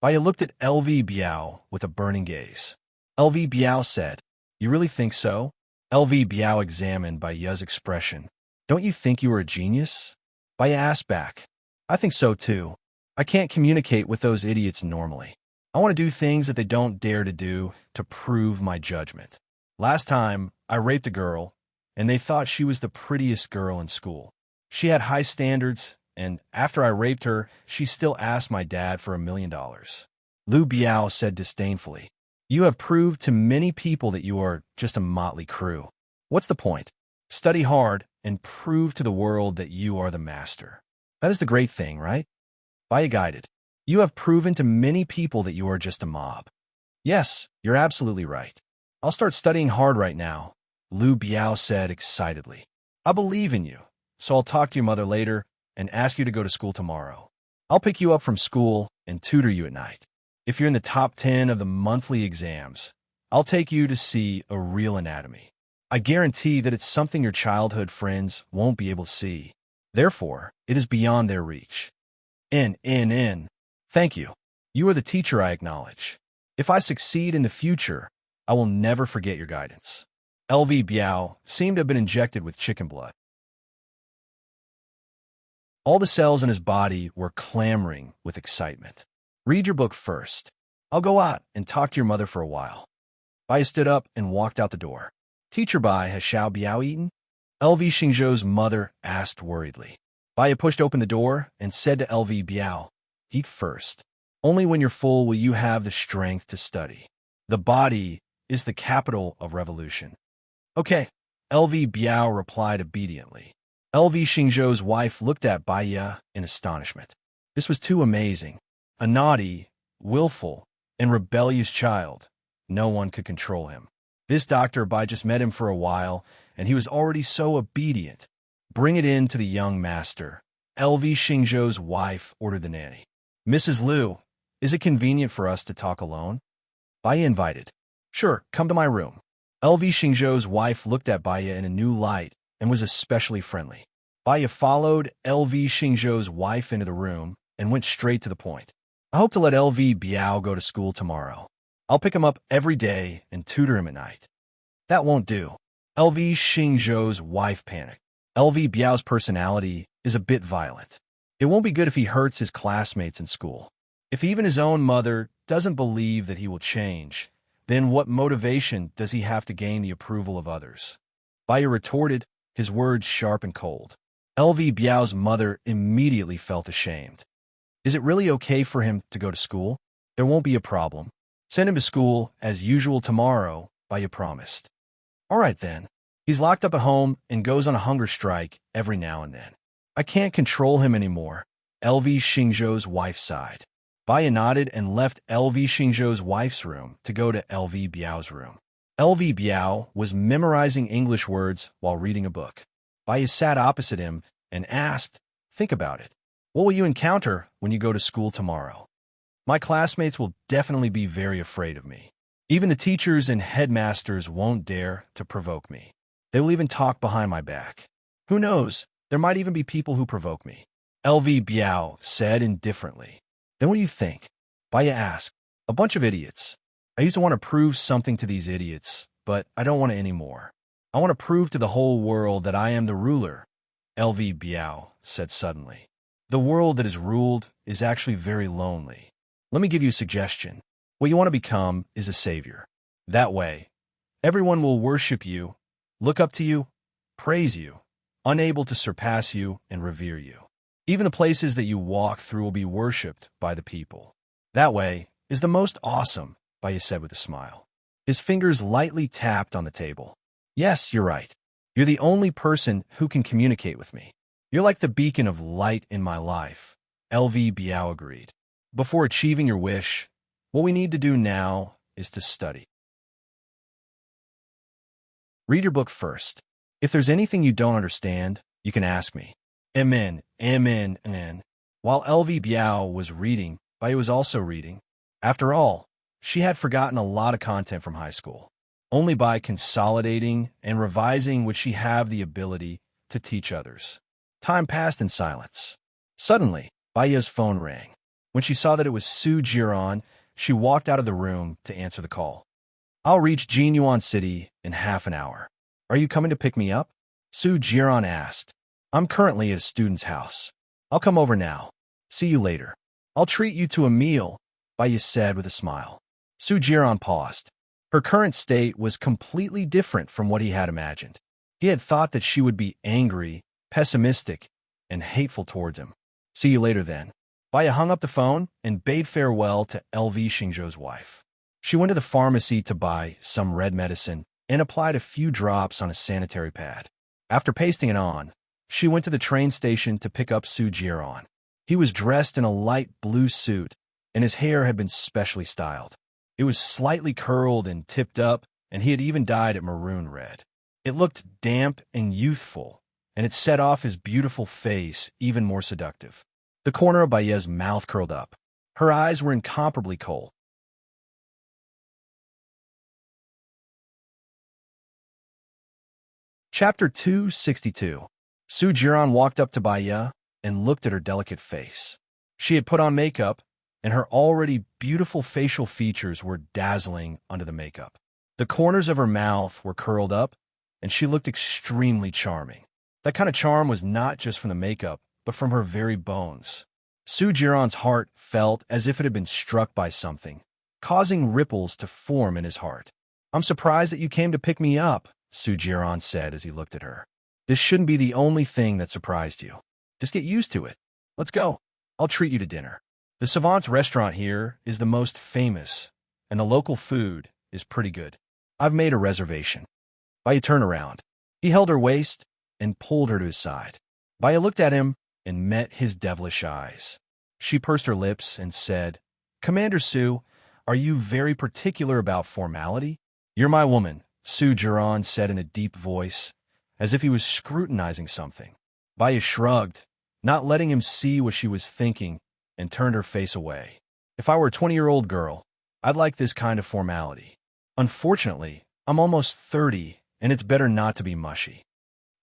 Baya looked at LV Biao with a burning gaze. LV Biao said, You really think so? LV Biao examined Baya's expression. Don't you think you are a genius? Baya asked back. I think so too. I can't communicate with those idiots normally. I want to do things that they don't dare to do to prove my judgment. Last time, I raped a girl, and they thought she was the prettiest girl in school. She had high standards, and after I raped her, she still asked my dad for $1 million. Lu Biao said disdainfully, You have proved to many people that you are just a motley crew. What's the point? Study hard and prove to the world that you are the master. That is the great thing, right? Baya guided. You have proven to many people that you are just a mob. Yes, you're absolutely right. I'll start studying hard right now, Lu Biao said excitedly. I believe in you, so I'll talk to your mother later and ask you to go to school tomorrow. I'll pick you up from school and tutor you at night. If you're in the top 10 of the monthly exams, I'll take you to see a real anatomy. I guarantee that it's something your childhood friends won't be able to see. Therefore, it is beyond their reach. Thank you. You are the teacher I acknowledge. If I succeed in the future, I will never forget your guidance. LV Biao seemed to have been injected with chicken blood. All the cells in his body were clamoring with excitement. Read your book first. I'll go out and talk to your mother for a while. Baya stood up and walked out the door. Teacher Bai, has Xiao Biao eaten? LV Xingzhou's mother asked worriedly. Baya pushed open the door and said to LV Biao, Eat first. Only when you're full will you have the strength to study. The body is the capital of revolution. Okay, LV Biao replied obediently. LV Xingzhou's wife looked at Baya in astonishment. This was too amazing. A naughty, willful, and rebellious child. No one could control him. This Dr. Bai just met him for a while, and he was already so obedient. Bring it in to the young master. L.V. Xingzhou's wife ordered the nanny. Mrs. Liu, is it convenient for us to talk alone? Baya invited. Sure, come to my room. L.V. Xingzhou's wife looked at Baya in a new light and was especially friendly. Baya followed L.V. Xingzhou's wife into the room and went straight to the point. I hope to let L.V. Biao go to school tomorrow. I'll pick him up every day and tutor him at night. That won't do. L.V. Xingzhou's wife panicked. L.V. Biao's personality is a bit violent. It won't be good if he hurts his classmates in school. If even his own mother doesn't believe that he will change, then what motivation does he have to gain the approval of others? Baya retorted, his words sharp and cold. L.V. Biao's mother immediately felt ashamed. Is it really okay for him to go to school? There won't be a problem. Send him to school as usual tomorrow, Baya promised. All right then. He's locked up at home and goes on a hunger strike every now and then. I can't control him anymore, L.V. Xingzhou's wife sighed. Baya nodded and left L.V. Xingzhou's wife's room to go to L.V. Biao's room. L.V. Biao was memorizing English words while reading a book. Baya sat opposite him and asked, think about it. What will you encounter when you go to school tomorrow? My classmates will definitely be very afraid of me. Even the teachers and headmasters won't dare to provoke me. They will even talk behind my back. Who knows? There might even be people who provoke me. L.V. Biao said indifferently. Then what do you think? Baya asked. A bunch of idiots. I used to want to prove something to these idiots, but I don't want it anymore. I want to prove to the whole world that I am the ruler, L.V. Biao said suddenly. The world that is ruled is actually very lonely. Let me give you a suggestion. What you want to become is a savior. That way, everyone will worship you, look up to you, praise you, unable to surpass you and revere you. Even the places that you walk through will be worshipped by the people. That way is the most awesome, Baya said with a smile. His fingers lightly tapped on the table. Yes, you're right. You're the only person who can communicate with me. You're like the beacon of light in my life, L.V. Biao agreed. Before achieving your wish, what we need to do now is to study. Read your book first. If there's anything you don't understand, you can ask me. Amen. While L.V. Biao was reading, Baya was also reading. After all, she had forgotten a lot of content from high school. Only by consolidating and revising would she have the ability to teach others. Time passed in silence. Suddenly, Baya's phone rang. When she saw that it was Su Jiran, she walked out of the room to answer the call. I'll reach Jinyuan City in half an hour. Are you coming to pick me up? Su Jiran asked. I'm currently at a student's house. I'll come over now. See you later. I'll treat you to a meal, Baya said with a smile. Su Jiran paused. Her current state was completely different from what he had imagined. He had thought that she would be angry, pessimistic, and hateful towards him. See you later then. Baya hung up the phone and bade farewell to L.V. Xingzhou's wife. She went to the pharmacy to buy some red medicine and applied a few drops on a sanitary pad. After pasting it on, she went to the train station to pick up Su Jiran. He was dressed in a light blue suit, and his hair had been specially styled. It was slightly curled and tipped up, and he had even dyed it maroon red. It looked damp and youthful, and it set off his beautiful face even more seductive. The corner of Baya's mouth curled up. Her eyes were incomparably cold. Chapter 262. Su Jiran walked up to Baya and looked at her delicate face. She had put on makeup, and her already beautiful facial features were dazzling under the makeup. The corners of her mouth were curled up, and she looked extremely charming. That kind of charm was not just from the makeup, but from her very bones. Su Jiran's heart felt as if it had been struck by something, causing ripples to form in his heart. I'm surprised that you came to pick me up, Su Jiran said as he looked at her. This shouldn't be the only thing that surprised you. Just get used to it. Let's go. I'll treat you to dinner. The Savant's restaurant here is the most famous, and the local food is pretty good. I've made a reservation. Baya turned around. He held her waist and pulled her to his side. Baya looked at him and met his devilish eyes. She pursed her lips and said, Commander Su, are you very particular about formality? You're my woman, Su Jiran said in a deep voice, as if he was scrutinizing something. Baya shrugged, not letting him see what she was thinking, and turned her face away. If I were a 20-year-old girl, I'd like this kind of formality. Unfortunately, I'm almost 30, and it's better not to be mushy.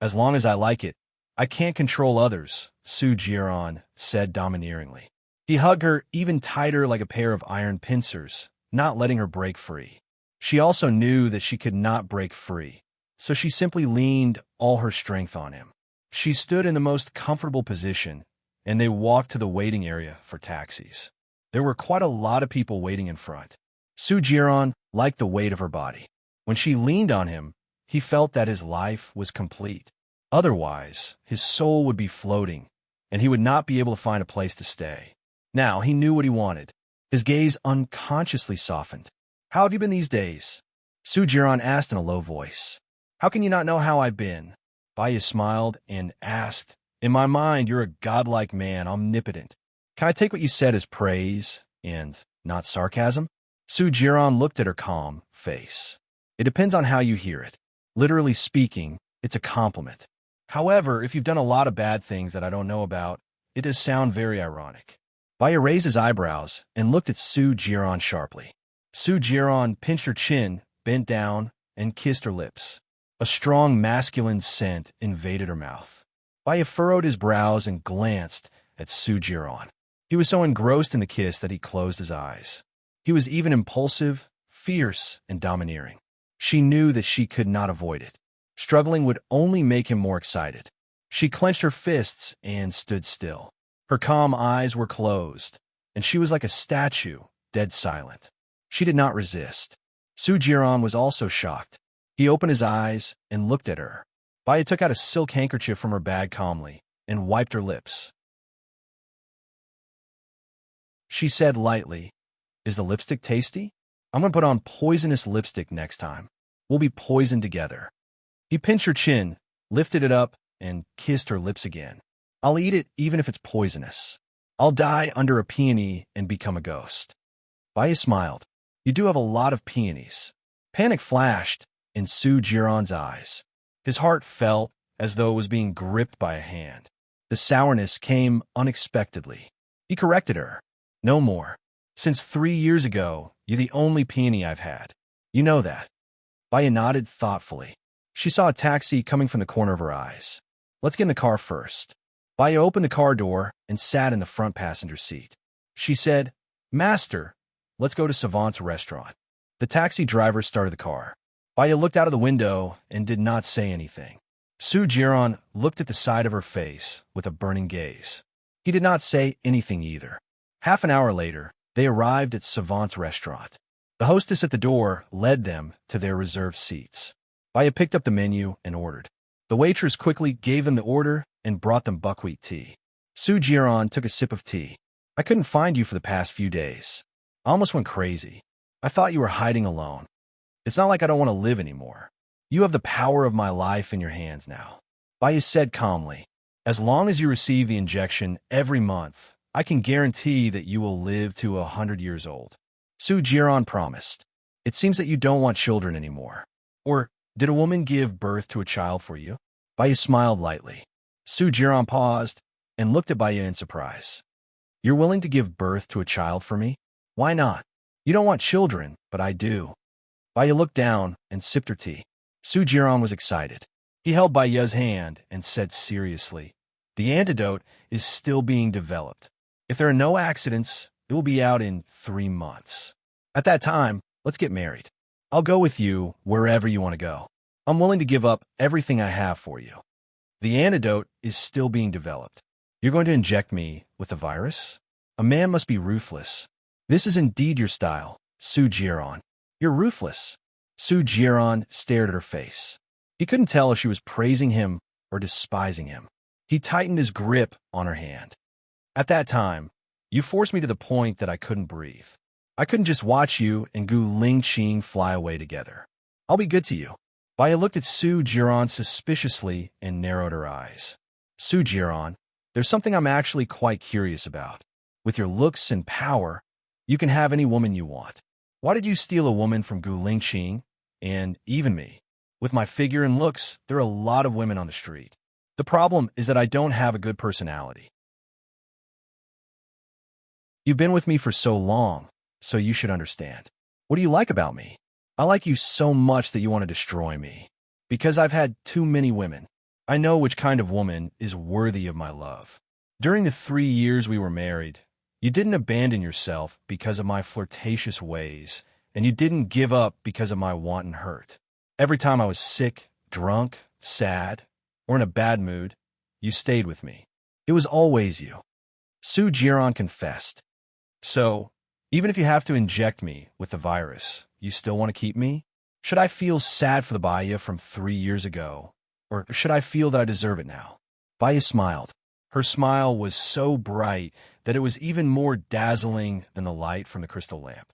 As long as I like it, I can't control others, Su Jiran said domineeringly. He hugged her even tighter like a pair of iron pincers, not letting her break free. She also knew that she could not break free, so she simply leaned all her strength on him. She stood in the most comfortable position, and they walked to the waiting area for taxis. There were quite a lot of people waiting in front. Su Jiran liked the weight of her body. When she leaned on him, he felt that his life was complete. Otherwise, his soul would be floating, and he would not be able to find a place to stay. Now he knew what he wanted. His gaze unconsciously softened. "How have you been these days?" Su Jiran asked in a low voice. "How can you not know how I've been?" Baya smiled and asked, "In my mind, you're a godlike man, omnipotent. Can I take what you said as praise and not sarcasm?" Su Jiran looked at her calm face. "It depends on how you hear it. Literally speaking, it's a compliment. However, if you've done a lot of bad things that I don't know about, it does sound very ironic." Baya raised his eyebrows and looked at Su Jiran sharply. Su Jiran pinched her chin, bent down, and kissed her lips. A strong masculine scent invaded her mouth. Baya furrowed his brows and glanced at Su Jiran. He was so engrossed in the kiss that he closed his eyes. He was even impulsive, fierce, and domineering. She knew that she could not avoid it. Struggling would only make him more excited. She clenched her fists and stood still. Her calm eyes were closed, and she was like a statue, dead silent. She did not resist. Su Jiran was also shocked. He opened his eyes and looked at her. Baya took out a silk handkerchief from her bag calmly and wiped her lips. She said lightly, "Is the lipstick tasty? I'm going to put on poisonous lipstick next time. We'll be poisoned together." He pinched her chin, lifted it up, and kissed her lips again. "I'll eat it even if it's poisonous. I'll die under a peony and become a ghost." Baya smiled. "You do have a lot of peonies." Panic flashed in Su Jiran's eyes. His heart felt as though it was being gripped by a hand. The sourness came unexpectedly. He corrected her. "No more. Since 3 years ago, you're the only peony I've had. You know that." Baya nodded thoughtfully. She saw a taxi coming from the corner of her eyes. "Let's get in the car first." Baya opened the car door and sat in the front passenger seat. She said, "Master, let's go to Savant's restaurant." The taxi driver started the car. Baya looked out of the window and did not say anything. Su Jiran looked at the side of her face with a burning gaze. He did not say anything either. Half an hour later, they arrived at Savant's restaurant. The hostess at the door led them to their reserved seats. Baya picked up the menu and ordered. The waitress quickly gave them the order and brought them buckwheat tea. Su Jiran took a sip of tea. "I couldn't find you for the past few days. I almost went crazy. I thought you were hiding alone. It's not like I don't want to live anymore. You have the power of my life in your hands now." Baya said calmly, "As long as you receive the injection every month, I can guarantee that you will live to 100 years old." Su Jiran promised. "It seems that you don't want children anymore. Or did a woman give birth to a child for you?" Baya smiled lightly. Su Jiran paused and looked at Baya in surprise. "You're willing to give birth to a child for me? Why not? You don't want children, but I do." Baya looked down and sipped her tea. Su Jiran was excited. He held Baya's hand and said seriously, "The antidote is still being developed. If there are no accidents, it will be out in 3 months. At that time, let's get married. I'll go with you wherever you want to go. I'm willing to give up everything I have for you. The antidote is still being developed. You're going to inject me with the virus? A man must be ruthless. This is indeed your style, Su Jiran. You're ruthless." Su Jiran stared at her face. He couldn't tell if she was praising him or despising him. He tightened his grip on her hand. "At that time, you forced me to the point that I couldn't breathe. I couldn't just watch you and Gu Lingqing fly away together. I'll be good to you." Baya looked at Su Jiran suspiciously and narrowed her eyes. "Su Jiran, there's something I'm actually quite curious about. With your looks and power, you can have any woman you want. Why did you steal a woman from Gu Lingqing and even me? With my figure and looks, there are a lot of women on the street. The problem is that I don't have a good personality. You've been with me for so long, so you should understand. What do you like about me? I like you so much that you want to destroy me. Because I've had too many women. I know which kind of woman is worthy of my love. During the 3 years we were married, you didn't abandon yourself because of my flirtatious ways, and you didn't give up because of my wanton hurt. Every time I was sick, drunk, sad, or in a bad mood, you stayed with me. It was always you. Su Jiran confessed. So, even if you have to inject me with the virus, you still want to keep me? Should I feel sad for the Baya from 3 years ago? Or should I feel that I deserve it now? Baya smiled. Her smile was so bright that it was even more dazzling than the light from the crystal lamp.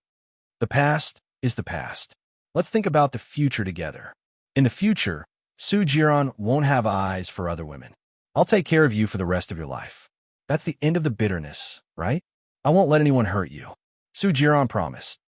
The past is the past. Let's think about the future together. In the future, Su Jiran won't have eyes for other women. I'll take care of you for the rest of your life. That's the end of the bitterness, right? I won't let anyone hurt you. Su Jiran promised.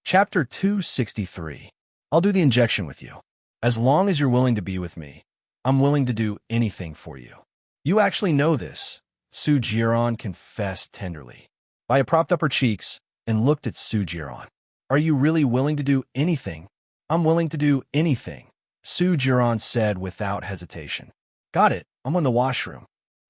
Chapter 263. I'll do the injection with you. As long as you're willing to be with me, I'm willing to do anything for you. You actually know this, Su Jiran confessed tenderly. Baya propped up her cheeks and looked at Su Jiran. Are you really willing to do anything? I'm willing to do anything, Su Jiran said without hesitation. Got it, I'm in the washroom.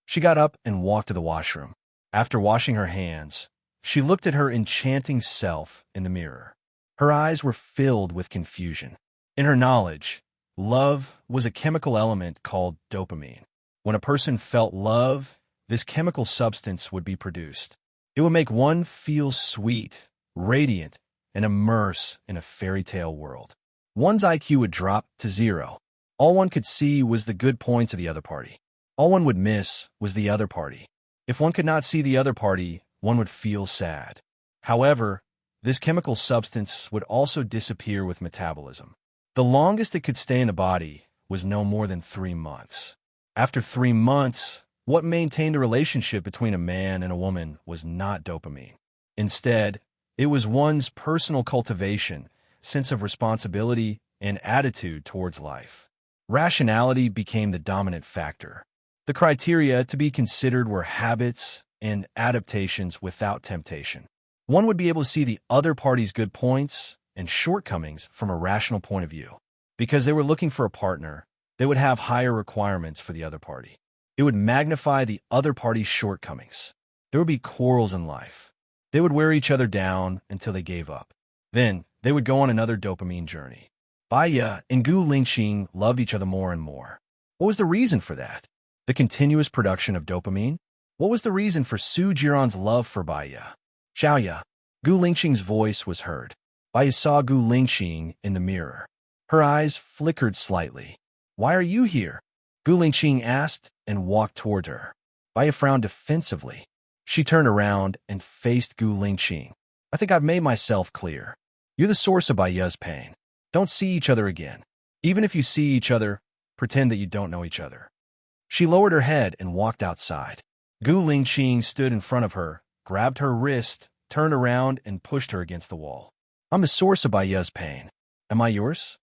She got up and walked to the washroom. After washing her hands, she looked at her enchanting self in the mirror. Her eyes were filled with confusion. In her knowledge, love was a chemical element called dopamine. When a person felt love, this chemical substance would be produced. It would make one feel sweet, radiant, and immerse in a fairy tale world. One's IQ would drop to 0. All one could see was the good points of the other party. All one would miss was the other party. If one could not see the other party, one would feel sad. However, this chemical substance would also disappear with metabolism. The longest it could stay in the body was no more than 3 months. After 3 months, what maintained a relationship between a man and a woman was not dopamine. Instead, it was one's personal cultivation, sense of responsibility, and attitude towards life. Rationality became the dominant factor. The criteria to be considered were habits and adaptations without temptation. One would be able to see the other party's good points and shortcomings from a rational point of view. Because they were looking for a partner, they would have higher requirements for the other party. It would magnify the other party's shortcomings. There would be quarrels in life. They would wear each other down until they gave up. Then, they would go on another dopamine journey. Baya and Gu Lingxing loved each other more and more. What was the reason for that? The continuous production of dopamine? What was the reason for Su Jiran's love for Baya? Xiaoya, Gu Lingxing's voice was heard. Baya saw Gu Lingxing in the mirror. Her eyes flickered slightly. Why are you here? Gu Lingxing asked and walked toward her. Baya frowned defensively. She turned around and faced Gu Lingxing. I think I've made myself clear. You're the source of Baya's pain. Don't see each other again. Even if you see each other, pretend that you don't know each other. She lowered her head and walked outside. Gu Lingxing stood in front of her, grabbed her wrist, turned around, and pushed her against the wall. I'm the source of Baya's pain. Am I yours?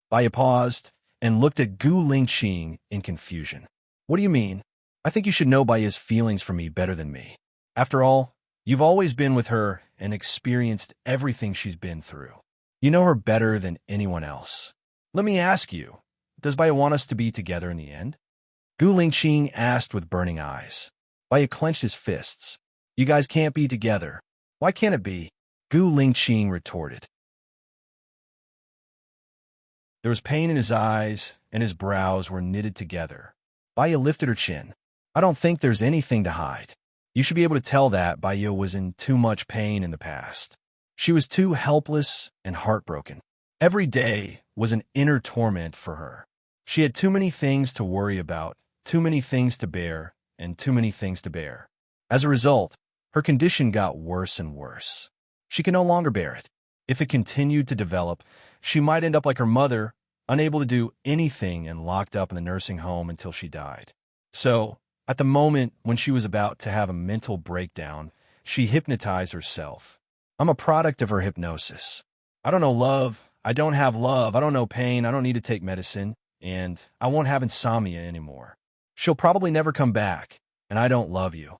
Baya paused and looked at Gu Lingxing in confusion. What do you mean? I think you should know Baya's feelings for me better than me. After all, you've always been with her and experienced everything she's been through. You know her better than anyone else. Let me ask you, does Baya want us to be together in the end? Gu Lingxing asked with burning eyes. Baya clenched his fists. You guys can't be together. Why can't it be? Gu Lingxing retorted. There was pain in his eyes, and his brows were knitted together. Baya lifted her chin. I don't think there's anything to hide. You should be able to tell that Baya was in too much pain in the past. She was too helpless and heartbroken. Every day was an inner torment for her. She had too many things to worry about, too many things to bear, and too many things to bear. As a result, her condition got worse and worse. She could no longer bear it. If it continued to develop, she might end up like her mother, unable to do anything and locked up in the nursing home until she died. So, at the moment when she was about to have a mental breakdown, she hypnotized herself. I'm a product of her hypnosis. I don't know love, I don't have love, I don't know pain, I don't need to take medicine, and I won't have insomnia anymore. She'll probably never come back, and I don't love you.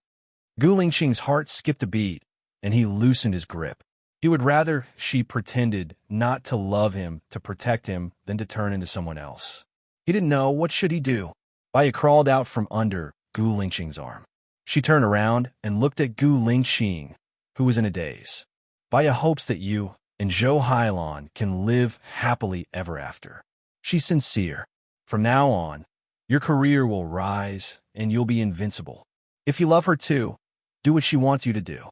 Gu Lingqing's heart skipped a beat, and he loosened his grip. He would rather she pretended not to love him to protect him than to turn into someone else. He didn't know what should he do. Baya crawled out from under Gu Lingqing's arm. She turned around and looked at Gu Lingqing, who was in a daze. Baya hopes that you and Zhou Hailon can live happily ever after. She's sincere. From now on, your career will rise and you'll be invincible. If you love her too, do what she wants you to do.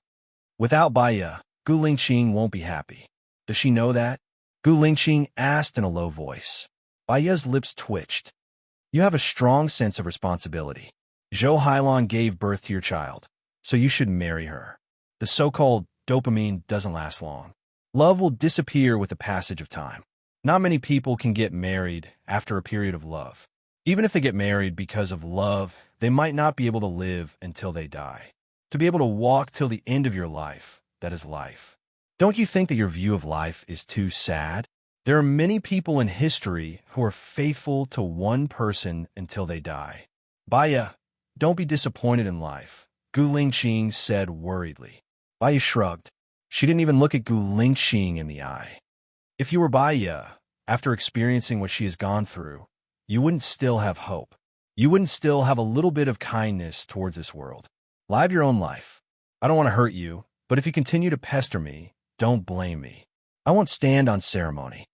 Without Baya, Gu Lingqing won't be happy. Does she know that? Gu Lingqing asked in a low voice. Baya's lips twitched. You have a strong sense of responsibility. Zhou Hailon gave birth to your child, so you should marry her. The so-called dopamine doesn't last long. Love will disappear with the passage of time. Not many people can get married after a period of love. Even if they get married because of love, they might not be able to live until they die. To be able to walk till the end of your life, that is life. Don't you think that your view of life is too sad? There are many people in history who are faithful to one person until they die. Baya, don't be disappointed in life, Gu Lingqing said worriedly. Baya shrugged. She didn't even look at Gu Lingqing in the eye. If you were Baya, after experiencing what she has gone through, you wouldn't still have hope. You wouldn't still have a little bit of kindness towards this world. Live your own life. I don't want to hurt you, but if you continue to pester me, don't blame me. I won't stand on ceremony.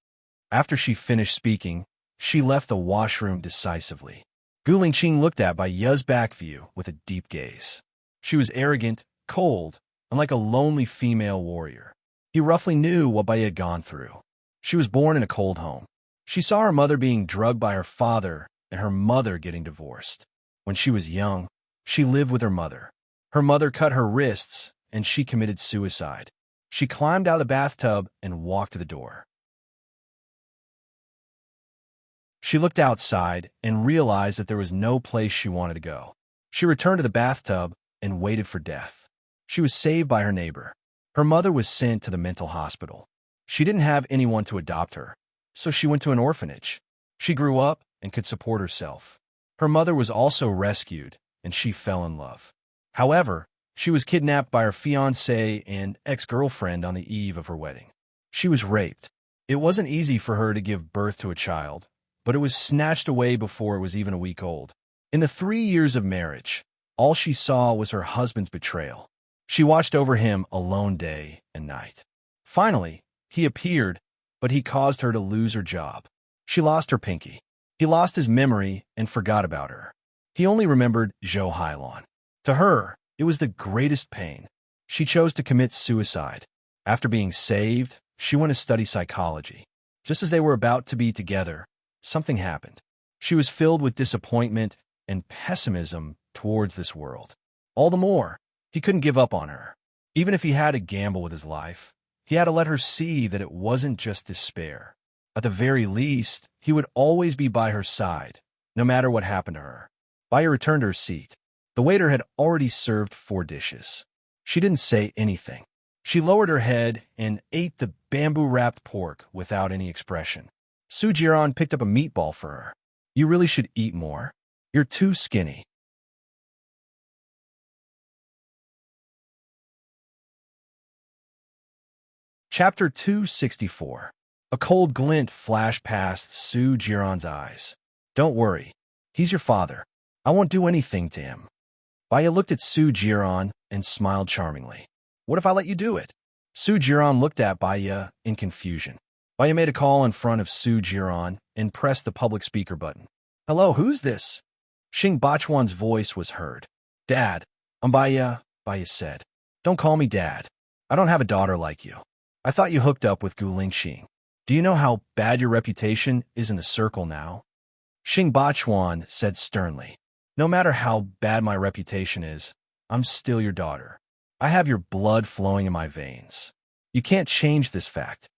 After she finished speaking, she left the washroom decisively. Gu Lingqing looked at Baya's back view with a deep gaze. She was arrogant, cold, and like a lonely female warrior. He roughly knew what Baya had gone through. She was born in a cold home. She saw her mother being drugged by her father and her mother getting divorced. When she was young, she lived with her mother. Her mother cut her wrists, and she committed suicide. She climbed out of the bathtub and walked to the door. She looked outside and realized that there was no place she wanted to go. She returned to the bathtub and waited for death. She was saved by her neighbor. Her mother was sent to the mental hospital. She didn't have anyone to adopt her, so she went to an orphanage. She grew up and could support herself. Her mother was also rescued, and she fell in love. However, she was kidnapped by her fiancé and ex-girlfriend on the eve of her wedding. She was raped. It wasn't easy for her to give birth to a child, but it was snatched away before it was even a week old. In the 3 years of marriage, all she saw was her husband's betrayal. She watched over him alone day and night. Finally, he appeared, but he caused her to lose her job. She lost her pinky. He lost his memory and forgot about her. He only remembered Zhou Hailon. To her, it was the greatest pain. She chose to commit suicide. After being saved, she went to study psychology. Just as they were about to be together, something happened. She was filled with disappointment and pessimism towards this world. All the more, he couldn't give up on her. Even if he had to gamble with his life, he had to let her see that it wasn't just despair. At the very least, he would always be by her side, no matter what happened to her. Baya returned to her seat. The waiter had already served 4 dishes. She didn't say anything. She lowered her head and ate the bamboo-wrapped pork without any expression. Su Jiran picked up a meatball for her. You really should eat more. You're too skinny. Chapter 264. A cold glint flashed past Su Jiran's eyes. Don't worry. He's your father. I won't do anything to him. Baya looked at Su Jiran and smiled charmingly. What if I let you do it? Su Jiran looked at Baya in confusion. Baya made a call in front of Su Jiran and pressed the public speaker button. Hello, who's this? Xing Bachuan's voice was heard. Dad, I'm Baya, Baya said. Don't call me Dad. I don't have a daughter like you. I thought you hooked up with Gu Lingqing. Do you know how bad your reputation is in the circle now? Xing Bachuan said sternly. No matter how bad my reputation is, I'm still your daughter. I have your blood flowing in my veins. You can't change this fact.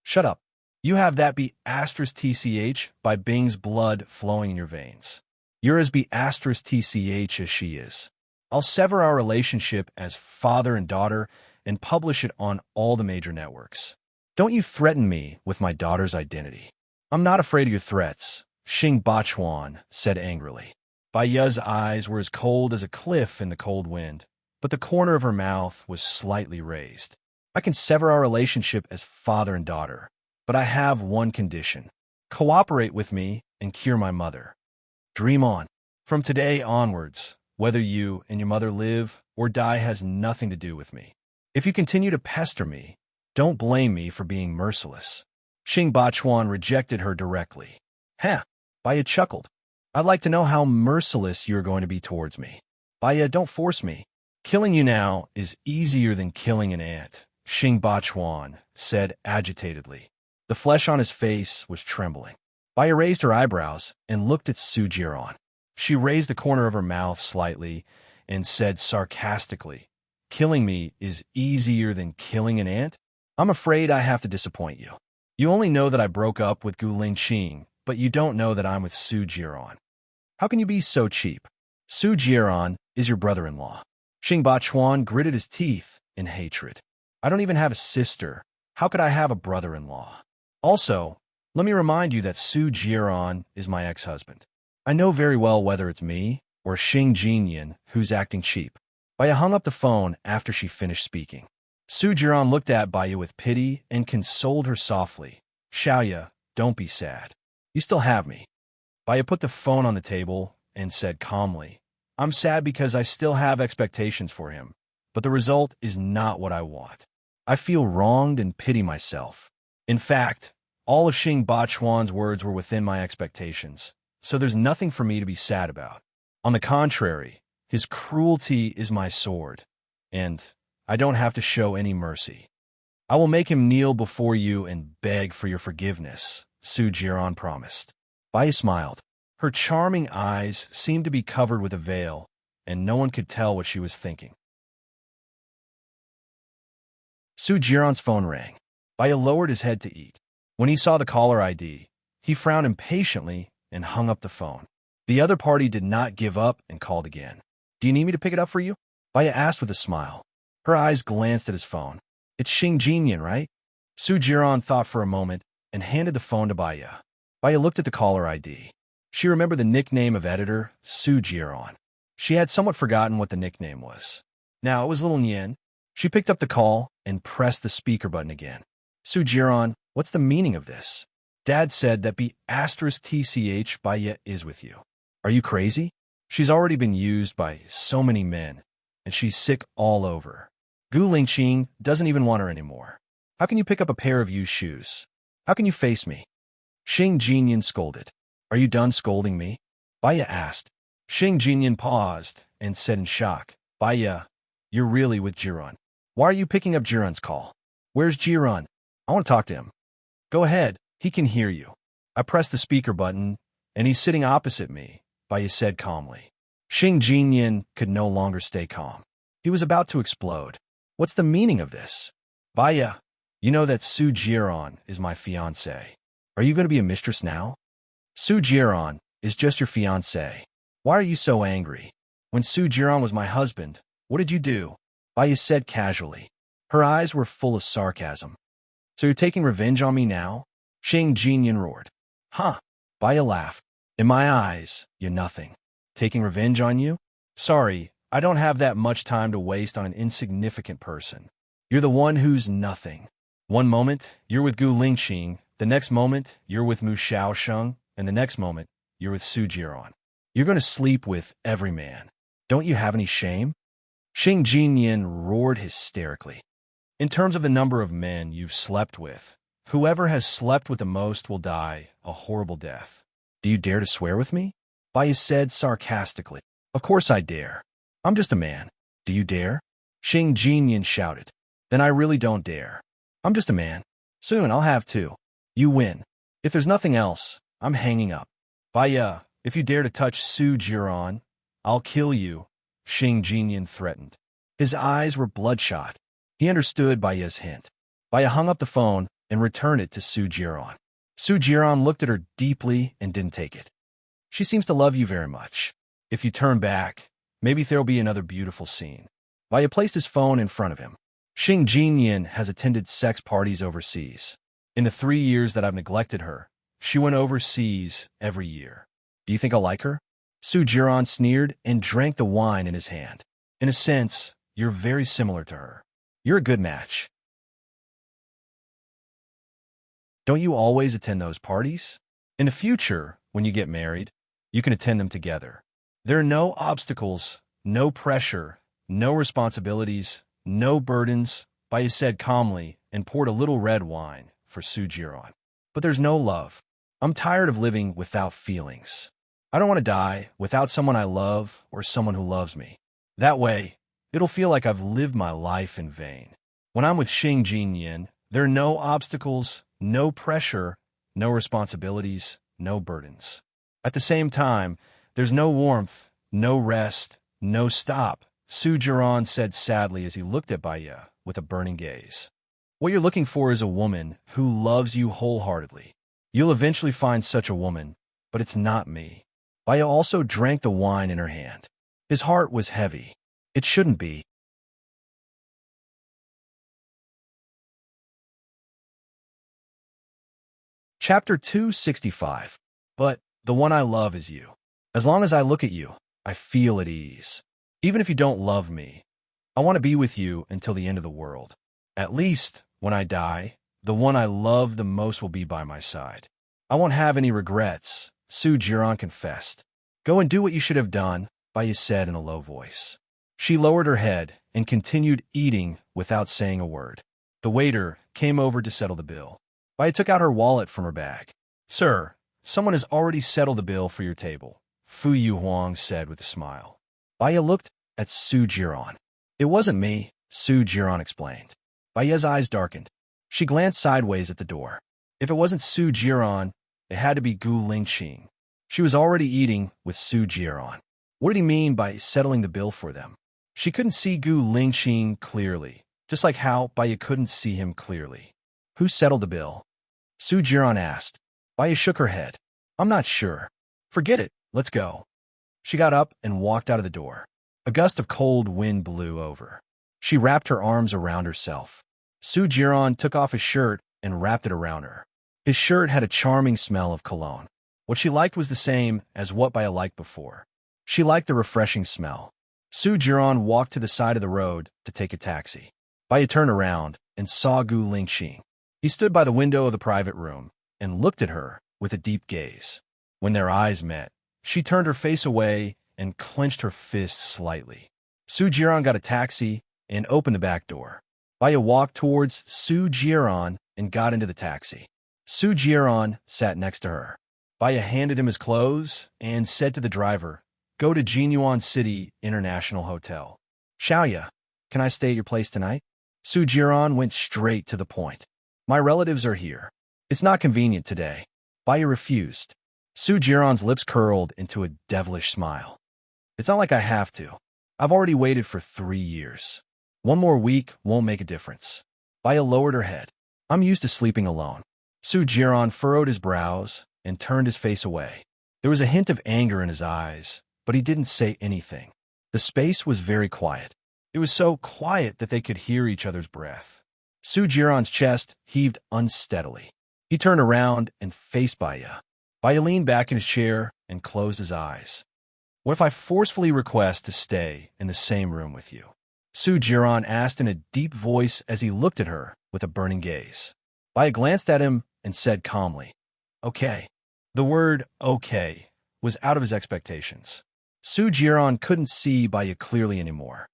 Shut up. You have that be asterisk TCH by Bing's blood flowing in your veins. You're as be asterisk TCH as she is. I'll sever our relationship as father and daughter and publish it on all the major networks. Don't you threaten me with my daughter's identity. I'm not afraid of your threats, Xing Bachuan said angrily. Bai Ye's eyes were as cold as a cliff in the cold wind, but the corner of her mouth was slightly raised. I can sever our relationship as father and daughter, but I have one condition. Cooperate with me and cure my mother. Dream on. From today onwards, whether you and your mother live or die has nothing to do with me. If you continue to pester me, don't blame me for being merciless. Xing Bachuan rejected her directly. Huh, Bai Ye chuckled. I'd like to know how merciless you're going to be towards me. Bai Ye, don't force me. Killing you now is easier than killing an ant, Xing Bachuan said agitatedly. The flesh on his face was trembling. Bai Ye raised her eyebrows and looked at Su Jiran. She raised the corner of her mouth slightly and said sarcastically, Killing me is easier than killing an ant? I'm afraid I have to disappoint you. You only know that I broke up with Gu Lingqing, but you don't know that I'm with Su Jiran. How can you be so cheap? Su Jiran is your brother-in-law. Xing Bachuan gritted his teeth in hatred. I don't even have a sister. How could I have a brother-in-law? Also, let me remind you that Su Jiran is my ex-husband. I know very well whether it's me or Xing Jinyan who's acting cheap. Bai Ye hung up the phone after she finished speaking. Su Jiran looked at Bai Ye with pity and consoled her softly. Xiaoya, don't be sad. You still have me. Bai Ye put the phone on the table and said calmly, I'm sad because I still have expectations for him, but the result is not what I want. I feel wronged and pity myself. In fact, all of Xing Bachuan's words were within my expectations, so there's nothing for me to be sad about. On the contrary, his cruelty is my sword, and I don't have to show any mercy. I will make him kneel before you and beg for your forgiveness, Su Jiran promised. Bai Ye smiled. Her charming eyes seemed to be covered with a veil, and no one could tell what she was thinking. Su Jiran's phone rang. Bai Ye lowered his head to eat. When he saw the caller ID, he frowned impatiently and hung up the phone. The other party did not give up and called again. Do you need me to pick it up for you? Bai Ye asked with a smile. Her eyes glanced at his phone. It's Xing Jinyan, right? Su Jiran thought for a moment and handed the phone to Bai Ye. Bai Ye looked at the caller ID. She remembered the nickname of editor, Su Jiran. She had somewhat forgotten what the nickname was. Now it was Little Nian. She picked up the call and pressed the speaker button again. Su Jiran, what's the meaning of this? Dad said that *TCH Bai Ye is with you. Are you crazy? She's already been used by so many men, and she's sick all over. Gu Lingqing doesn't even want her anymore. How can you pick up a pair of used shoes? How can you face me? Xing Jinyan scolded. Are you done scolding me? Bai Ye asked. Xing Jinyan paused and said in shock, Bai Ye, you're really with Jiran. Why are you picking up Jiran's call? Where's Jiran? I want to talk to him. Go ahead, he can hear you. I pressed the speaker button, and he's sitting opposite me, Bai Ye said calmly. Xing Jinyan could no longer stay calm. He was about to explode. What's the meaning of this? Bai Ye, you know that Su Jiran is my fiancé. Are you going to be a mistress now? Su Jiran is just your fiancé. Why are you so angry? When Su Jiran was my husband, what did you do? Bai Ye said casually. Her eyes were full of sarcasm. So you're taking revenge on me now? Xing Jinyan roared. Huh? Bai Ye laughed. In my eyes, you're nothing. Taking revenge on you? Sorry, I don't have that much time to waste on an insignificant person. You're the one who's nothing. One moment, you're with Gu Lingqing, the next moment, you're with Mu Shaosheng, and the next moment, you're with Su Jiran. You're going to sleep with every man. Don't you have any shame? Xing Jinyan roared hysterically. In terms of the number of men you've slept with, whoever has slept with the most will die a horrible death. Do you dare to swear with me? Bai Ye said sarcastically. Of course I dare. I'm just a man. Do you dare? Xing Jinyan shouted. Then I really don't dare. I'm just a man. Soon I'll have two. You win. If there's nothing else, I'm hanging up. Bai Ye, if you dare to touch Su Jiran, I'll kill you, Xing Jinyan threatened. His eyes were bloodshot. He understood Bai Ye's hint. Bai Ye hung up the phone and returned it to Su Jiran. Su Jiran looked at her deeply and didn't take it. She seems to love you very much. If you turn back, maybe there'll be another beautiful scene. Bai Ye placed his phone in front of him. Xing Jinyan has attended sex parties overseas. In the 3 years that I've neglected her, she went overseas every year. Do you think I'll like her? Su Jiran sneered and drank the wine in his hand. In a sense, you're very similar to her. You're a good match. Don't you always attend those parties? In the future, when you get married, you can attend them together. There are no obstacles, no pressure, no responsibilities, no burdens, Baya said calmly and poured a little red wine for Su Jiran. But there's no love. I'm tired of living without feelings. I don't want to die without someone I love or someone who loves me. That way, it'll feel like I've lived my life in vain. When I'm with Xing Jinyan, there are no obstacles, no pressure, no responsibilities, no burdens. At the same time, there's no warmth, no rest, no stop, Su Jiran said sadly as he looked at Baya with a burning gaze. What you're looking for is a woman who loves you wholeheartedly. You'll eventually find such a woman, but it's not me. Baya also drank the wine in her hand. His heart was heavy. It shouldn't be. Chapter 265. But the one I love is you. As long as I look at you, I feel at ease. Even if you don't love me, I want to be with you until the end of the world. At least, when I die, the one I love the most will be by my side. I won't have any regrets, Su Jiran confessed. Go and do what you should have done, Baya said in a low voice. She lowered her head and continued eating without saying a word. The waiter came over to settle the bill. Baya took out her wallet from her bag. Sir, someone has already settled the bill for your table, Fu Yu Huang said with a smile. Baya looked at Su Jiran. It wasn't me, Su Jiran explained. Baya's eyes darkened. She glanced sideways at the door. If it wasn't Su Jiran, it had to be Gu Lingqing. She was already eating with Su Jiran. What did he mean by settling the bill for them? She couldn't see Gu Lingqing clearly, just like how Baya couldn't see him clearly. Who settled the bill? Su Jiran asked. Baya shook her head. I'm not sure. Forget it. Let's go. She got up and walked out of the door. A gust of cold wind blew over. She wrapped her arms around herself. Su Jiran took off his shirt and wrapped it around her. His shirt had a charming smell of cologne. What she liked was the same as what Baya liked before. She liked the refreshing smell. Su Jiran walked to the side of the road to take a taxi. Baya turned around and saw Gu Lingqing. He stood by the window of the private room and looked at her with a deep gaze. When their eyes met, she turned her face away and clenched her fists slightly. Su Jiran got a taxi and opened the back door. Baya walked towards Su Jiran and got into the taxi. Su Jiran sat next to her. Baya handed him his clothes and said to the driver, Go to Jinyuan City International Hotel. Xiaoya, can I stay at your place tonight? Su Jiran went straight to the point. My relatives are here. It's not convenient today. Baya refused. Su Jiran's lips curled into a devilish smile. It's not like I have to. I've already waited for 3 years. 1 more week won't make a difference. Baya lowered her head. I'm used to sleeping alone. Su Jiran furrowed his brows and turned his face away. There was a hint of anger in his eyes, but he didn't say anything. The space was very quiet. It was so quiet that they could hear each other's breath. Su Jiran's chest heaved unsteadily. He turned around and faced Baya. Baya leaned back in his chair and closed his eyes. What if I forcefully request to stay in the same room with you? Su Jiran asked in a deep voice as he looked at her with a burning gaze. Baya glanced at him and said calmly, Okay. The word okay was out of his expectations. Su Jiran couldn't see Baya clearly anymore.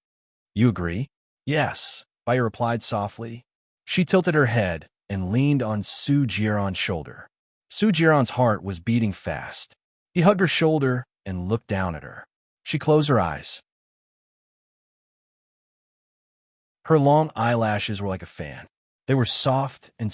You agree? Yes, Baya replied softly. She tilted her head and leaned on Su Jiran's shoulder. Su Jiran's heart was beating fast. He hugged her shoulder and looked down at her. She closed her eyes. Her long eyelashes were like a fan. They were soft, and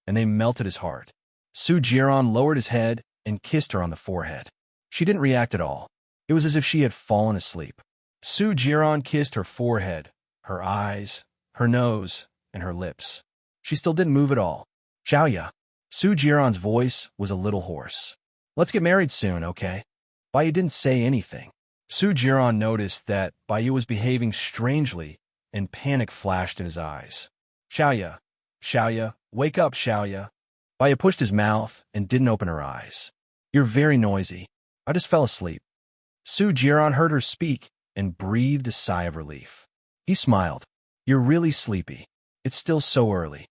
they melted his heart. Su Jiran lowered his head and kissed her on the forehead. She didn't react at all. It was as if she had fallen asleep. Su Jiran kissed her forehead, her eyes, her nose, and her lips. She still didn't move at all. Xiaoya. Su Jiran's voice was a little hoarse. Let's get married soon, okay? Baya didn't say anything. Su Jiran noticed that Baya was behaving strangely and panic flashed in his eyes. Xiaoya, Xiaoya, wake up, Xiaoya. Baya pushed his mouth and didn't open her eyes. You're very noisy. I just fell asleep. Su Jiran heard her speak and breathed a sigh of relief. He smiled. You're really sleepy. It's still so early.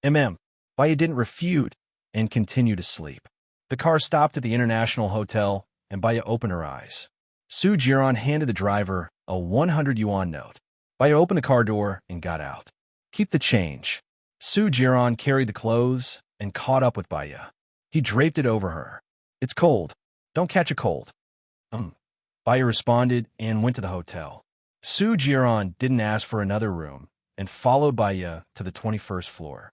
Baya didn't refute and continued to sleep. The car stopped at the International Hotel, and Baya opened her eyes. Su Jiran handed the driver a 100 yuan note. Baya opened the car door and got out. Keep the change. Su Jiran carried the clothes and caught up with Baya. He draped it over her. It's cold. Don't catch a cold. Baya responded and went to the hotel. Su Jiran didn't ask for another room and followed Baya to the 21st floor.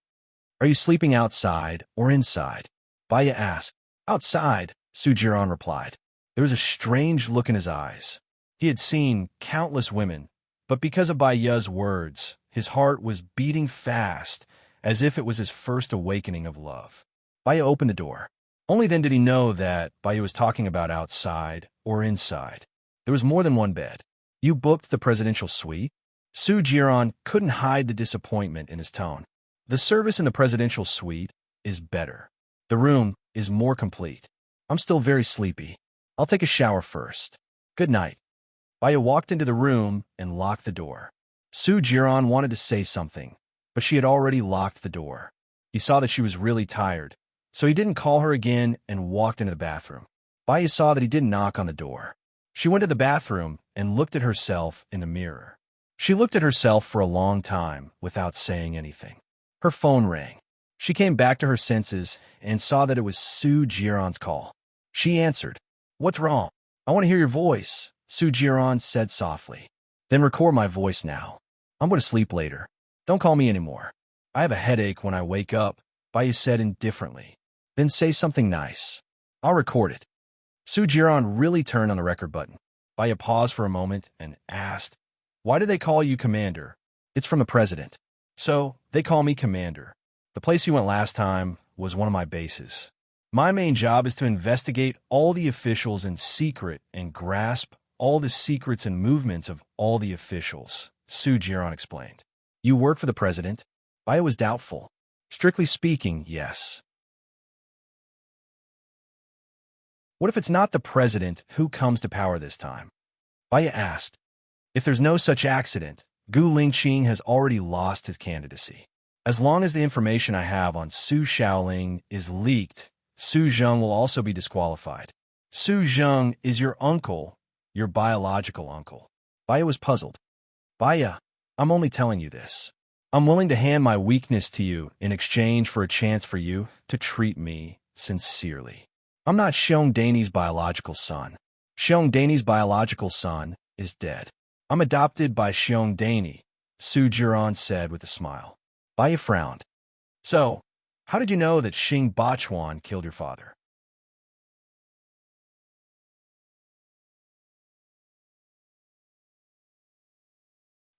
Are you sleeping outside or inside? Baya asked. Outside, Su Jiran replied. There was a strange look in his eyes. He had seen countless women, but because of Baya's words, his heart was beating fast, as if it was his first awakening of love. Baya opened the door. Only then did he know that Baya was talking about outside or inside. There was more than one bed. You booked the presidential suite? Su Jiran couldn't hide the disappointment in his tone. The service in the presidential suite is better. The room is more complete. I'm still very sleepy. I'll take a shower first. Good night. Baya walked into the room and locked the door. Su Jiran wanted to say something, but she had already locked the door. He saw that she was really tired, so he didn't call her again and walked into the bathroom. Baya saw that he didn't knock on the door. She went to the bathroom and looked at herself in the mirror. She looked at herself for a long time without saying anything. Her phone rang. She came back to her senses and saw that it was Su Jiran's call. She answered. What's wrong? I want to hear your voice, Su Jiran said softly. Then record my voice now. I'm going to sleep later. Don't call me anymore. I have a headache when I wake up, Baya said indifferently. Then say something nice. I'll record it. Su Jiran really turned on the record button. Baya paused for a moment and asked, Why do they call you Commander? It's from the president. So, they call me Commander. The place you went last time was one of my bases. My main job is to investigate all the officials in secret and grasp all the secrets and movements of all the officials, Su Jiran explained. You work for the president? Baya was doubtful. Strictly speaking, yes. What if it's not the president who comes to power this time? Baya asked. If there's no such accident, Gu Lingqing has already lost his candidacy. As long as the information I have on Su Shaoling is leaked, Su Zheng will also be disqualified. Su Zheng is your uncle, your biological uncle. Baya was puzzled. Baya, I'm only telling you this. I'm willing to hand my weakness to you in exchange for a chance for you to treat me sincerely. I'm not Xiong Dani's biological son. Xiong Dani's biological son is dead. I'm adopted by Xiong Dani, Su Jiran said with a smile. Baya frowned. So, how did you know that Xing Bachuan killed your father?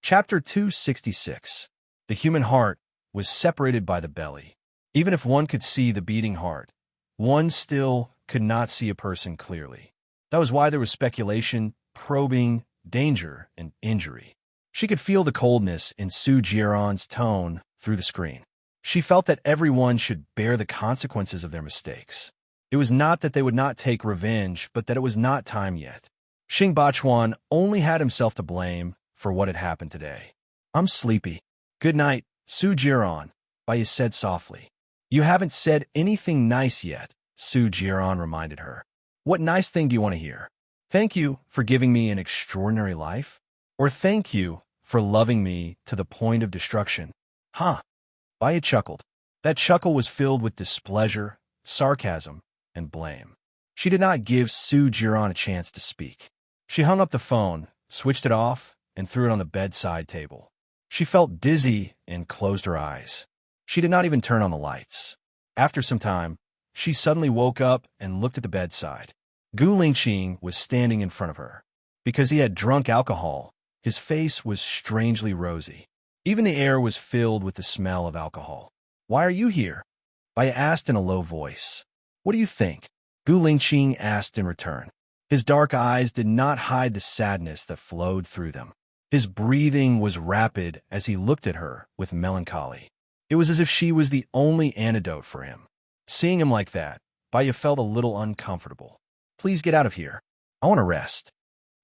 Chapter 266. The human heart was separated by the belly. Even if one could see the beating heart, one still could not see a person clearly. That was why there was speculation, probing, danger, and injury. She could feel the coldness in Su Jiran's tone through the screen. She felt that everyone should bear the consequences of their mistakes. It was not that they would not take revenge, but that it was not time yet. Xing Bachuan only had himself to blame for what had happened today. I'm sleepy. Good night, Su Jiran, Baya said softly. You haven't said anything nice yet, Su Jiran reminded her. What nice thing do you want to hear? Thank you for giving me an extraordinary life? Or thank you for loving me to the point of destruction? Huh? Baya chuckled. That chuckle was filled with displeasure, sarcasm, and blame. She did not give Su Jiran a chance to speak. She hung up the phone, switched it off, and threw it on the bedside table. She felt dizzy and closed her eyes. She did not even turn on the lights. After some time, she suddenly woke up and looked at the bedside. Gu Lingqing was standing in front of her. Because he had drunk alcohol, his face was strangely rosy. Even the air was filled with the smell of alcohol. Why are you here? Baya asked in a low voice. What do you think? Gu Lingqing asked in return. His dark eyes did not hide the sadness that flowed through them. His breathing was rapid as he looked at her with melancholy. It was as if she was the only antidote for him. Seeing him like that, Baya felt a little uncomfortable. Please get out of here. I want to rest.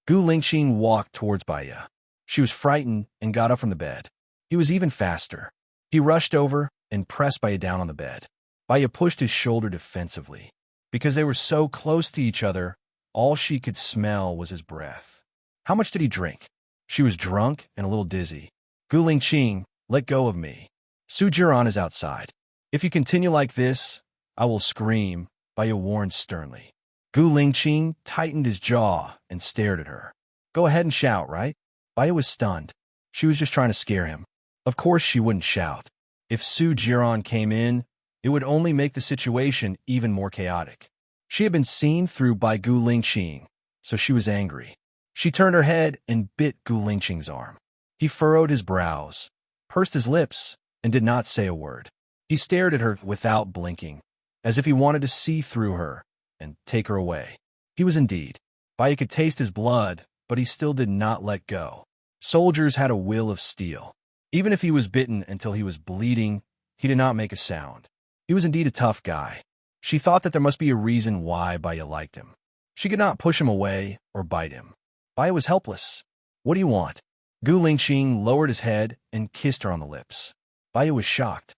Gu Lingqing walked towards Baya. She was frightened and got up from the bed. He was even faster. He rushed over and pressed Baya down on the bed. Baya pushed his shoulder defensively. Because they were so close to each other, all she could smell was his breath. How much did he drink? She was drunk and a little dizzy. Gu Lingqing, let go of me. Su Jiran is outside. If you continue like this, I will scream, Baya warned sternly. Gu Lingqing tightened his jaw and stared at her. Go ahead and shout, right? Baya was stunned. She was just trying to scare him. Of course she wouldn't shout. If Su Jiran came in, it would only make the situation even more chaotic. She had been seen through by Gu Lingqing, so she was angry. She turned her head and bit Gu Lingqing's arm. He furrowed his brows, pursed his lips, and did not say a word. He stared at her without blinking, as if he wanted to see through her and take her away. He was indeed. Baya could taste his blood, but he still did not let go. Soldiers had a will of steel. Even if he was bitten until he was bleeding, he did not make a sound. He was indeed a tough guy. She thought that there must be a reason why Baya liked him. She could not push him away or bite him. Baya was helpless. What do you want? Gu Lingqing lowered his head and kissed her on the lips. Baya was shocked.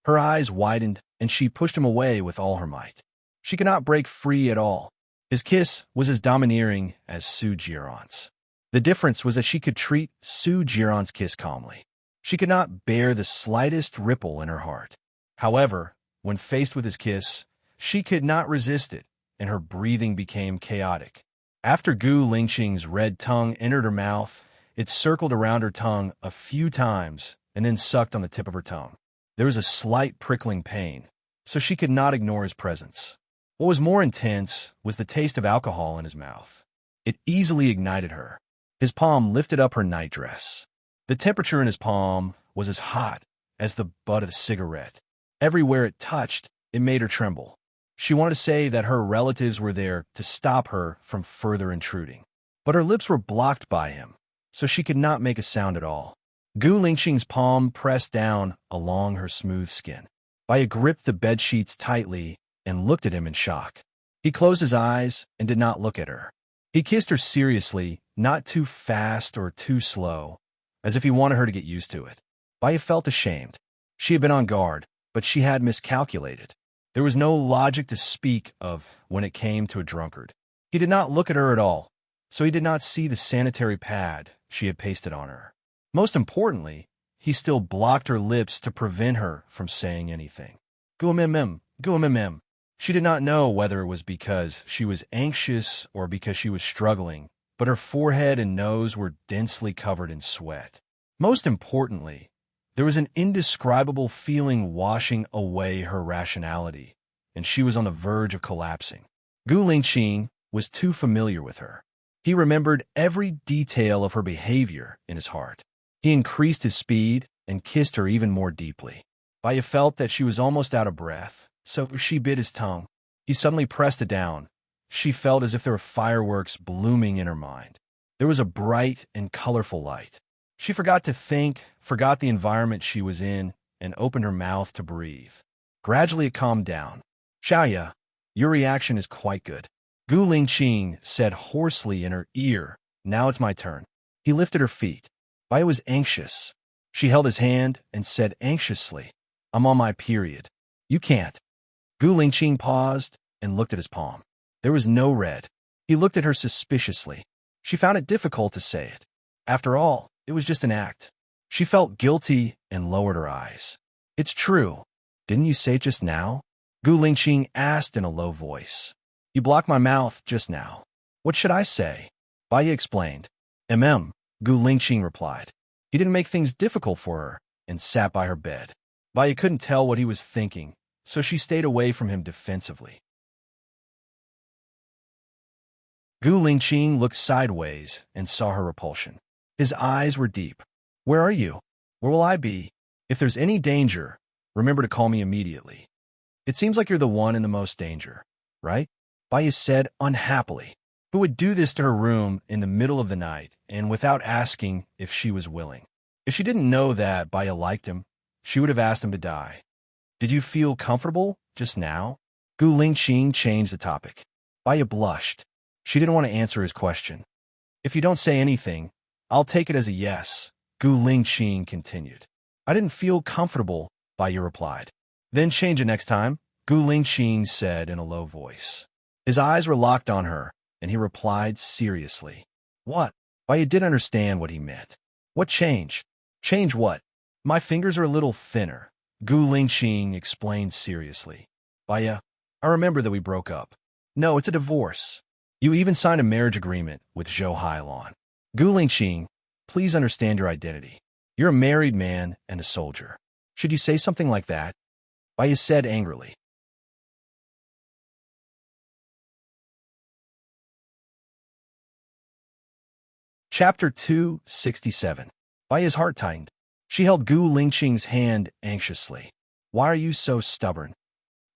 Her eyes widened, and she pushed him away with all her might. She could not break free at all. His kiss was as domineering as Su Jiran's. The difference was that she could treat Su Jiran's kiss calmly. She could not bear the slightest ripple in her heart. However, when faced with his kiss, she could not resist it, and her breathing became chaotic. After Gu Lingqing's red tongue entered her mouth, it circled around her tongue a few times and then sucked on the tip of her tongue. There was a slight prickling pain, so she could not ignore his presence. What was more intense was the taste of alcohol in his mouth. It easily ignited her. His palm lifted up her nightdress. The temperature in his palm was as hot as the butt of a cigarette. Everywhere it touched, it made her tremble. She wanted to say that her relatives were there to stop her from further intruding. But her lips were blocked by him, so she could not make a sound at all. Gu Lingqing's palm pressed down along her smooth skin. Baya gripped the bedsheets tightly and looked at him in shock. He closed his eyes and did not look at her. He kissed her seriously, not too fast or too slow, as if he wanted her to get used to it. Baya felt ashamed. She had been on guard, but she had miscalculated. There was no logic to speak of when it came to a drunkard. He did not look at her at all, so he did not see the sanitary pad she had pasted on her. Most importantly, he still blocked her lips to prevent her from saying anything. Guamimim, guamimim. She did not know whether it was because she was anxious or because she was struggling, but her forehead and nose were densely covered in sweat. Most importantly, there was an indescribable feeling washing away her rationality, and she was on the verge of collapsing. Gu Lingqing was too familiar with her. He remembered every detail of her behavior in his heart. He increased his speed and kissed her even more deeply. Baya felt that she was almost out of breath, so she bit his tongue. He suddenly pressed it down. She felt as if there were fireworks blooming in her mind. There was a bright and colorful light. She forgot to think, forgot the environment she was in, and opened her mouth to breathe. Gradually it calmed down. Xiaoya, your reaction is quite good. Gu Lingqing said hoarsely in her ear, now it's my turn. He lifted her feet. Baya was anxious. She held his hand and said anxiously, I'm on my period. You can't. Gu Lingqing paused and looked at his palm. There was no red. He looked at her suspiciously. She found it difficult to say it. After all, it was just an act. She felt guilty and lowered her eyes. It's true. Didn't you say it just now? Gu Lingqing asked in a low voice. You blocked my mouth just now. What should I say? Baya explained. Gu Lingqing replied. He didn't make things difficult for her and sat by her bed. Baya couldn't tell what he was thinking, so she stayed away from him defensively. Gu Lingqing looked sideways and saw her repulsion. His eyes were deep. Where are you? Where will I be? If there's any danger, remember to call me immediately. It seems like you're the one in the most danger, right? Baya said unhappily. who would do this to her room in the middle of the night and without asking if she was willing. If she didn't know that Baya liked him, she would have asked him to die. Did you feel comfortable just now? Gu Lingqing changed the topic. Baya blushed. She didn't want to answer his question. If you don't say anything, I'll take it as a yes, Gu Lingqing continued. I didn't feel comfortable, Baya replied. Then change it next time, Gu Lingqing said in a low voice. His eyes were locked on her, and he replied seriously. What? Baya did understand what he meant. What change? Change what? My fingers are a little thinner, Gu Lingqing explained seriously. Baya, I remember that we broke up. No, it's a divorce. You even signed a marriage agreement with Zhou Hailan. Gu Lingqing, please understand your identity. You're a married man and a soldier. Should you say something like that? Baya said angrily. Chapter 267. Baya's heart tightened. She held Gu Lingqing's hand anxiously. Why are you so stubborn?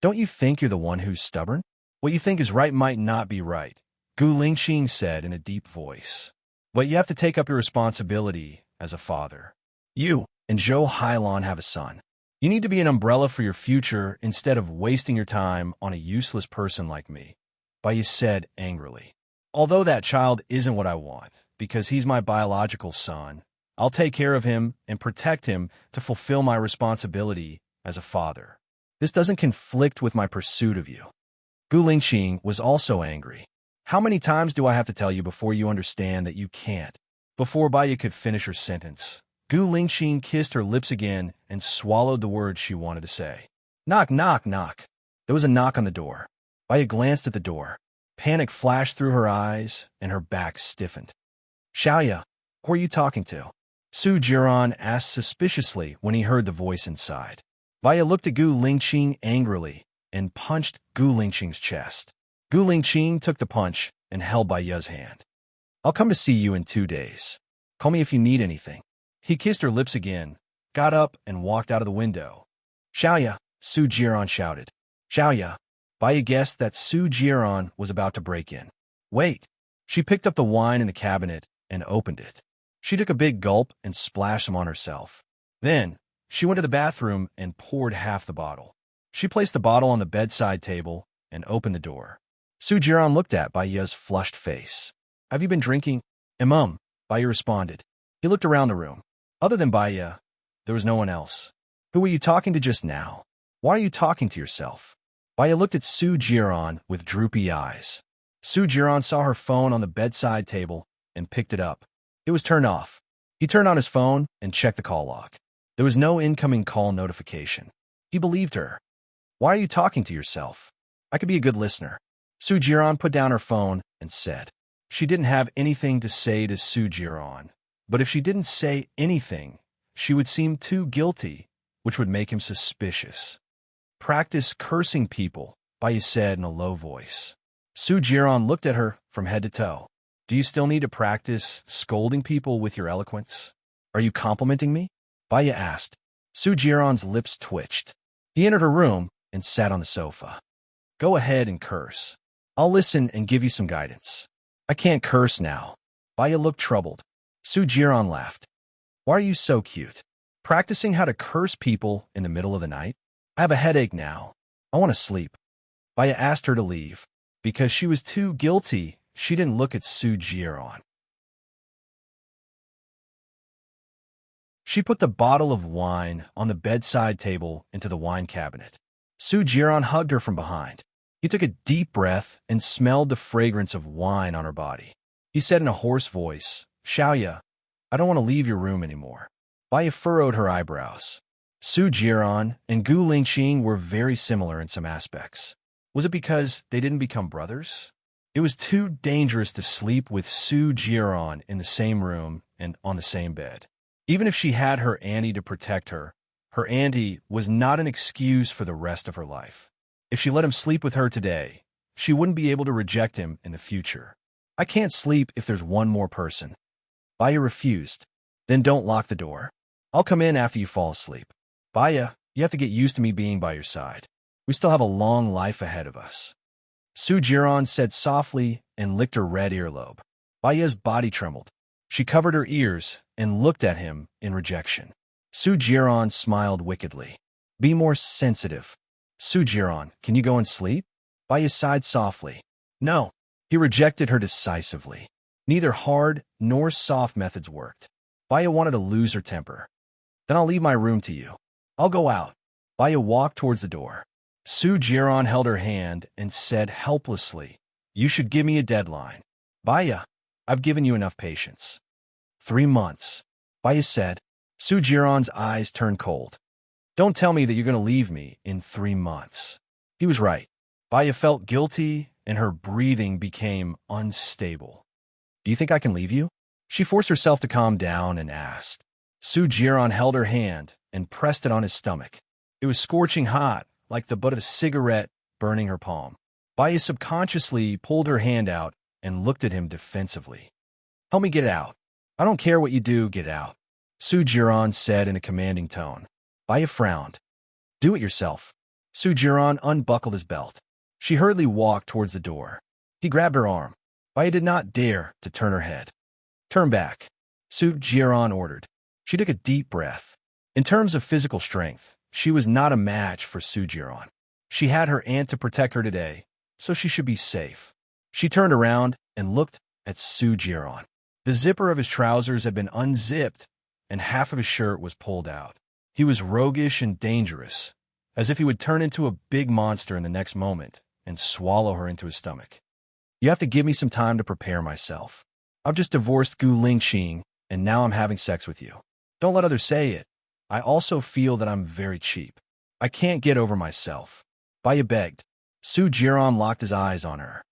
Don't you think you're the one who's stubborn? What you think is right might not be right, Gu Lingqing said in a deep voice. But you have to take up your responsibility as a father. You and Zhou Hailan have a son. You need to be an umbrella for your future instead of wasting your time on a useless person like me, Baya said angrily. Although that child isn't what I want, because he's my biological son, I'll take care of him and protect him to fulfill my responsibility as a father. This doesn't conflict with my pursuit of you. Gu Lingqing was also angry. How many times do I have to tell you before you understand that you can't? Before Baya could finish her sentence, Gu Lingqing kissed her lips again and swallowed the words she wanted to say. Knock, knock, knock. There was a knock on the door. Baya glanced at the door. Panic flashed through her eyes, and her back stiffened. Xiaoya, who are you talking to? Su Jiran asked suspiciously when he heard the voice inside. Baya looked at Gu Lingqing angrily and punched Gu Lingqing's chest. Gu Lingqing took the punch and held Baya's hand. I'll come to see you in 2 days. Call me if you need anything. He kissed her lips again, got up, and walked out of the window. Xiaoya, Su Jiran shouted. Xiaoya. Baya guessed that Su Jiran was about to break in. Wait. She picked up the wine in the cabinet and opened it. She took a big gulp and splashed some on herself. Then, she went to the bathroom and poured half the bottle. She placed the bottle on the bedside table and opened the door. Su Jiran looked at Baya's flushed face. Have you been drinking? Baya responded. He looked around the room. Other than Baya, there was no one else. Who were you talking to just now? Why are you talking to yourself? Baya looked at Su Jiran with droopy eyes. Su Jiran saw her phone on the bedside table and picked it up. It was turned off. He turned on his phone and checked the call log. There was no incoming call notification. He believed her. Why are you talking to yourself? I could be a good listener. Su Jiran put down her phone and said. She didn't have anything to say to Su Jiran, but if she didn't say anything, she would seem too guilty, which would make him suspicious. Practice cursing people, Baya said in a low voice. Su Jiran looked at her from head to toe. Do you still need to practice scolding people with your eloquence? Are you complimenting me? Baya asked. Su Jiran's lips twitched. He entered her room and sat on the sofa. Go ahead and curse. I'll listen and give you some guidance. I can't curse now. Baya looked troubled. Su Jiran laughed. Why are you so cute? Practicing how to curse people in the middle of the night? I have a headache now. I want to sleep. Baya asked her to leave. Because she was too guilty, she didn't look at Su Jiran. She put the bottle of wine on the bedside table into the wine cabinet. Su Jiran hugged her from behind. He took a deep breath and smelled the fragrance of wine on her body. He said in a hoarse voice, Xiaoya, I don't want to leave your room anymore. Baya furrowed her eyebrows. Su Jiran and Gu Lingqing were very similar in some aspects. Was it because they didn't become brothers? It was too dangerous to sleep with Su Jiran in the same room and on the same bed. Even if she had her auntie to protect her, her auntie was not an excuse for the rest of her life. If she let him sleep with her today, she wouldn't be able to reject him in the future. I can't sleep if there's one more person. Baya refused. Then don't lock the door. I'll come in after you fall asleep. Baya, you have to get used to me being by your side. We still have a long life ahead of us. Su Jiran said softly and licked her red earlobe. Baya's body trembled. She covered her ears and looked at him in rejection. Su Jiran smiled wickedly. Be more sensitive. Su Jiran, can you go and sleep? Baya sighed softly. No. He rejected her decisively. Neither hard nor soft methods worked. Baya wanted to lose her temper. Then I'll leave my room to you. I'll go out. Baya walked towards the door. Su Jiran held her hand and said helplessly, You should give me a deadline. Baya, I've given you enough patience. 3 months. Baya said. Su Jiran's eyes turned cold. Don't tell me that you're going to leave me in 3 months. He was right. Baya felt guilty and her breathing became unstable. Do you think I can leave you? She forced herself to calm down and asked. Su Jiran held her hand and pressed it on his stomach. It was scorching hot, like the butt of a cigarette burning her palm. Baya subconsciously pulled her hand out and looked at him defensively. Help me get out. I don't care what you do, get out. Su Jiran said in a commanding tone. Baya frowned. Do it yourself. Su Jiran unbuckled his belt. She hurriedly walked towards the door. He grabbed her arm. Baya did not dare to turn her head. Turn back, Su Jiran ordered. She took a deep breath. In terms of physical strength, she was not a match for Su Jiran. She had her aunt to protect her today, so she should be safe. She turned around and looked at Su Jiran. The zipper of his trousers had been unzipped, and half of his shirt was pulled out. He was roguish and dangerous, as if he would turn into a big monster in the next moment and swallow her into his stomach. You have to give me some time to prepare myself. I've just divorced Gu Lingqing, and now I'm having sex with you. Don't let others say it. I also feel that I'm very cheap. I can't get over myself. Baya begged. Su Jiran locked his eyes on her.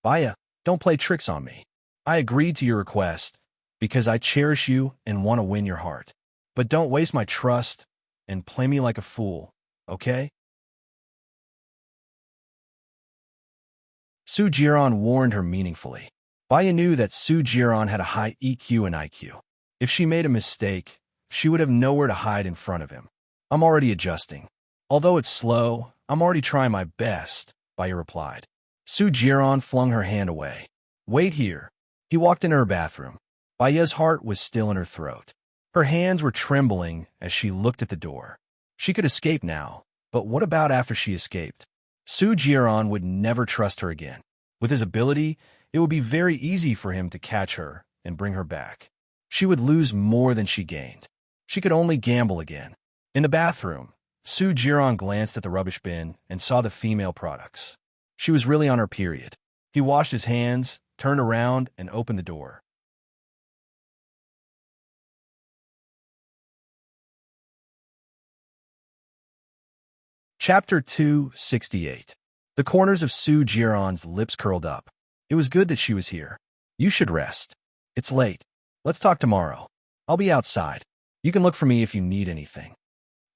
Baya, don't play tricks on me. I agreed to your request because I cherish you and want to win your heart. But don't waste my trust and play me like a fool, okay? Su Jiran warned her meaningfully. Baya knew that Su Jiran had a high EQ and IQ. If she made a mistake, she would have nowhere to hide in front of him. I'm already adjusting. Although it's slow, I'm already trying my best, Baya replied. Su Jiran flung her hand away. Wait here. He walked into her bathroom. Baya's heart was still in her throat. Her hands were trembling as she looked at the door. She could escape now, but what about after she escaped? Su Jiran would never trust her again. With his ability, it would be very easy for him to catch her and bring her back. She would lose more than she gained. She could only gamble again. In the bathroom, Su Jiran glanced at the rubbish bin and saw the female products. She was really on her period. He washed his hands, turned around, and opened the door. Chapter 268. The corners of Su Jiran's lips curled up. It was good that she was here. You should rest. It's late. Let's talk tomorrow. I'll be outside. You can look for me if you need anything.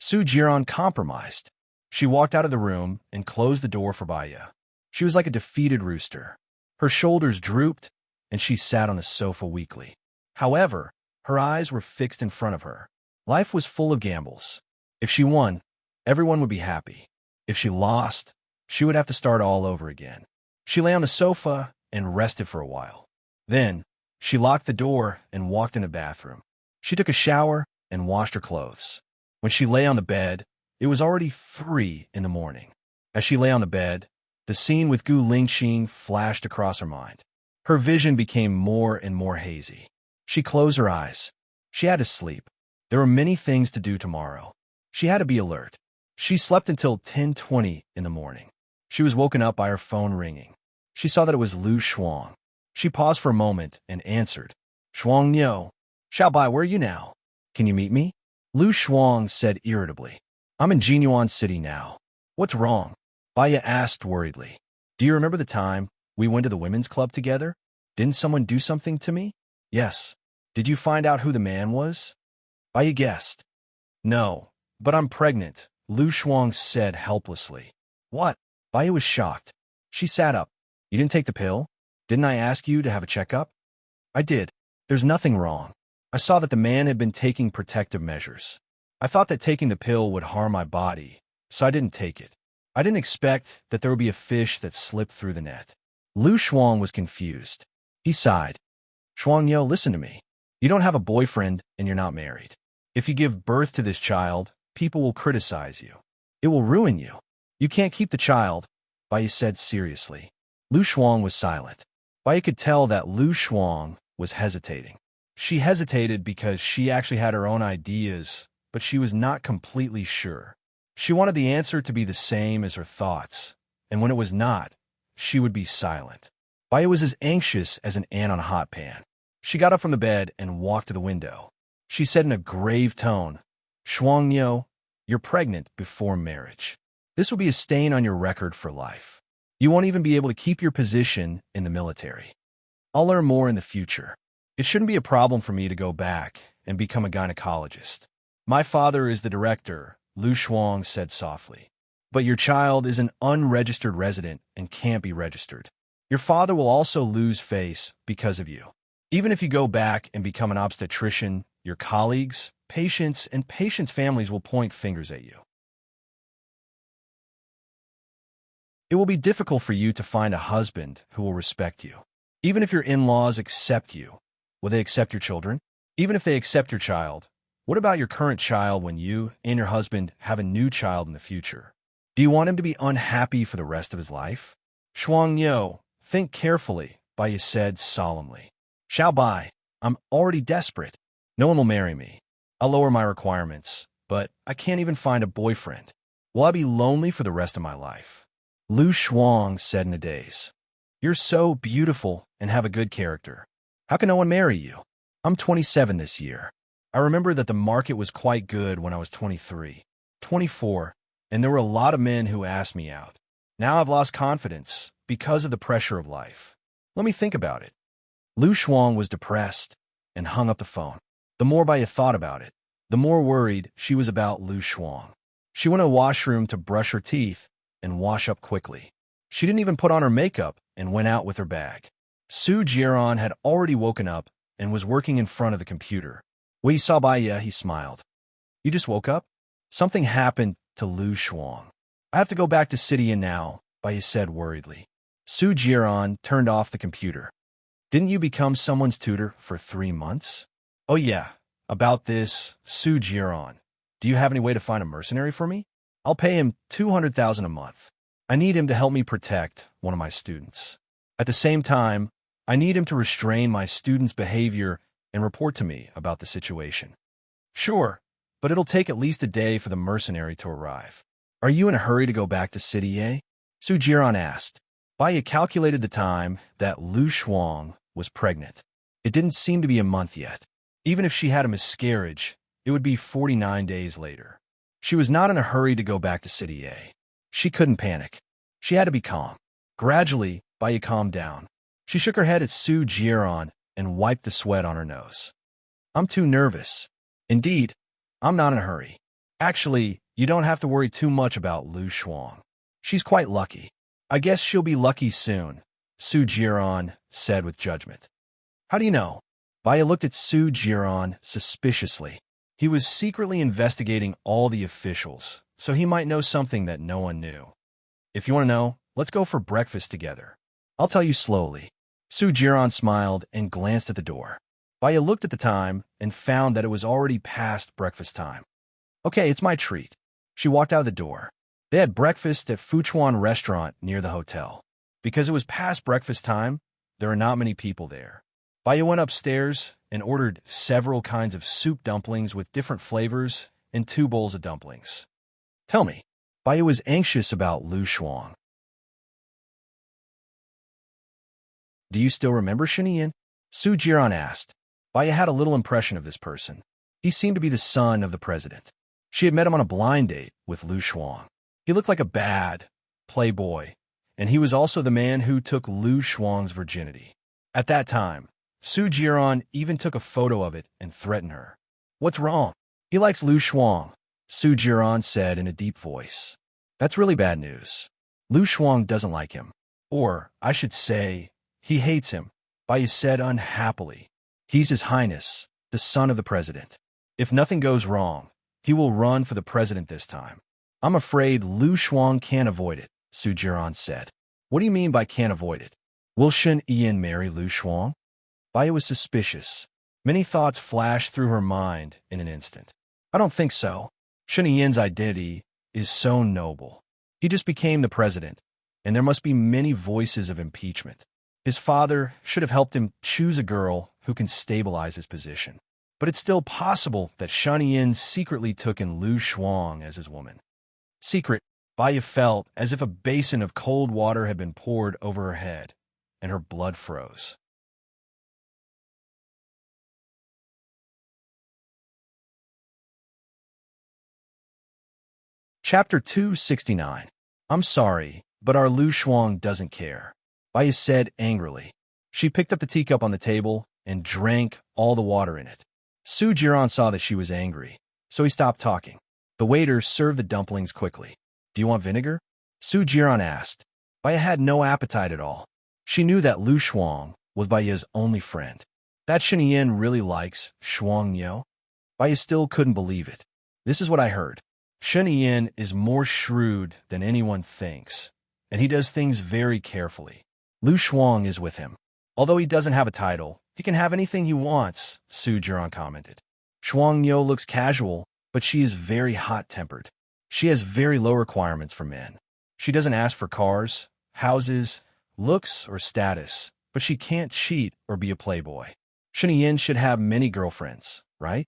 Su Jiran compromised. She walked out of the room and closed the door for Baya. She was like a defeated rooster. Her shoulders drooped, and she sat on the sofa weakly. However, her eyes were fixed in front of her. Life was full of gambles. If she won, everyone would be happy. If she lost, she would have to start all over again. She lay on the sofa and rested for a while. Then, she locked the door and walked in the bathroom. She took a shower and washed her clothes. When she lay on the bed, it was already 3 in the morning. As she lay on the bed, the scene with Gu Lingqing flashed across her mind. Her vision became more and more hazy. She closed her eyes. She had to sleep. There were many things to do tomorrow. She had to be alert. She slept until 10:20 in the morning. She was woken up by her phone ringing. She saw that it was Lu Shuang. She paused for a moment and answered. Shuang Niu. Xiaobai, where are you now? Can you meet me? Lu Shuang said irritably. I'm in Jinyuan City now. What's wrong? Baya asked worriedly. Do you remember the time we went to the women's club together? Didn't someone do something to me? Yes. Did you find out who the man was? Baya guessed. No, but I'm pregnant, Lu Shuang said helplessly. What? Baya was shocked. She sat up. You didn't take the pill? Didn't I ask you to have a checkup? I did. There's nothing wrong. I saw that the man had been taking protective measures. I thought that taking the pill would harm my body, so I didn't take it. I didn't expect that there would be a fish that slipped through the net. Lu Shuang was confused. He sighed. Shuangyo, listen to me. You don't have a boyfriend and you're not married. If you give birth to this child, people will criticize you. It will ruin you. You can't keep the child, Bai said seriously. Lu Shuang was silent. Bai could tell that Lu Shuang was hesitating. She hesitated because she actually had her own ideas, but she was not completely sure. She wanted the answer to be the same as her thoughts, and when it was not, she would be silent. Bai was as anxious as an ant on a hot pan. She got up from the bed and walked to the window. She said in a grave tone, Shuangyo, you're pregnant before marriage. This will be a stain on your record for life. You won't even be able to keep your position in the military. I'll learn more in the future. It shouldn't be a problem for me to go back and become a gynecologist. My father is the director, Lu Shuang said softly. But your child is an unregistered resident and can't be registered. Your father will also lose face because of you. Even if you go back and become an obstetrician, your colleagues, patients, and patients' families will point fingers at you. It will be difficult for you to find a husband who will respect you. Even if your in-laws accept you, will they accept your children? Even if they accept your child, what about your current child when you and your husband have a new child in the future? Do you want him to be unhappy for the rest of his life? Shuangyo, think carefully, Bai said solemnly. Xiao Bai, I'm already desperate. No one will marry me. I'll lower my requirements, but I can't even find a boyfriend. Will I be lonely for the rest of my life? Lu Shuang said in a daze. You're so beautiful and have a good character. How can no one marry you? I'm 27 this year. I remember that the market was quite good when I was 23, 24, and there were a lot of men who asked me out. Now I've lost confidence because of the pressure of life. Let me think about it. Lu Shuang was depressed and hung up the phone. The more Bai thought about it, the more worried she was about Lu Shuang. She went to the washroom to brush her teeth and wash up quickly. She didn't even put on her makeup and went out with her bag. Su Jiran had already woken up and was working in front of the computer. When he saw Bai, he smiled. You just woke up? Something happened to Lu Shuang. I have to go back to City now, Bai said worriedly. Su Jiran turned off the computer. Didn't you become someone's tutor for 3 months? Oh yeah, about this, Su Jiran. Do you have any way to find a mercenary for me? I'll pay him 200,000 a month. I need him to help me protect one of my students. At the same time, I need him to restrain my student's behavior and report to me about the situation. Sure, but it'll take at least a day for the mercenary to arrive. Are you in a hurry to go back to City? Su Jiran asked. Bai calculated the time that Lu Shuang was pregnant. It didn't seem to be a month yet. Even if she had a miscarriage, it would be 49 days later. She was not in a hurry to go back to City. She couldn't panic. She had to be calm. Gradually, Bai calmed down. She shook her head at Su Jiran and wiped the sweat on her nose. I'm too nervous. Indeed, I'm not in a hurry. Actually, you don't have to worry too much about Lu Shuang. She's quite lucky. I guess she'll be lucky soon, Su Jiran said with judgment. How do you know? Bai looked at Su Jiran suspiciously. He was secretly investigating all the officials, so he might know something that no one knew. If you want to know, let's go for breakfast together. I'll tell you slowly. Su Jiran smiled and glanced at the door. Bai looked at the time and found that it was already past breakfast time. Okay, it's my treat. She walked out of the door. They had breakfast at Fuchuan restaurant near the hotel. Because it was past breakfast time, there were not many people there. Bai went upstairs and ordered several kinds of soup dumplings with different flavors and 2 bowls of dumplings. Tell me, Bai was anxious about Lu Shuang. Do you still remember Shinian? Su Jiran asked. Bai had a little impression of this person. He seemed to be the son of the president. She had met him on a blind date with Lu Shuang. He looked like a bad playboy, and he was also the man who took Lu Shuang's virginity. At that time, Su Jiran even took a photo of it and threatened her. What's wrong? He likes Lu Shuang, Su Jiran said in a deep voice. That's really bad news. Lu Shuang doesn't like him. Or, I should say, he hates him, Bai said unhappily. He's His Highness, the son of the president. If nothing goes wrong, he will run for the president this time. I'm afraid Lu Shuang can't avoid it, Su Jiran said. What do you mean by can't avoid it? Will Shen Yin marry Lu Shuang? Baya was suspicious. Many thoughts flashed through her mind in an instant. I don't think so. Shen Yin's identity is so noble. He just became the president, and there must be many voices of impeachment. His father should have helped him choose a girl who can stabilize his position. But it's still possible that Shen Yin secretly took in Lu Shuang as his woman. Secret, Baya felt as if a basin of cold water had been poured over her head, and her blood froze. Chapter 269. I'm sorry, but our Lu Shuang doesn't care, Baya said angrily. She picked up the teacup on the table and drank all the water in it. Su Jiran saw that she was angry, so he stopped talking. The waiter served the dumplings quickly. Do you want vinegar? Su Jiran asked. Baya had no appetite at all. She knew that Lu Shuang was Baya's only friend. That Shen Yin really likes Shuang Niu? Baya still couldn't believe it. This is what I heard. Shen Yin is more shrewd than anyone thinks, and he does things very carefully. Lu Shuang is with him. Although he doesn't have a title, he can have anything he wants, Su Jiran commented. Shuang Niu looks casual, but she is very hot-tempered. She has very low requirements for men. She doesn't ask for cars, houses, looks, or status, but she can't cheat or be a playboy. Shen Yin should have many girlfriends, right?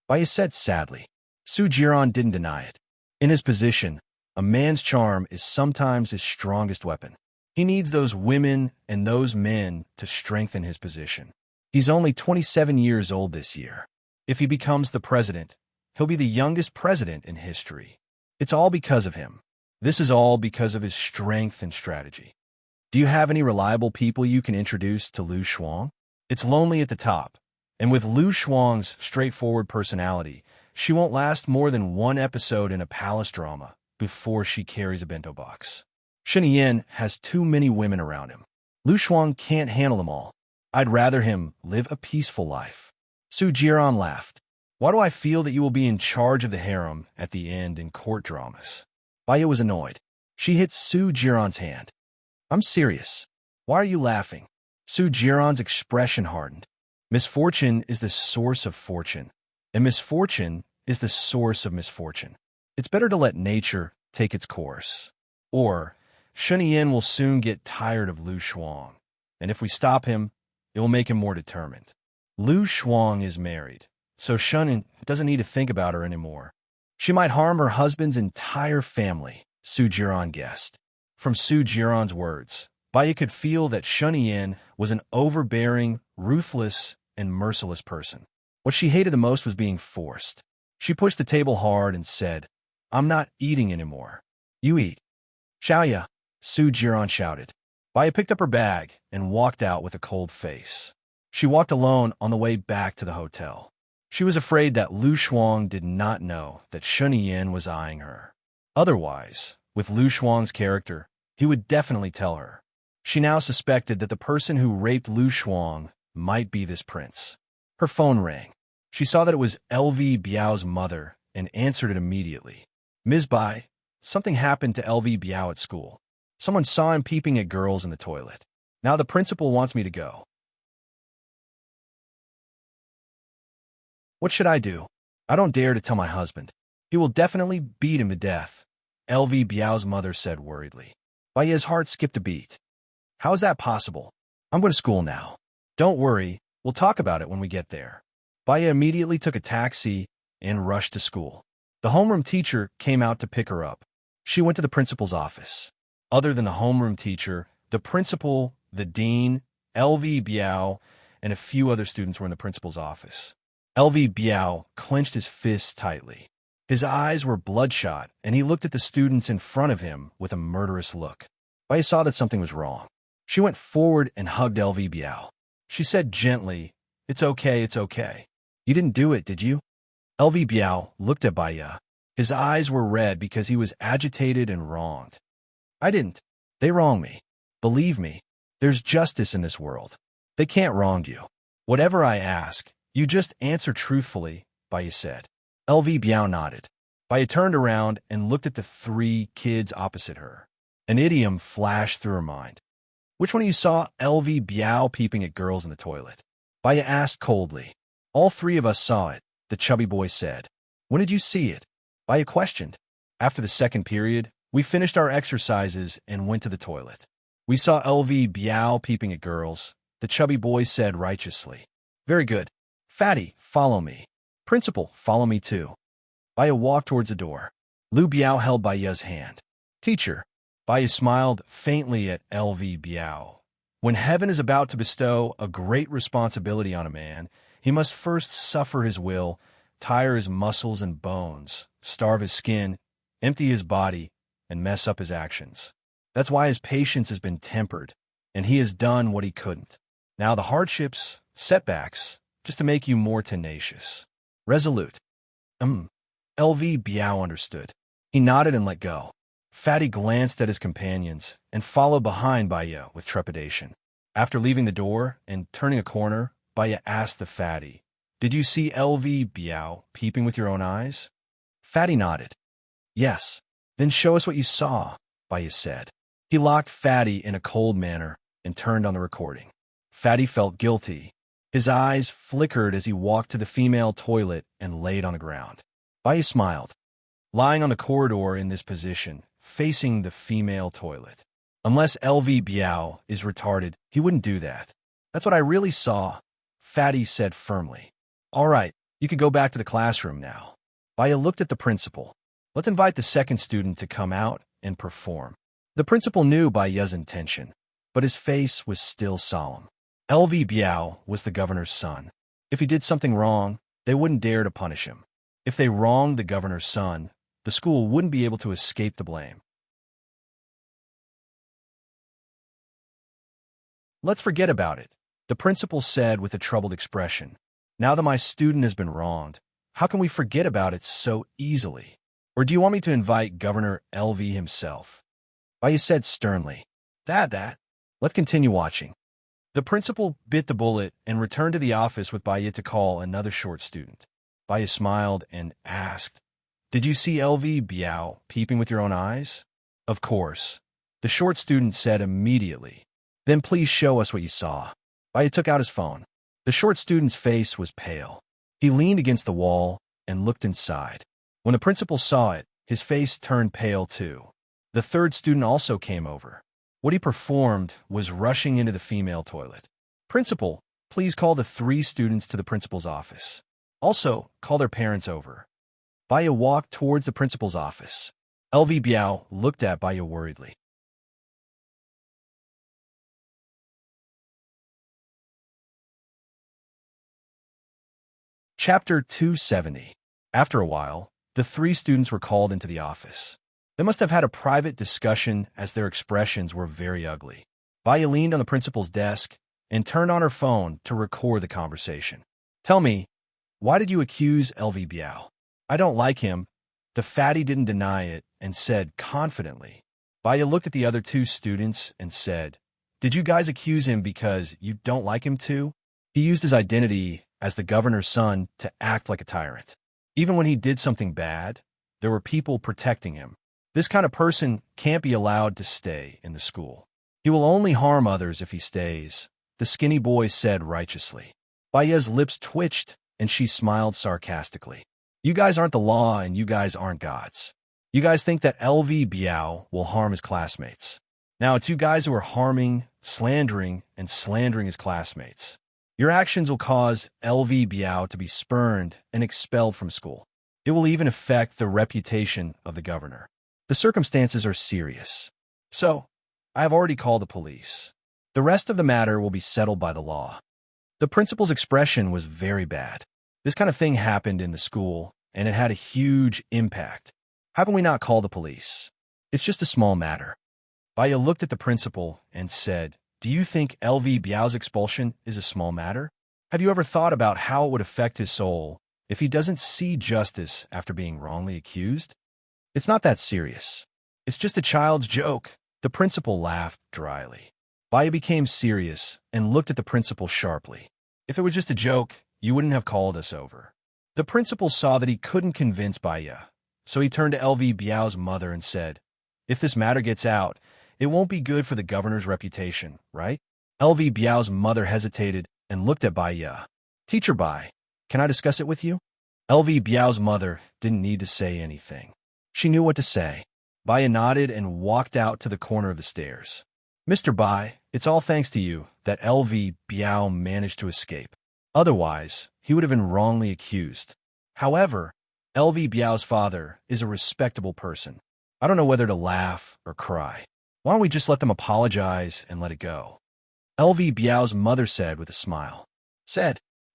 Baya said sadly. Su Jiran didn't deny it. In his position, a man's charm is sometimes his strongest weapon. He needs those women and those men to strengthen his position. He's only 27 years old this year. If he becomes the president, he'll be the youngest president in history. It's all because of him. This is all because of his strength and strategy. Do you have any reliable people you can introduce to Lu Shuang? It's lonely at the top, and with Lu Shuang's straightforward personality, she won't last more than one episode in a palace drama before she carries a bento box. Shen Yin has too many women around him. Lu Shuang can't handle them all. I'd rather him live a peaceful life. Su Jiran laughed. Why do I feel that you will be in charge of the harem at the end in court dramas? Baya was annoyed. She hit Su Jiran's hand. I'm serious. Why are you laughing? Su Jiran's expression hardened. Misfortune is the source of fortune, and misfortune is the source of misfortune. It's better to let nature take its course. Or, Shen Yin will soon get tired of Lu Shuang, and if we stop him, it will make him more determined. Lu Shuang is married, so Shen Yin doesn't need to think about her anymore. She might harm her husband's entire family, Su Jiran guessed. From Su Jiran's words, Baya could feel that Shen Yin was an overbearing, ruthless, and merciless person. What she hated the most was being forced. She pushed the table hard and said, I'm not eating anymore. You eat. Xiaoya, Su Jiran shouted. Baya picked up her bag and walked out with a cold face. She walked alone on the way back to the hotel. She was afraid that Lu Shuang did not know that Shen Yin was eyeing her. Otherwise, with Lu Shuang's character, he would definitely tell her. She now suspected that the person who raped Lu Shuang might be this prince. Her phone rang. She saw that it was LV Biao's mother and answered it immediately. Ms. Bai, something happened to LV Biao at school. Someone saw him peeping at girls in the toilet. Now the principal wants me to go. What should I do? I don't dare to tell my husband. He will definitely beat him to death, LV Biao's mother said worriedly. Baya's heart skipped a beat. How is that possible? I'm going to school now. Don't worry, we'll talk about it when we get there. Baya immediately took a taxi and rushed to school. The homeroom teacher came out to pick her up. She went to the principal's office. Other than the homeroom teacher, the principal, the dean, LV Biao, and a few other students were in the principal's office. LV Biao clenched his fists tightly. His eyes were bloodshot, and he looked at the students in front of him with a murderous look. Baya saw that something was wrong. She went forward and hugged LV Biao. She said gently, It's okay, it's okay. You didn't do it, did you? LV Biao looked at Baya. His eyes were red because he was agitated and wronged. I didn't. They wronged me. Believe me, there's justice in this world. They can't wrong you. Whatever I ask, you just answer truthfully, Baya said. LV Biao nodded. Baya turned around and looked at the three kids opposite her. An idiom flashed through her mind. Which one of you saw LV Biao peeping at girls in the toilet? Baya asked coldly. All three of us saw it, the chubby boy said. When did you see it? Baya questioned. After the second period, we finished our exercises and went to the toilet. We saw LV Biao peeping at girls, the chubby boy said righteously. Very good. Fatty, follow me. Principal, follow me too. Baya walked towards the door. Lu Biao held Baya's hand. Teacher. Baya smiled faintly at LV Biao. When heaven is about to bestow a great responsibility on a man, he must first suffer his will, tire his muscles and bones, starve his skin, empty his body, and mess up his actions. That's why his patience has been tempered, and he has done what he couldn't. Now the hardships, setbacks, just to make you more tenacious. Resolute. LV Biao understood. He nodded and let go. Fatty glanced at his companions and followed behind Baya with trepidation. After leaving the door and turning a corner, Baya asked the Fatty, Did you see LV Biao peeping with your own eyes? Fatty nodded. Yes. Then show us what you saw, Baya said. He locked Fatty in a cold manner and turned on the recording. Fatty felt guilty. His eyes flickered as he walked to the female toilet and laid on the ground. Baya smiled. Lying on the corridor in this position, facing the female toilet. Unless LV Biao is retarded, he wouldn't do that. That's what I really saw, Fatty said firmly. All right, you can go back to the classroom now. Baya looked at the principal. Let's invite the second student to come out and perform. The principal knew Baya's intention, but his face was still solemn. LV Biao was the governor's son. If he did something wrong, they wouldn't dare to punish him. If they wronged the governor's son, the school wouldn't be able to escape the blame. Let's forget about it, the principal said with a troubled expression. Now that my student has been wronged, how can we forget about it so easily? Or do you want me to invite Governor LV himself? Baya said sternly. Let's continue watching. The principal bit the bullet and returned to the office with Baya to call another short student. Baya smiled and asked, Did you see LV Biao peeping with your own eyes? Of course. The short student said immediately. Then please show us what you saw. Baya took out his phone. The short student's face was pale. He leaned against the wall and looked inside. When the principal saw it, his face turned pale too. The third student also came over. What he performed was rushing into the female toilet. Principal, please call the three students to the principal's office. Also, call their parents over. Baya walked towards the principal's office. LV Biao looked at Baya worriedly. Chapter 270. After a while, the three students were called into the office. They must have had a private discussion as their expressions were very ugly. Baya leaned on the principal's desk and turned on her phone to record the conversation. Tell me, why did you accuse LV Biao? I don't like him. The fatty didn't deny it and said confidently. Baya looked at the other two students and said, Did you guys accuse him because you don't like him too? He used his identity as the governor's son to act like a tyrant. Even when he did something bad, there were people protecting him. This kind of person can't be allowed to stay in the school. He will only harm others if he stays, the skinny boy said righteously. Baya's lips twitched, and she smiled sarcastically. You guys aren't the law, and you guys aren't gods. You guys think that LV Biao will harm his classmates. Now it's you guys who are harming, slandering, and slandering his classmates. Your actions will cause LV Biao to be spurned and expelled from school. It will even affect the reputation of the governor. The circumstances are serious. So, I have already called the police. The rest of the matter will be settled by the law. The principal's expression was very bad. This kind of thing happened in the school, and it had a huge impact. How can we not call the police? It's just a small matter. Baya looked at the principal and said, Do you think LV Biao's expulsion is a small matter? Have you ever thought about how it would affect his soul if he doesn't see justice after being wrongly accused? It's not that serious. It's just a child's joke. The principal laughed dryly. Baya became serious and looked at the principal sharply. If it was just a joke, you wouldn't have called us over. The principal saw that he couldn't convince Baya, So he turned to LV Biao's mother and said, "If this matter gets out, it won't be good for the governor's reputation, right?" LV Biao's mother hesitated and looked at Bai Ye. "Teacher Bai, can I discuss it with you?" LV Biao's mother didn't need to say anything. She knew what to say. Bai Ye nodded and walked out to the corner of the stairs. "Mr. Bai, it's all thanks to you that LV Biao managed to escape. Otherwise, he would have been wrongly accused. However, LV Biao's father is a respectable person. I don't know whether to laugh or cry. Why don't we just let them apologize and let it go?" LV Biao's mother said with a smile.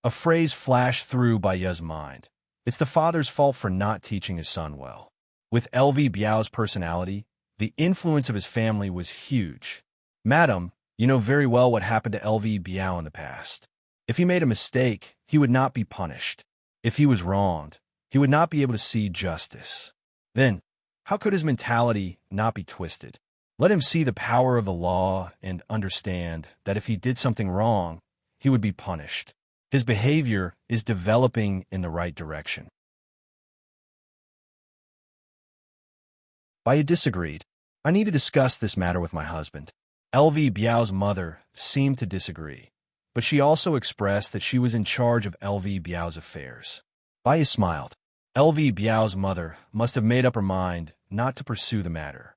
A phrase flashed through Bai Ye's mind. It's the father's fault for not teaching his son well. With LV Biao's personality, the influence of his family was huge. "Madam, you know very well what happened to LV Biao in the past. If he made a mistake, he would not be punished. If he was wronged, he would not be able to see justice. Then, how could his mentality not be twisted? Let him see the power of the law and understand that if he did something wrong, he would be punished. His behavior is developing in the right direction." Bai Ye disagreed. "I need to discuss this matter with my husband." LV Biao's mother seemed to disagree, but she also expressed that she was in charge of LV Biao's affairs. Bai Ye smiled. LV Biao's mother must have made up her mind not to pursue the matter.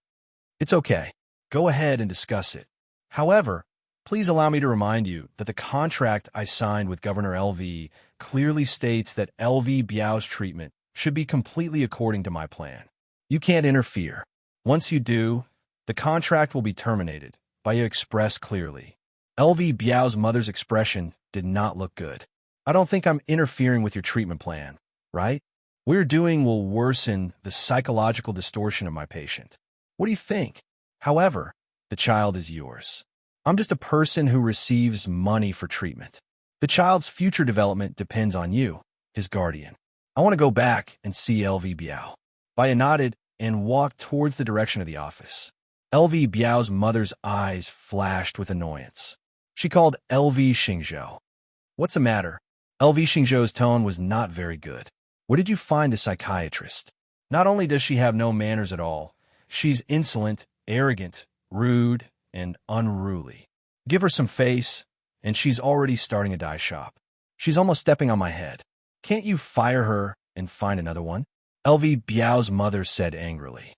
"It's okay. Go ahead and discuss it. However, please allow me to remind you that the contract I signed with Governor LV clearly states that LV Biao's treatment should be completely according to my plan. You can't interfere. Once you do, the contract will be terminated," Bai Ye expressed clearly. LV Biao's mother's expression did not look good. "I don't think I'm interfering with your treatment plan, right? What you're doing will worsen the psychological distortion of my patient. What do you think? However, the child is yours. I'm just a person who receives money for treatment. The child's future development depends on you, his guardian. I want to go back and see LV Biao." Bai Ye nodded and walked towards the direction of the office. LV Biao's mother's eyes flashed with annoyance. She called LV Xingzhou. "What's the matter?" LV Xingzhou's tone was not very good. "Where did you find the psychiatrist? Not only does she have no manners at all, she's insolent, arrogant, rude, and unruly. Give her some face, and she's already starting a dye shop. She's almost stepping on my head. Can't you fire her and find another one?" LV Biao's mother said angrily.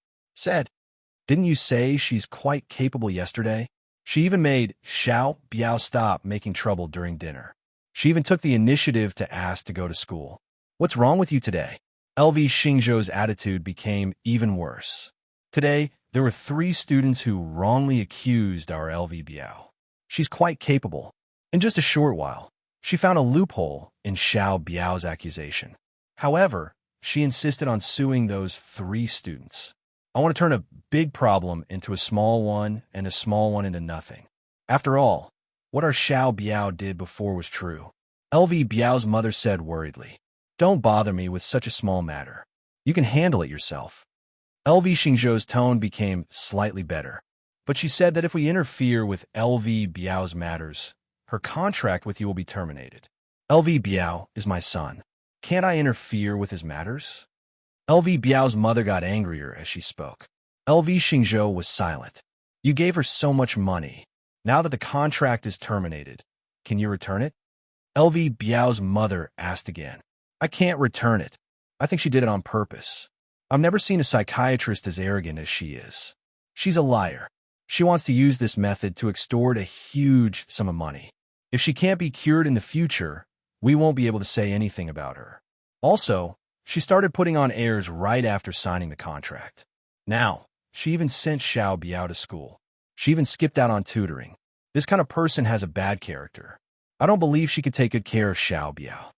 "Didn't you say she's quite capable yesterday? She even made Xiao Biao stop making trouble during dinner. She even took the initiative to ask to go to school. What's wrong with you today?" LV Xingzhou's attitude became even worse. "Today, there were 3 students who wrongly accused our LV Biao. She's quite capable. In just a short while, she found a loophole in Xiao Biao's accusation. However, she insisted on suing those 3 students. I want to turn a big problem into a small one and a small one into nothing. After all, what our Xiao Biao did before was true." LV Biao's mother said worriedly. "Don't bother me with such a small matter. You can handle it yourself." LV Xingzhou's tone became slightly better, but she said that if we interfere with LV Biao's matters, her contract with you will be terminated. LV Biao is my son. Can't I interfere with his matters?" LV Biao's mother got angrier as she spoke. LV Xingzhou was silent. "You gave her so much money. Now that the contract is terminated, can you return it?" LV Biao's mother asked again. "I can't return it. I think she did it on purpose. I've never seen a psychiatrist as arrogant as she is. She's a liar. She wants to use this method to extort a huge sum of money. If she can't be cured in the future, we won't be able to say anything about her. Also, she started putting on airs right after signing the contract. Now, she even sent Xiao Biao to school. She even skipped out on tutoring. This kind of person has a bad character. I don't believe she could take good care of Xiao Biao.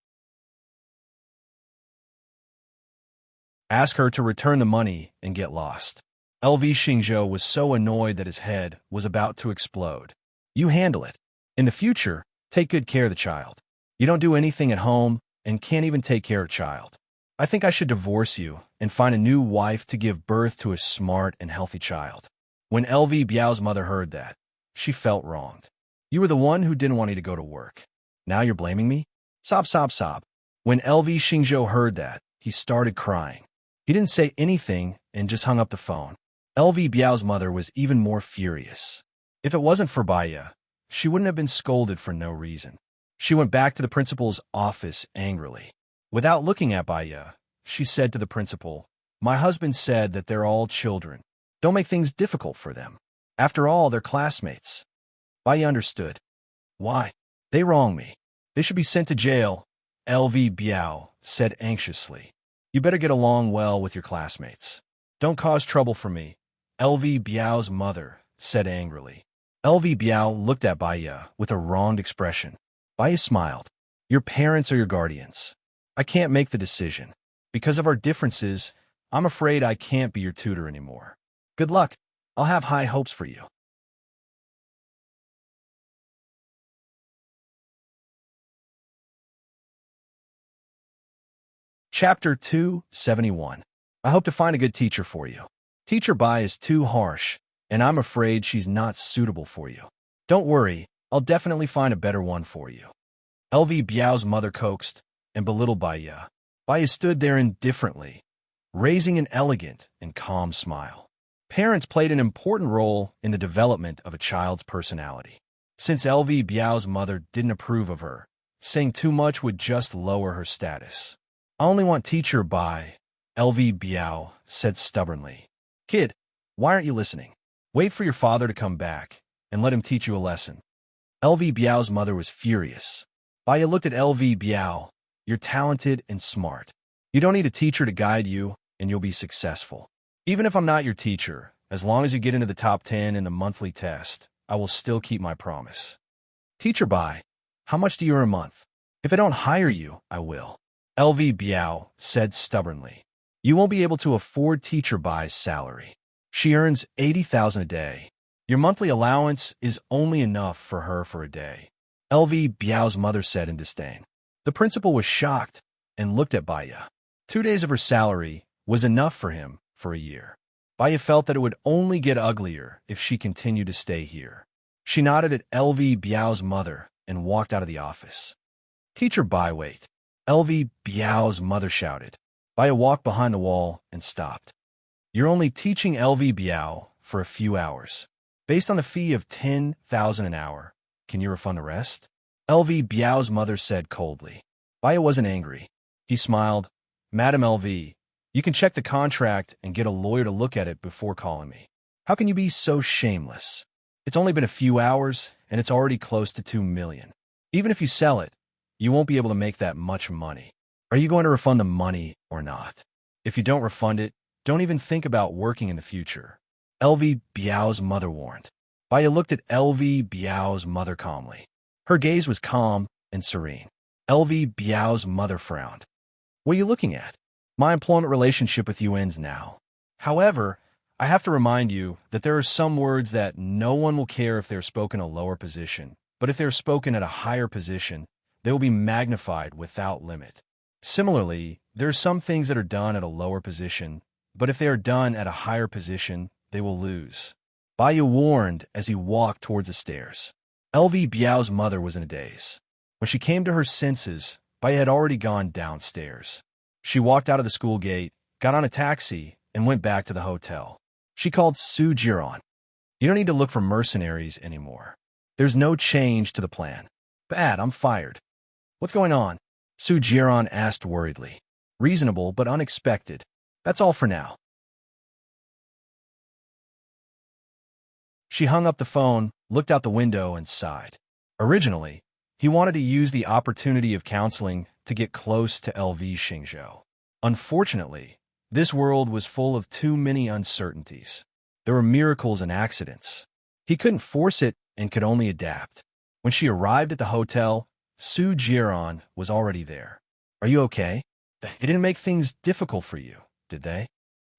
Ask her to return the money and get lost." LV Xingzhou was so annoyed that his head was about to explode. "You handle it. In the future, take good care of the child. You don't do anything at home and can't even take care of a child. I think I should divorce you and find a new wife to give birth to a smart and healthy child." When LV Biao's mother heard that, she felt wronged. "You were the one who didn't want me to go to work. Now you're blaming me?" Sob, sob, sob. When LV Xingzhou heard that, he started crying. He didn't say anything and just hung up the phone. LV Biao's mother was even more furious. If it wasn't for Baya, she wouldn't have been scolded for no reason. She went back to the principal's office angrily. Without looking at Baya, she said to the principal, "My husband said that they're all children. Don't make things difficult for them. After all, they're classmates." Baya understood. "Why? They wrong me. They should be sent to jail," LV Biao said anxiously. "You better get along well with your classmates. Don't cause trouble for me," LV Biao's mother said angrily. LV Biao looked at Baya with a wronged expression. Baya smiled. "Your parents are your guardians. I can't make the decision. Because of our differences, I'm afraid I can't be your tutor anymore. Good luck. I'll have high hopes for you." Chapter 271. I hope to find a good teacher for you. Teacher Bai is too harsh, and I'm afraid she's not suitable for you. Don't worry, I'll definitely find a better one for you. LV Biao's mother coaxed and belittled Baya. Baya stood there indifferently, raising an elegant and calm smile. Parents played an important role in the development of a child's personality. Since LV Biao's mother didn't approve of her, saying too much would just lower her status. "I only want teacher Bai," LV Biao said stubbornly. "Kid, why aren't you listening? Wait for your father to come back and let him teach you a lesson." LV Biao's mother was furious. Baya looked at LV Biao. "You're talented and smart. You don't need a teacher to guide you, and you'll be successful. Even if I'm not your teacher, as long as you get into the top 10 in the monthly test, I will still keep my promise." "Teacher Bai, how much do you earn a month? If I don't hire you, I will," LV Biao said stubbornly. "You won't be able to afford teacher Bai's salary. She earns 80,000 a day. Your monthly allowance is only enough for her for a day," LV Biao's mother said in disdain. The principal was shocked and looked at Baya. 2 days of her salary was enough for him for a year. Baya felt that it would only get uglier if she continued to stay here. She nodded at LV Biao's mother and walked out of the office. "Teacher Bai, wait," LV Biao's mother shouted. Baya walked behind the wall and stopped. "You're only teaching LV Biao for a few hours. Based on a fee of 10,000 an hour, can you refund the rest?" LV Biao's mother said coldly. Baya wasn't angry. He smiled. "Madam LV, you can check the contract and get a lawyer to look at it before calling me. How can you be so shameless? It's only been a few hours, and it's already close to 2 million. Even if you sell it, you won't be able to make that much money. Are you going to refund the money or not? If you don't refund it, don't even think about working in the future," LV Biao's mother warned. Baya looked at LV Biao's mother calmly. Her gaze was calm and serene. LV Biao's mother frowned. "What are you looking at? My employment relationship with you ends now. However, I have to remind you that there are some words that no one will care if they're spoken a lower position, but if they're spoken at a higher position, they will be magnified without limit. Similarly, there are some things that are done at a lower position, but if they are done at a higher position, they will lose." Baya warned as he walked towards the stairs. LV Biao's mother was in a daze. When she came to her senses, Baya had already gone downstairs. She walked out of the school gate, got on a taxi, and went back to the hotel. She called Su Jiran. "You don't need to look for mercenaries anymore. There's no change to the plan." "Bad, I'm fired." "What's going on?" Su Jiran asked worriedly. "Reasonable, but unexpected. That's all for now." She hung up the phone, looked out the window, and sighed. Originally, he wanted to use the opportunity of counseling to get close to LV Xingzhou. Unfortunately, this world was full of too many uncertainties. There were miracles and accidents. He couldn't force it and could only adapt. When she arrived at the hotel, Su Jiran was already there. "Are you okay? They didn't make things difficult for you, did they?"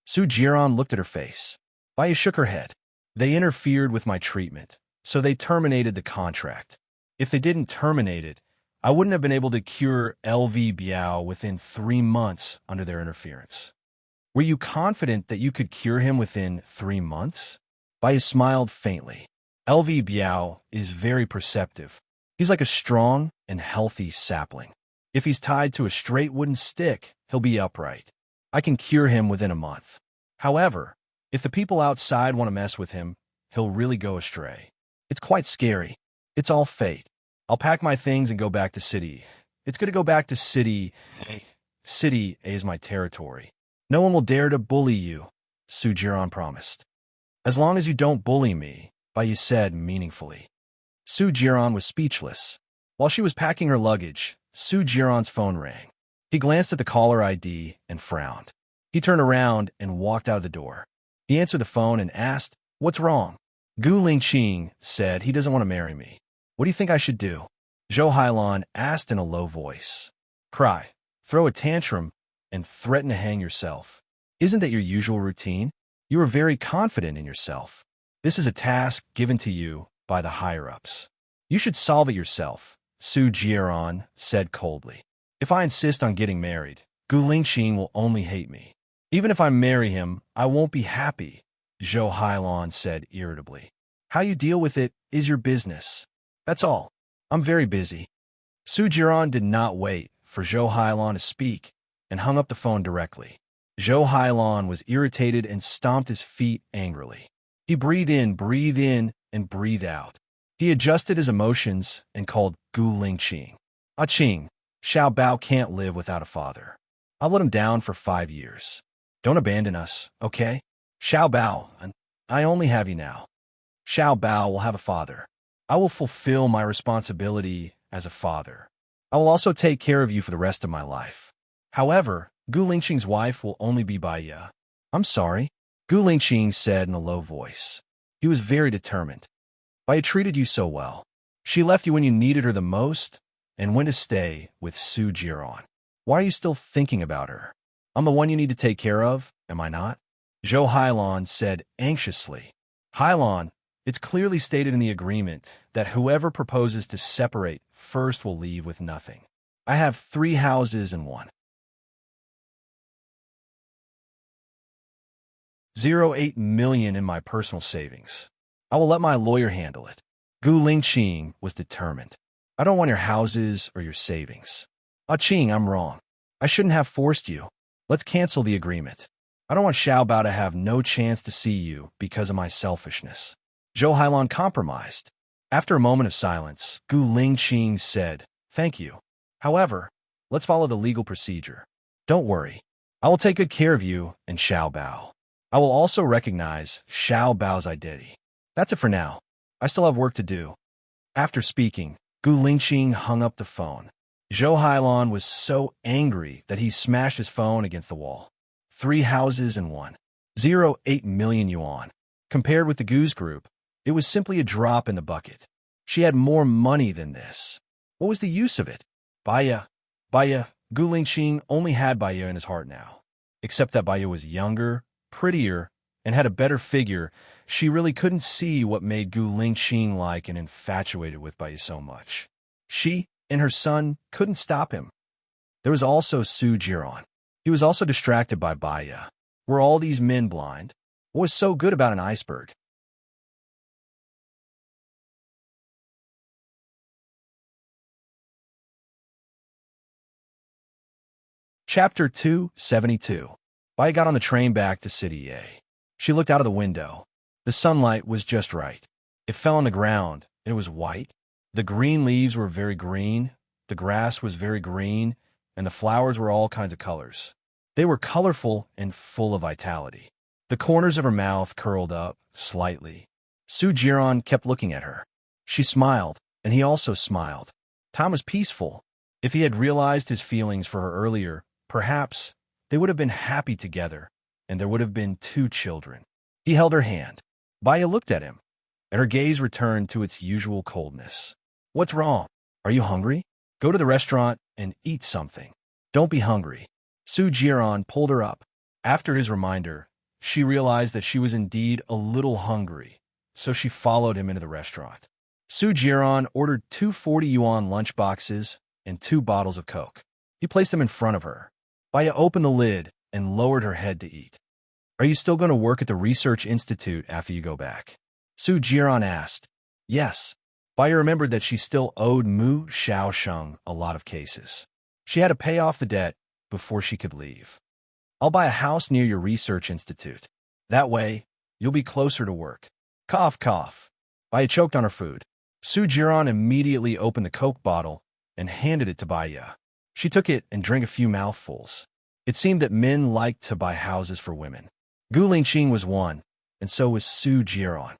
Su Jiran looked at her face. Baya shook her head. "They interfered with my treatment, so they terminated the contract. If they didn't terminate it, I wouldn't have been able to cure LV Biao within 3 months under their interference." "Were you confident that you could cure him within 3 months?" Baya smiled faintly. "LV Biao is very perceptive. He's like a strong and healthy sapling. If he's tied to a straight wooden stick, he'll be upright. I can cure him within a month. However, if the people outside want to mess with him, he'll really go astray. It's quite scary. It's all fate. I'll pack my things and go back to city. It's good to go back to city. City is my territory. No one will dare to bully you, Su-jiran promised. As long as you don't bully me, Baiyu said meaningfully. Su-jiran was speechless. While she was packing her luggage, Su-jiran's phone rang. He glanced at the caller ID and frowned. He turned around and walked out of the door. He answered the phone and asked, "What's wrong?" Gu Lingqing said he doesn't want to marry me. What do you think I should do? Zhou Hailan asked in a low voice. Cry, throw a tantrum, and threaten to hang yourself. Isn't that your usual routine? You are very confident in yourself. This is a task given to you by the higher-ups. You should solve it yourself, Su Jiran said coldly. If I insist on getting married, Gu Lingqing will only hate me. Even if I marry him, I won't be happy, Zhou Hailan said irritably. How you deal with it is your business. That's all. I'm very busy. Su Jiran did not wait for Zhou Hailan to speak and hung up the phone directly. Zhou Hailan was irritated and stomped his feet angrily. He breathed in, and breathed out. He adjusted his emotions and called Gu Lingqing. Ah Qing, Xiao Bao can't live without a father. I'll let him down for 5 years. Don't abandon us, okay? Xiao Bao, I only have you now. Xiao Bao will have a father. I will fulfill my responsibility as a father. I will also take care of you for the rest of my life. However, Gu Lingqing's wife will only be Baiyu. I'm sorry, Gu Lingqing said in a low voice. He was very determined. Baiyu treated you so well. She left you when you needed her the most and went to stay with Su Jiran. Why are you still thinking about her? I'm the one you need to take care of, am I not? Zhou Hailan said anxiously. Hailan, it's clearly stated in the agreement that whoever proposes to separate first will leave with nothing. I have 3 houses and 1.08 million in my personal savings. I will let my lawyer handle it. Gu Lingqing was determined. I don't want your houses or your savings. Ah Qing, I'm wrong. I shouldn't have forced you. Let's cancel the agreement. I don't want Xiao Bao to have no chance to see you because of my selfishness. Zhou Hailan compromised. After a moment of silence, Gu Lingqing said, Thank you. However, let's follow the legal procedure. Don't worry. I will take good care of you and Xiao Bao. I will also recognize Xiao Bao's identity. That's it for now. I still have work to do. After speaking, Gu Lingqing hung up the phone. Zhou Hailan was so angry that he smashed his phone against the wall. 3 houses and 1.08 million yuan. Compared with the Gu's group, it was simply a drop in the bucket. She had more money than this. What was the use of it? Baiyu. Gu Lingqing only had Baiyu in his heart now. Except that Baiyu was younger, prettier, and had a better figure, she really couldn't see what made Gu Lingqing like and infatuated with Baiyu so much. She and her son couldn't stop him. There was also Su Jiran. He was also distracted by Baiyu. Were all these men blind? What was so good about an iceberg? Chapter 272. Baiyu got on the train back to City A. She looked out of the window. The sunlight was just right. It fell on the ground, and it was white. The green leaves were very green, the grass was very green, and the flowers were all kinds of colors. They were colorful and full of vitality. The corners of her mouth curled up slightly. Su Jiran kept looking at her. She smiled, and he also smiled. Time was peaceful. If he had realized his feelings for her earlier, perhaps they would have been happy together, and there would have been 2 children. He held her hand. Baiyu looked at him, and her gaze returned to its usual coldness. What's wrong? Are you hungry? Go to the restaurant and eat something. Don't be hungry. Su Jiran pulled her up. After his reminder, she realized that she was indeed a little hungry, so she followed him into the restaurant. Su Jiran ordered 2 40 yuan lunchboxes and 2 bottles of Coke. He placed them in front of her. Baiyu opened the lid and lowered her head to eat. Are you still going to work at the Research Institute after you go back? Su Jiran asked. Yes. Baiyu remembered that she still owed Mu Xiaosheng a lot of cases. She had to pay off the debt before she could leave. I'll buy a house near your research institute. That way, you'll be closer to work. Cough, cough. Baya choked on her food. Su Jiran immediately opened the Coke bottle and handed it to Baya. She took it and drank a few mouthfuls. It seemed that men liked to buy houses for women. Gu Lingqing was one, and so was Su Jiran.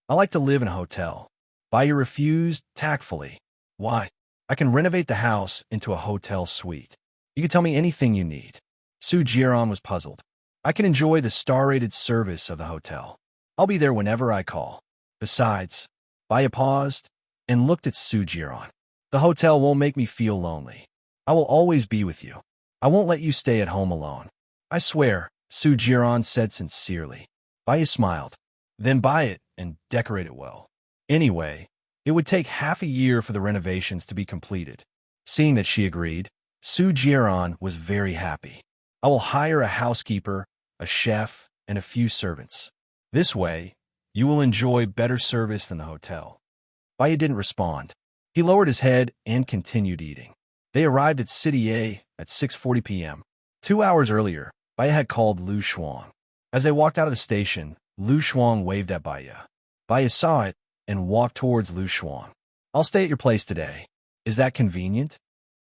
I like to live in a hotel. Baya refused tactfully. Why? I can renovate the house into a hotel suite. You can tell me anything you need. Su Jiran was puzzled. I can enjoy the star-rated service of the hotel. I'll be there whenever I call. Besides, Baya paused and looked at Su Jiran. The hotel won't make me feel lonely. I will always be with you. I won't let you stay at home alone. I swear, Su Jiran said sincerely. Baya smiled. Then buy it and decorate it well. Anyway, it would take half a year for the renovations to be completed. Seeing that she agreed, Su Jiran was very happy. I will hire a housekeeper, a chef, and a few servants. This way, you will enjoy better service than the hotel. Baya didn't respond. He lowered his head and continued eating. They arrived at City A at 6:40 p.m. 2 hours earlier, Baya had called Lu Shuang. As they walked out of the station, Lu Shuang waved at Baya. Baya saw it and walked towards Lu Shuang. I'll stay at your place today. Is that convenient?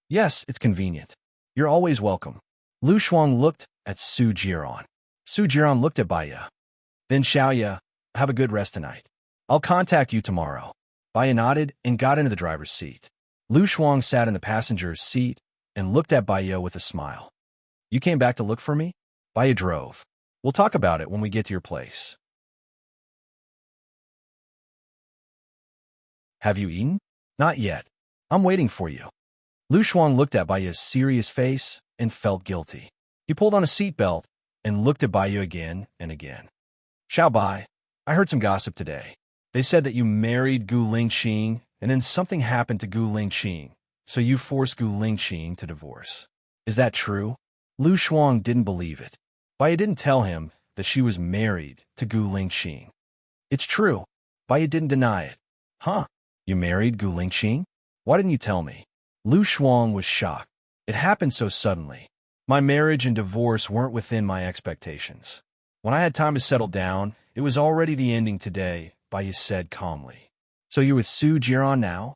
Yes, it's convenient. You're always welcome. Lu Shuang looked at Su Jiran. Su Jiran looked at Baya. Then Xiaoya, have a good rest tonight. I'll contact you tomorrow. Baya nodded and got into the driver's seat. Lu Shuang sat in the passenger's seat and looked at Baya with a smile. You came back to look for me? Baya drove. We'll talk about it when we get to your place. Have you eaten? Not yet. I'm waiting for you. Lu Shuang looked at Baya's serious face and felt guilty. He pulled on a seatbelt and looked at Baya again and again. Xiao Bai, I heard some gossip today. They said that you married Gu Lingqing and then something happened to Gu Lingqing, so you forced Gu Lingqing to divorce. Is that true? Lu Shuang didn't believe it. Baya didn't tell him that she was married to Gu Lingqing. It's true. Baya didn't deny it. Huh? You married Gu Lingqing? Why didn't you tell me? Lu Shuang was shocked. It happened so suddenly. My marriage and divorce weren't within my expectations. When I had time to settle down, it was already the ending today, Baya said calmly. So you're with Su Jiran now?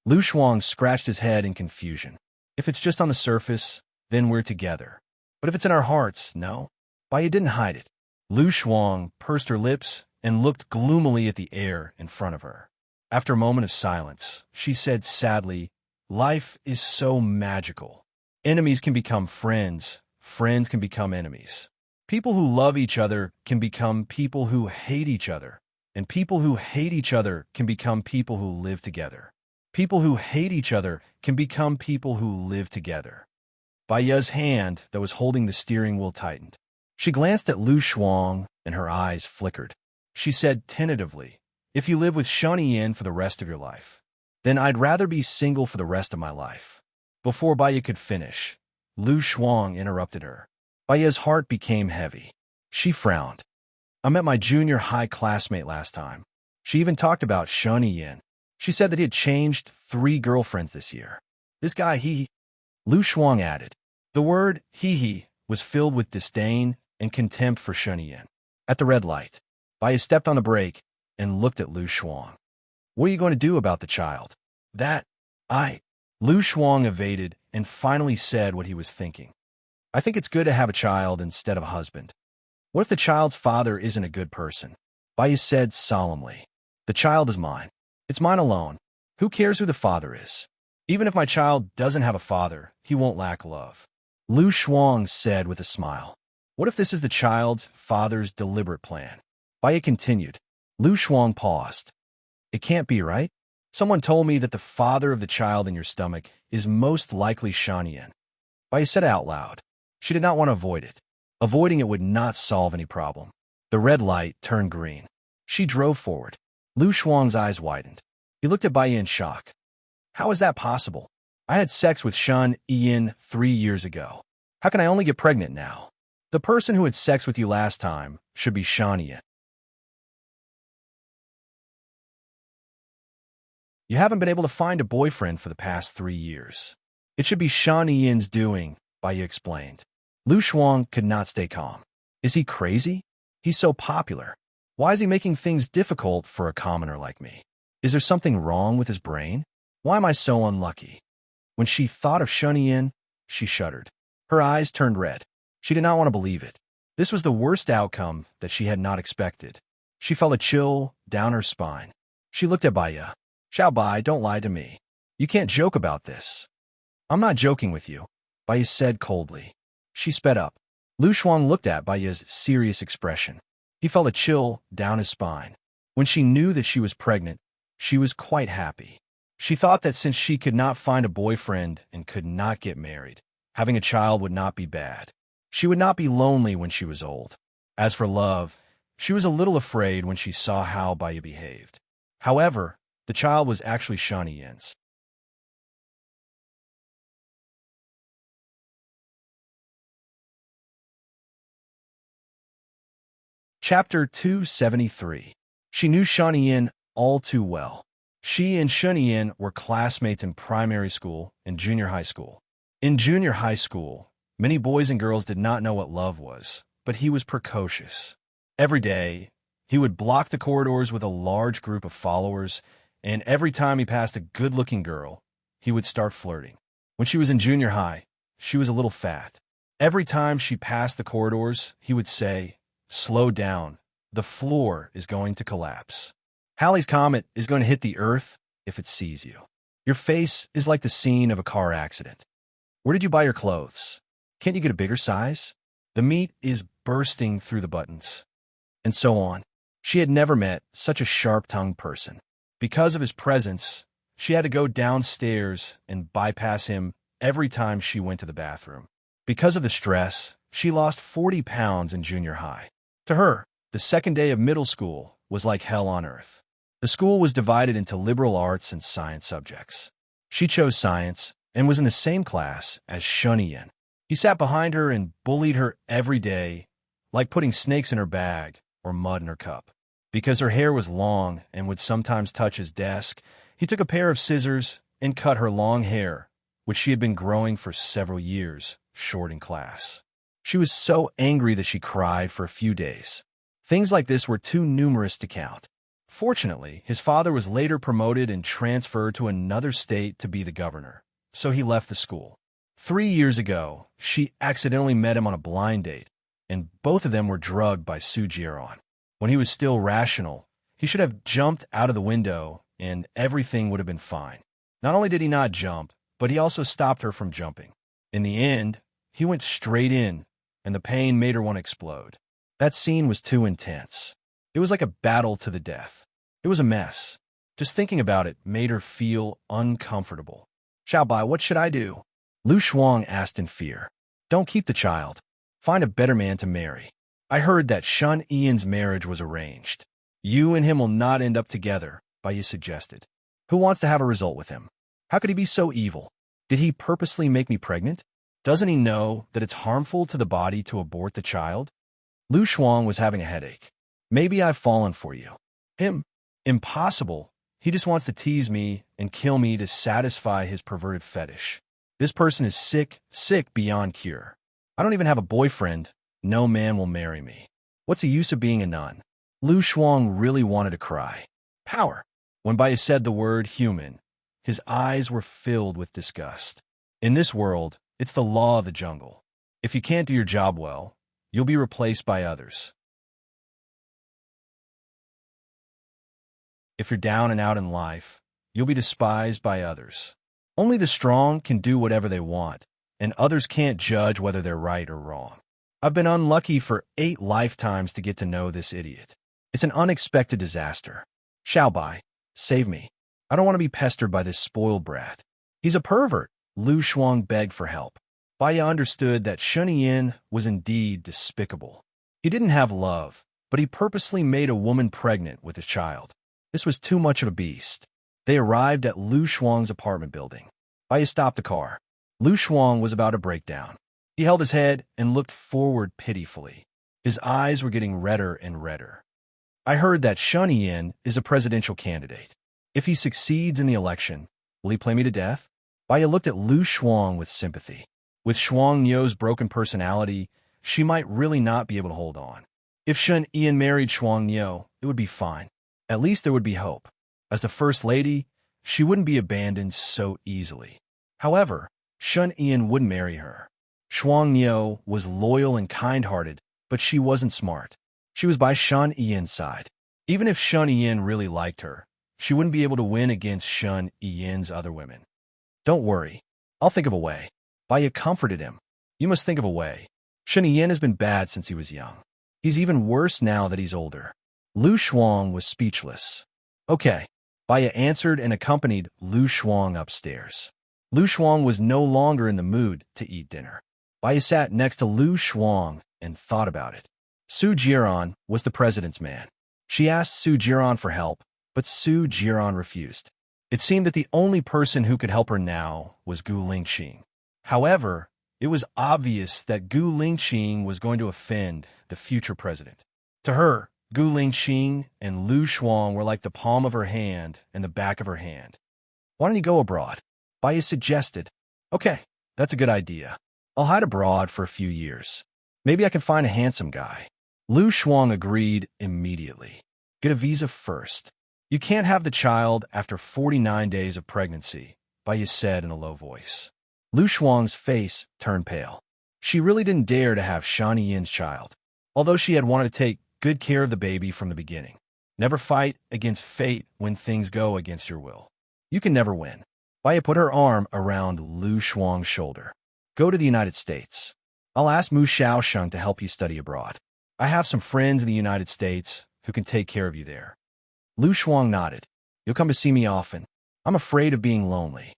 Lu Shuang scratched his head in confusion. If it's just on the surface, then we're together. But if it's in our hearts, no. Baya didn't hide it. Lu Shuang pursed her lips and looked gloomily at the air in front of her. After a moment of silence, she said sadly, Life is so magical. Enemies can become friends. Friends can become enemies. People who love each other can become people who hate each other. And people who hate each other can become people who live together. People who hate each other can become people who live together. Baya's hand that was holding the steering wheel tightened. She glanced at Lu Shuang and her eyes flickered. She said tentatively, If you live with Shani Yin for the rest of your life, then I'd rather be single for the rest of my life. Before Baya could finish, Lu Shuang interrupted her. Baya's heart became heavy. She frowned. I met my junior high classmate last time. She even talked about Shani Yin. She said that he had changed 3 girlfriends this year. This guy, Lu Shuang added. The word he was filled with disdain and contempt for Shani Yin. At the red light, Baya stepped on the brake and looked at Lu Shuang. What are you going to do about the child? Lu Shuang evaded and finally said what he was thinking. I think it's good to have a child instead of a husband. What if the child's father isn't a good person? Baya said solemnly. The child is mine. It's mine alone. Who cares who the father is? Even if my child doesn't have a father, he won't lack love. Lu Shuang said with a smile. What if this is the child's father's deliberate plan? Baya continued. Lu Shuang paused. It can't be, right? Someone told me that the father of the child in your stomach is most likely Shani Yin. Baya said it out loud. She did not want to avoid it. Avoiding it would not solve any problem. The red light turned green. She drove forward. Lu Shuang's eyes widened. He looked at Baya in shock. How is that possible? I had sex with Shan Yin 3 years ago. How can I only get pregnant now? The person who had sex with you last time should be Shani Yin. You haven't been able to find a boyfriend for the past 3 years. It should be Shani Yin's doing, Baya explained. Lu Shuang could not stay calm. Is he crazy? He's so popular. Why is he making things difficult for a commoner like me? Is there something wrong with his brain? Why am I so unlucky? When she thought of Shunyin, she shuddered. Her eyes turned red. She did not want to believe it. This was the worst outcome that she had not expected. She felt a chill down her spine. She looked at Baya. Xiao Bai, don't lie to me. You can't joke about this. I'm not joking with you, Baya said coldly. She sped up. Lu Shuang looked at Baya's serious expression. He felt a chill down his spine. When she knew that she was pregnant, she was quite happy. She thought that since she could not find a boyfriend and could not get married, having a child would not be bad. She would not be lonely when she was old. As for love, she was a little afraid when she saw how Baya behaved. However, the child was actually Shaniyan's. Chapter 273. She knew Shaniyan all too well. She and Shaniyan were classmates in primary school and junior high school. In junior high school, many boys and girls did not know what love was, but he was precocious. Every day, he would block the corridors with a large group of followers, and every time he passed a good-looking girl, he would start flirting. When she was in junior high, she was a little fat. Every time she passed the corridors, he would say, "Slow down, the floor is going to collapse. Halley's Comet is going to hit the earth if it sees you. Your face is like the scene of a car accident. Where did you buy your clothes? Can't you get a bigger size? The meat is bursting through the buttons." And so on. She had never met such a sharp-tongued person. Because of his presence, she had to go downstairs and bypass him every time she went to the bathroom. Because of the stress, she lost 40 pounds in junior high. To her, the second day of middle school was like hell on earth. The school was divided into liberal arts and science subjects. She chose science and was in the same class as Shunyan. He sat behind her and bullied her every day, like putting snakes in her bag or mud in her cup. Because her hair was long and would sometimes touch his desk, he took a pair of scissors and cut her long hair, which she had been growing for several years, short in class. She was so angry that she cried for a few days. Things like this were too numerous to count. Fortunately, his father was later promoted and transferred to another state to be the governor, so he left the school. 3 years ago, she accidentally met him on a blind date, and both of them were drugged by Su Jiron. When he was still rational, he should have jumped out of the window and everything would have been fine. Not only did he not jump, but he also stopped her from jumping. In the end, he went straight in, and the pain made her want to explode. That scene was too intense. It was like a battle to the death. It was a mess. Just thinking about it made her feel uncomfortable. "Xiao Bai, what should I do?" Lu Shuang asked in fear. "Don't keep the child. Find a better man to marry. I heard that Shun Ian's marriage was arranged. You and him will not end up together," Baiyi suggested. "Who wants to have a result with him? How could he be so evil? Did he purposely make me pregnant? Doesn't he know that it's harmful to the body to abort the child?" Lu Shuang was having a headache. "Maybe I've fallen for you." "Him? Impossible. He just wants to tease me and kill me to satisfy his perverted fetish. This person is sick beyond cure. I don't even have a boyfriend. No man will marry me. What's the use of being a nun?" Lu Shuang really wanted to cry. Power. When Baiyi said the word human, his eyes were filled with disgust. In this world, it's the law of the jungle. If you can't do your job well, you'll be replaced by others. If you're down and out in life, you'll be despised by others. Only the strong can do whatever they want, and others can't judge whether they're right or wrong. I've been unlucky for 8 lifetimes to get to know this idiot. It's an unexpected disaster. Xiao Bai, save me. I don't want to be pestered by this spoiled brat. He's a pervert. Lu Shuang begged for help. Baiyi understood that Shunyin was indeed despicable. He didn't have love, but he purposely made a woman pregnant with his child. This was too much of a beast. They arrived at Lu Shuang's apartment building. Baiyi stopped the car. Lu Shuang was about to break down. He held his head and looked forward pitifully. His eyes were getting redder and redder. "I heard that Shunyin is a presidential candidate. If he succeeds in the election, will he play me to death?" Baiyi looked at Lu Shuang with sympathy. With Shuang Niu's broken personality, she might really not be able to hold on. If Shen Ian married Shuang Niu, it would be fine. At least there would be hope. As the First Lady, she wouldn't be abandoned so easily. However, Shen Ian wouldn't marry her. Shuang Niu was loyal and kind-hearted, but she wasn't smart. She was by Shen Ian's side. Even if Shen Ian really liked her, she wouldn't be able to win against Shen Ian's other women. Don't worry. I'll think of a way. Baya comforted him. You must think of a way. Shen Ian has been bad since he was young. He's even worse now that he's older. Lu Shuang was speechless. Okay. Baya answered and accompanied Lu Shuang upstairs. Lu Shuang was no longer in the mood to eat dinner. Baya sat next to Lu Shuang and thought about it. Su Jiran was the president's man. She asked Su Jiran for help, but Su Jiran refused. It seemed that the only person who could help her now was Gu Lingqing. However, it was obvious that Gu Lingqing was going to offend the future president. To her, Gu Lingqing and Lu Shuang were like the palm of her hand and the back of her hand. Why don't you go abroad? Baya suggested. Okay, that's a good idea. I'll hide abroad for a few years. Maybe I can find a handsome guy. Lu Shuang agreed immediately. Get a visa first. You can't have the child after 49 days of pregnancy, Baya said in a low voice. Lu Shuang's face turned pale. She really didn't dare to have Shen Yin's child, although she had wanted to take good care of the baby from the beginning. Never fight against fate when things go against your will. You can never win. Baya put her arm around Lu Shuang's shoulder. Go to the United States. I'll ask Mu Xiaosheng to help you study abroad. I have some friends in the United States who can take care of you there. Lu Shuang nodded. You'll come to see me often. I'm afraid of being lonely.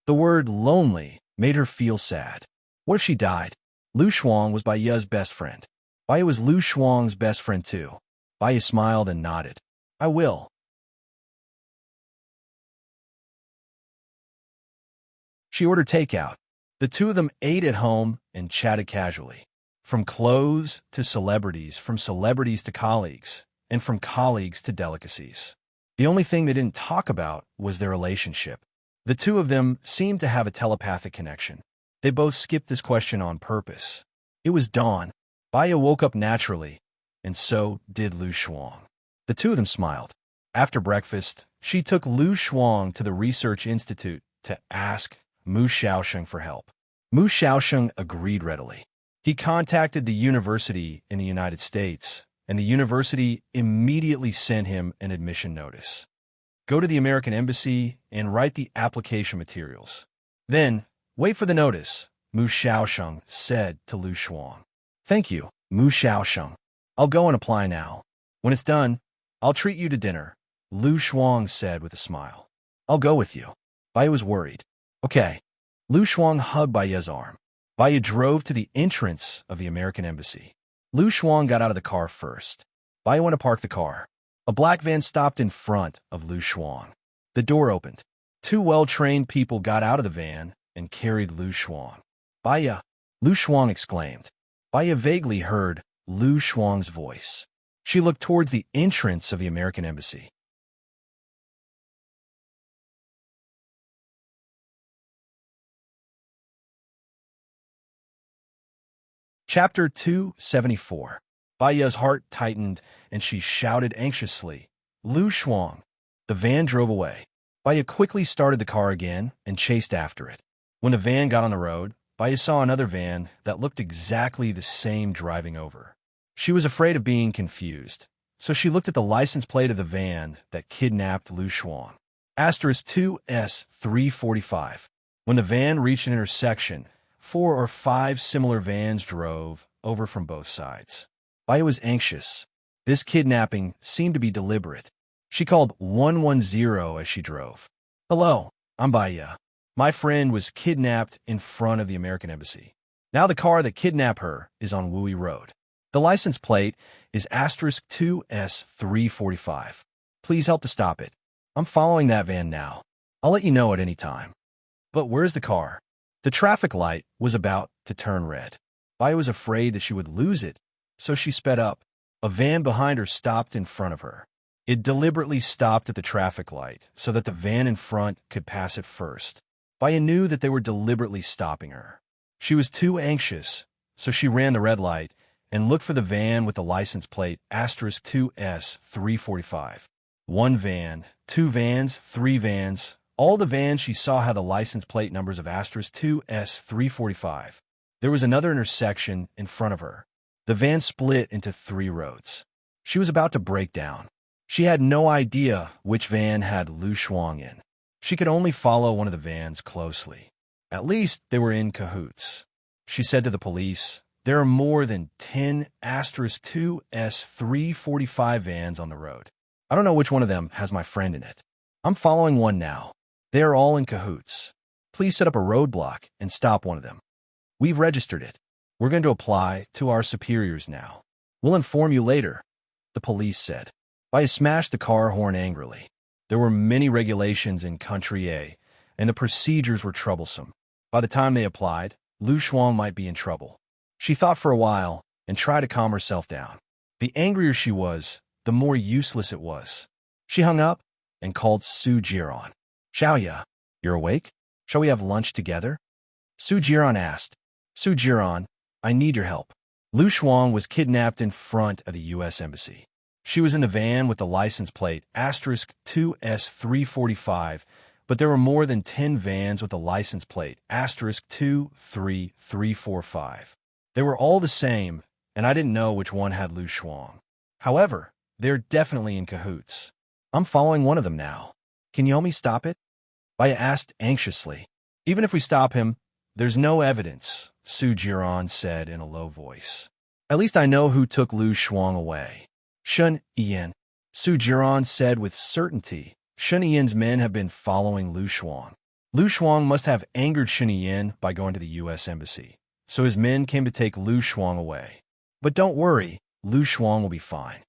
The word lonely made her feel sad. What if she died? Lu Shuang was Baya's best friend. Baya was Lu Shuang's best friend too. Baya smiled and nodded. I will. She ordered takeout. The two of them ate at home and chatted casually. From clothes to celebrities, from celebrities to colleagues, and from colleagues to delicacies. The only thing they didn't talk about was their relationship. The two of them seemed to have a telepathic connection. They both skipped this question on purpose. It was dawn. Baya woke up naturally, and so did Lu Shuang. The two of them smiled. After breakfast, she took Lu Shuang to the Research Institute to ask Mu Xiaosheng for help. Mu Xiaosheng agreed readily. He contacted the university in the United States, and the university immediately sent him an admission notice. Go to the American Embassy and write the application materials. Then, wait for the notice, Mu Xiaosheng said to Lu Shuang. Thank you, Mu Xiaosheng. I'll go and apply now. When it's done, I'll treat you to dinner, Lu Shuang said with a smile. I'll go with you. Baya was worried. Okay. Lu Shuang hugged Baya's arm. Baya drove to the entrance of the American Embassy. Lu Shuang got out of the car first. Baya went to park the car. A black van stopped in front of Lu Shuang. The door opened. Two well-trained people got out of the van and carried Lu Shuang. Baya, Lu Shuang exclaimed. Baya vaguely heard Lu Shuang's voice. She looked towards the entrance of the American Embassy. Chapter 274. Baya's heart tightened, and she shouted anxiously, Lu Shuang. The van drove away. Baya quickly started the car again and chased after it. When the van got on the road, Baya saw another van that looked exactly the same driving over. She was afraid of being confused, so she looked at the license plate of the van that kidnapped Lu Shuang. *2S345. When the van reached an intersection, 4 or 5 similar vans drove over from both sides. Baya was anxious. This kidnapping seemed to be deliberate. She called 110 as she drove. Hello, I'm Baya. My friend was kidnapped in front of the American Embassy. Now the car that kidnapped her is on Wui Road. The license plate is *2S345. Please help to stop it. I'm following that van now. I'll let you know at any time. But where's the car? The traffic light was about to turn red. Baya was afraid that she would lose it, so she sped up. A van behind her stopped in front of her. It deliberately stopped at the traffic light so that the van in front could pass it first. Baya knew that they were deliberately stopping her. She was too anxious, so she ran the red light and looked for the van with the license plate *2S345. One van, two vans, three vans. All the vans she saw had the license plate numbers of *2S345. There was another intersection in front of her. The van split into three roads. She was about to break down. She had no idea which van had Lu Shuang in. She could only follow one of the vans closely. At least they were in cahoots. She said to the police, "There are more than 10 *2S345 vans on the road. I don't know which one of them has my friend in it. I'm following one now. They are all in cahoots. Please set up a roadblock and stop one of them. We've registered it. We're going to apply to our superiors now. We'll inform you later," the police said. Baya smashed the car horn angrily. There were many regulations in Country A, and the procedures were troublesome. By the time they applied, Lu Shuang might be in trouble. She thought for a while and tried to calm herself down. The angrier she was, the more useless it was. She hung up and called Su Jiran. "Xiaoya, you're awake? Shall we have lunch together?" Su Jiran asked. "Su Jiran, I need your help. Lu Shuang was kidnapped in front of the U.S. Embassy. She was in the van with the license plate *2S345, but there were more than 10 vans with the license plate *23345. They were all the same, and I didn't know which one had Lu Shuang. However, they're definitely in cahoots. I'm following one of them now. Can you help me stop it?" Baya asked anxiously. "Even if we stop him, there's no evidence," Su Jiran said in a low voice. "At least I know who took Lu Shuang away. Shun Yin," Su Jiran said with certainty. Shun Yin's men have been following Lu Shuang. Lu Shuang must have angered Shun Yin by going to the U.S. Embassy, so his men came to take Lu Shuang away. But don't worry, Lu Shuang will be fine.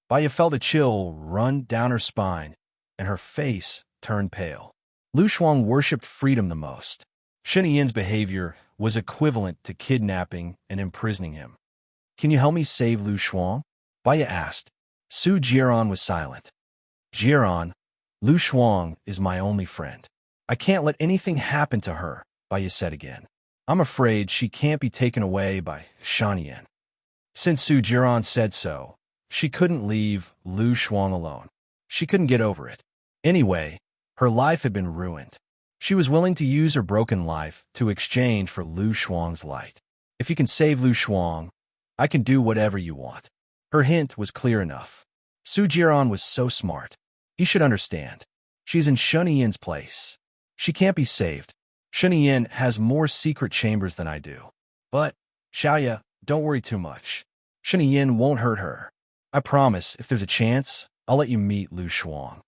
Baya felt a chill run down her spine, and her face turned pale. Lu Shuang worshipped freedom the most. Shun Yin's behavior was equivalent to kidnapping and imprisoning him. "Can you help me save Lu Shuang?" Baya asked. Su Jiran was silent. "Jiran, Lu Shuang is my only friend. I can't let anything happen to her," Baya said again. "I'm afraid she can't be taken away by Shun Yin." Since Su Jiran said so, she couldn't leave Lu Shuang alone. She couldn't get over it. Anyway, her life had been ruined. She was willing to use her broken life to exchange for Lu Shuang's light. "If you can save Lu Shuang, I can do whatever you want." Her hint was clear enough. Su Jiran was so smart. He should understand. She's in Shun Yin's place. She can't be saved. Shun Yin has more secret chambers than I do. But, Xiaoya, don't worry too much. Shun Yin won't hurt her. I promise, if there's a chance, I'll let you meet Lu Shuang.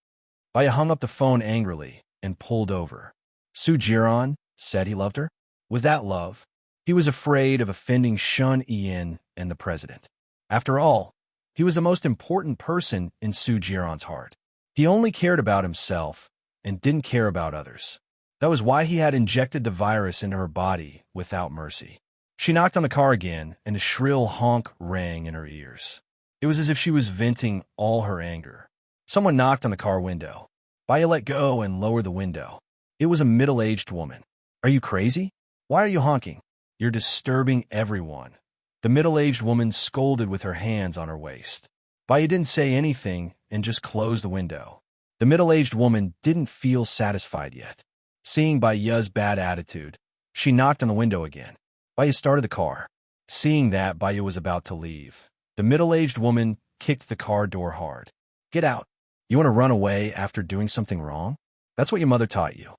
Baya hung up the phone angrily and pulled over. Su Jiran said he loved her. Was that love? He was afraid of offending Shun Yin and the president. After all, he was the most important person in Su Jiran's heart. He only cared about himself and didn't care about others. That was why he had injected the virus into her body without mercy. She knocked on the car again, and a shrill honk rang in her ears. It was as if she was venting all her anger. Someone knocked on the car window. Baya let go and lowered the window. It was a middle-aged woman. "Are you crazy? Why are you honking? You're disturbing everyone." The middle-aged woman scolded with her hands on her waist. Baya didn't say anything and just closed the window. The middle-aged woman didn't feel satisfied yet. Seeing Baya's bad attitude, she knocked on the window again. Baya started the car. Seeing that Baya was about to leave, the middle-aged woman kicked the car door hard. "Get out. You want to run away after doing something wrong? That's what your mother taught you."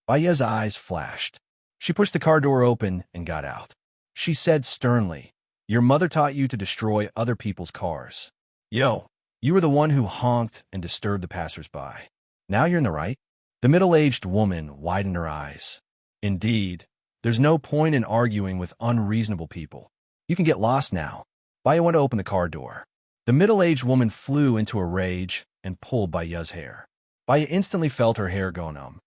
Baya's eyes flashed. She pushed the car door open and got out. She said sternly, "Your mother taught you to destroy other people's cars. Yo, you were the one who honked and disturbed the passers-by. Now you're in the right." The middle-aged woman widened her eyes. "Indeed, there's no point in arguing with unreasonable people. You can get lost now." Baya went to open the car door. The middle-aged woman flew into a rage and pulled Baya's hair. Baya instantly felt her hair go numb.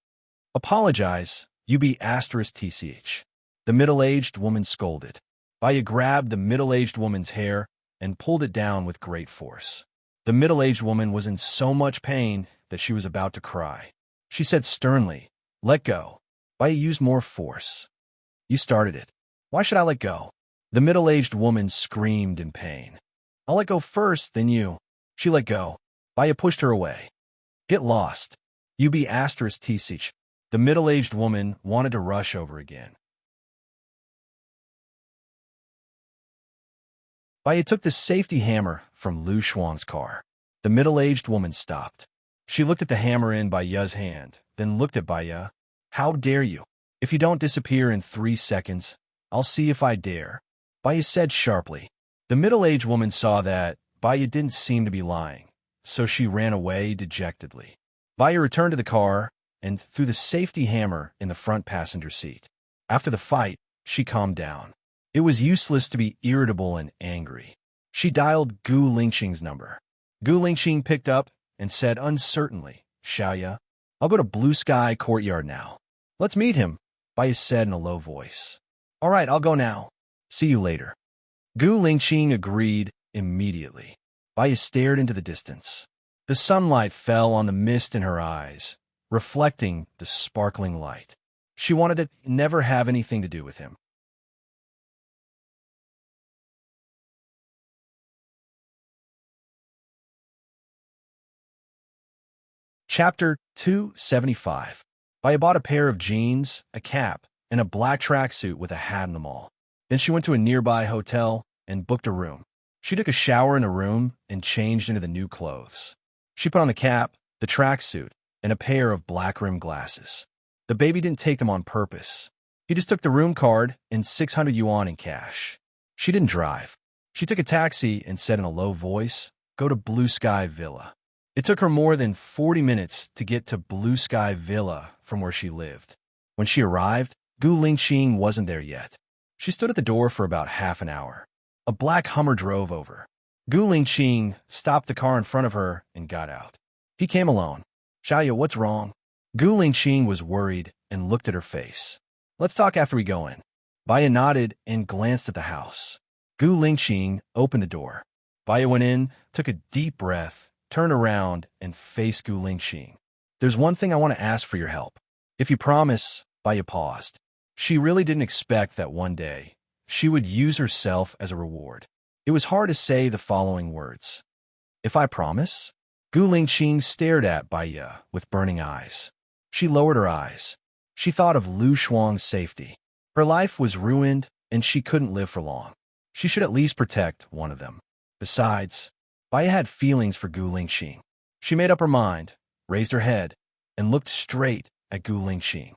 "Apologize, you be *TCH. The middle-aged woman scolded. Baya grabbed the middle-aged woman's hair and pulled it down with great force. The middle-aged woman was in so much pain that she was about to cry. She said sternly, Let go. Baya used more force. You started it. Why should I let go? The middle-aged woman screamed in pain. I'll let go first, then you. She let go. Baya pushed her away. Get lost. You be asterisk tsich. The middle-aged woman wanted to rush over again. Baya took the safety hammer from Lu Shuang's car. The middle-aged woman stopped. She looked at the hammer in Baya's hand, then looked at Baya. How dare you? If you don't disappear in 3 seconds, I'll see if I dare. Baya said sharply. The middle-aged woman saw that Baya didn't seem to be lying, so she ran away dejectedly. Baya returned to the car and threw the safety hammer in the front passenger seat. After the fight, she calmed down. It was useless to be irritable and angry. She dialed Gu Lingqing's number. Gu Lingqing picked up and said uncertainly, Xiaoya, I'll go to Blue Sky Courtyard now. Let's meet him, Baya said in a low voice. All right, I'll go now. See you later. Gu Lingqing agreed immediately. Baya stared into the distance. The sunlight fell on the mist in her eyes, reflecting the sparkling light. She wanted to never have anything to do with him. Chapter 275. Baya bought a pair of jeans, a cap, and a black tracksuit with a hat in them all. Then she went to a nearby hotel and booked a room. She took a shower in a room and changed into the new clothes. She put on the cap, the tracksuit, and a pair of black-rimmed glasses. The baby didn't take them on purpose. He just took the room card and 600 yuan in cash. She didn't drive. She took a taxi and said in a low voice, "Go to Blue Sky Villa." It took her more than 40 minutes to get to Blue Sky Villa from where she lived. When she arrived, Gu Lingqing wasn't there yet. She stood at the door for about half an hour. A black Hummer drove over. Gu Lingqing stopped the car in front of her and got out. He came alone. Xiaoya, what's wrong? Gu Lingqing was worried and looked at her face. Let's talk after we go in. Baya nodded and glanced at the house. Gu Lingqing opened the door. Baya went in, took a deep breath, turned around, and faced Gu Lingqing. There's one thing I want to ask for your help. If you promise, Baya paused. She really didn't expect that one day she would use herself as a reward. It was hard to say the following words. If I promise? Gu Lingqing stared at Baya with burning eyes. She lowered her eyes. She thought of Lu Shuang's safety. Her life was ruined, and she couldn't live for long. She should at least protect one of them. Besides, Baya had feelings for Gu Lingqing. She made up her mind, raised her head, and looked straight at Gu Lingqing.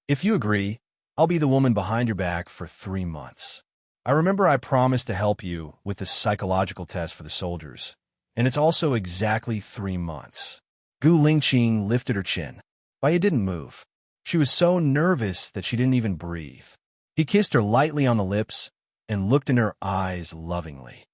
If you agree, I'll be the woman behind your back for 3 months. I remember I promised to help you with the psychological test for the soldiers, and it's also exactly 3 months. Gu Lingqing lifted her chin. Baya didn't move. She was so nervous that she didn't even breathe. He kissed her lightly on the lips and looked in her eyes lovingly.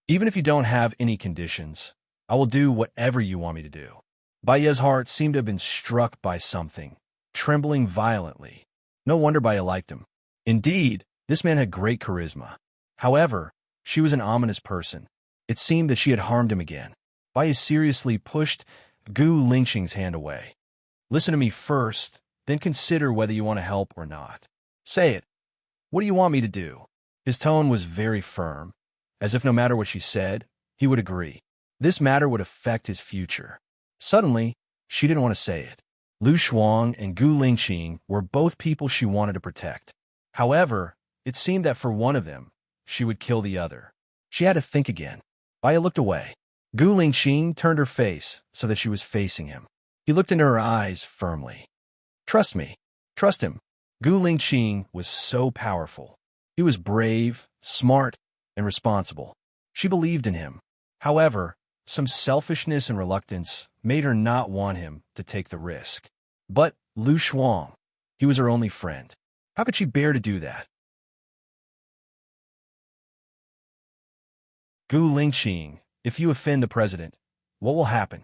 Even if you don't have any conditions, I will do whatever you want me to do. Baya's heart seemed to have been struck by something, trembling violently. No wonder Baya liked him. Indeed, this man had great charisma. However, she was an ominous person. It seemed that she had harmed him again. Baya seriously pushed Gu Lingqing's hand away. Listen to me first, then consider whether you want to help or not. Say it. What do you want me to do? His tone was very firm, as if no matter what she said, he would agree. This matter would affect his future. Suddenly, she didn't want to say it. Lu Shuang and Gu Lingqing were both people she wanted to protect. However, it seemed that for one of them, she would kill the other. She had to think again. Baya looked away. Gu Lingqing turned her face so that she was facing him. He looked into her eyes firmly. Trust me. Trust him. Gu Lingqing was so powerful. He was brave, smart, and responsible. She believed in him. However, some selfishness and reluctance made her not want him to take the risk. But Lu Shuang, he was her only friend. How could she bear to do that? Gu Lingqing, if you offend the president, what will happen?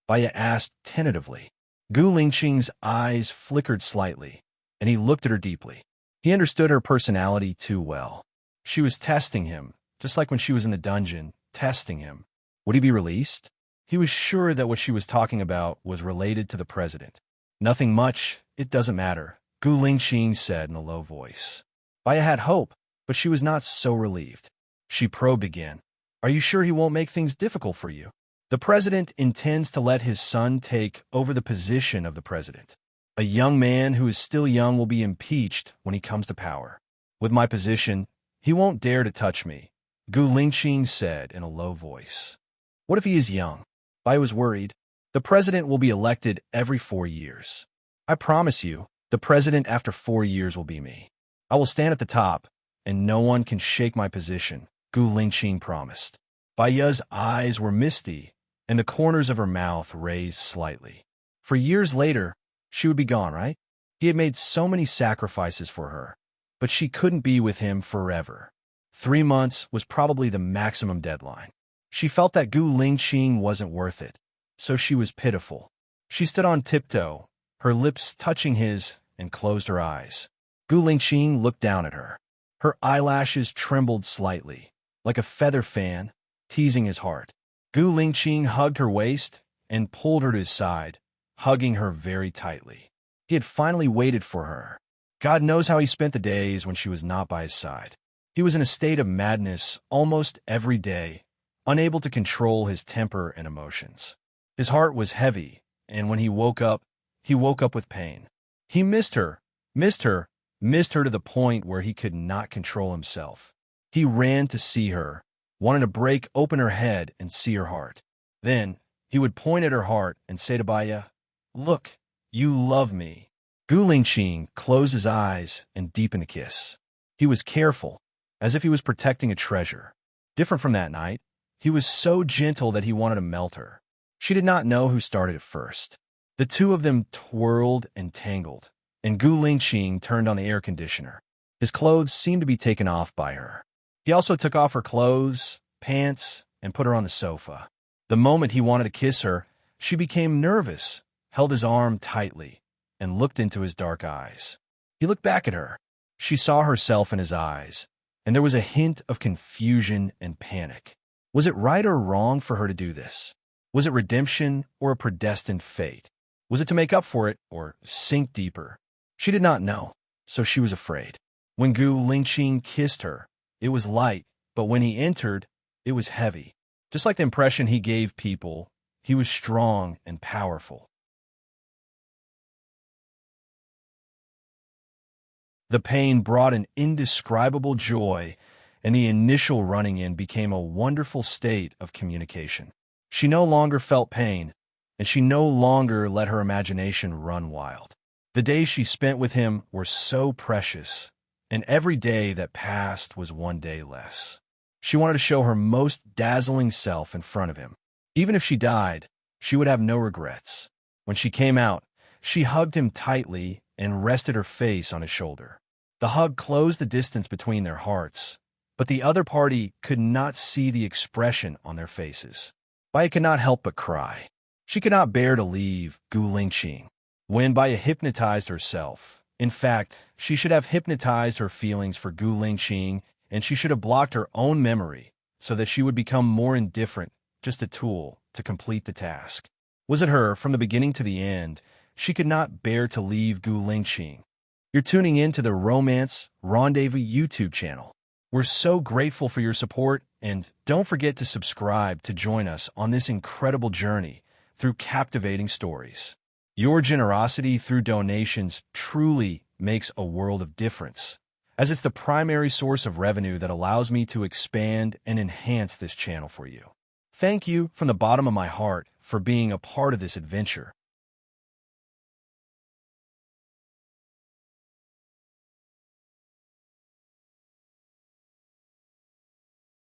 Baya asked tentatively. Gu Lingqing's eyes flickered slightly, and he looked at her deeply. He understood her personality too well. She was testing him, just like when she was in the dungeon, testing him. Would he be released? He was sure that what she was talking about was related to the president. Nothing much, it doesn't matter, Gu Lingqing said in a low voice. Baya had hope, but she was not so relieved. She probed again. Are you sure he won't make things difficult for you? The president intends to let his son take over the position of the president. A young man who is still young will be impeached when he comes to power. With my position, he won't dare to touch me, Gu Lingqing said in a low voice. What if he is young? Bai was worried. The president will be elected every 4 years. I promise you, the president after 4 years will be me. I will stand at the top, and no one can shake my position, Gu Lingqing promised. Baiya's eyes were misty, and the corners of her mouth raised slightly. For years later, she would be gone, right? He had made so many sacrifices for her, but she couldn't be with him forever. 3 months was probably the maximum deadline. She felt that Gu Lingqing wasn't worth it, so she was pitiful. She stood on tiptoe, her lips touching his, and closed her eyes. Gu Lingqing looked down at her. Her eyelashes trembled slightly, like a feather fan, teasing his heart. Gu Lingqing hugged her waist and pulled her to his side, hugging her very tightly. He had finally waited for her. God knows how he spent the days when she was not by his side. He was in a state of madness almost every day, unable to control his temper and emotions. His heart was heavy, and when he woke up with pain. He missed her to the point where he could not control himself. He ran to see her, wanted to break open her head and see her heart. Then, he would point at her heart and say to Baya, "Look, you love me." Gu Lingqing closed his eyes and deepened a kiss. He was careful, as if he was protecting a treasure. Different from that night, he was so gentle that he wanted to melt her. She did not know who started it first. The two of them twirled and tangled, and Gu Lingqing turned on the air conditioner. His clothes seemed to be taken off by her. He also took off her clothes, pants, and put her on the sofa. The moment he wanted to kiss her, she became nervous, held his arm tightly, and looked into his dark eyes. He looked back at her. She saw herself in his eyes, and there was a hint of confusion and panic. Was it right or wrong for her to do this? Was it redemption or a predestined fate? Was it to make up for it or sink deeper? She did not know, so she was afraid. When Gu Lingqing kissed her, it was light, but when he entered, it was heavy. Just like the impression he gave people, he was strong and powerful. The pain brought an indescribable joy, and the initial running in became a wonderful state of communication. She no longer felt pain, and she no longer let her imagination run wild. The days she spent with him were so precious, and every day that passed was one day less. She wanted to show her most dazzling self in front of him. Even if she died, she would have no regrets. When she came out, she hugged him tightly and rested her face on his shoulder. The hug closed the distance between their hearts, but the other party could not see the expression on their faces. Baya could not help but cry. She could not bear to leave Gu Lingqing. When Baya hypnotized herself, in fact, she should have hypnotized her feelings for Gu Lingqing, and she should have blocked her own memory so that she would become more indifferent, just a tool to complete the task. Was it her from the beginning to the end? She could not bear to leave Gu Lingqing. You're tuning in to the Romance Rendezvous YouTube channel. We're so grateful for your support, and don't forget to subscribe to join us on this incredible journey through captivating stories. Your generosity through donations truly makes a world of difference, as it's the primary source of revenue that allows me to expand and enhance this channel for you. Thank you from the bottom of my heart for being a part of this adventure.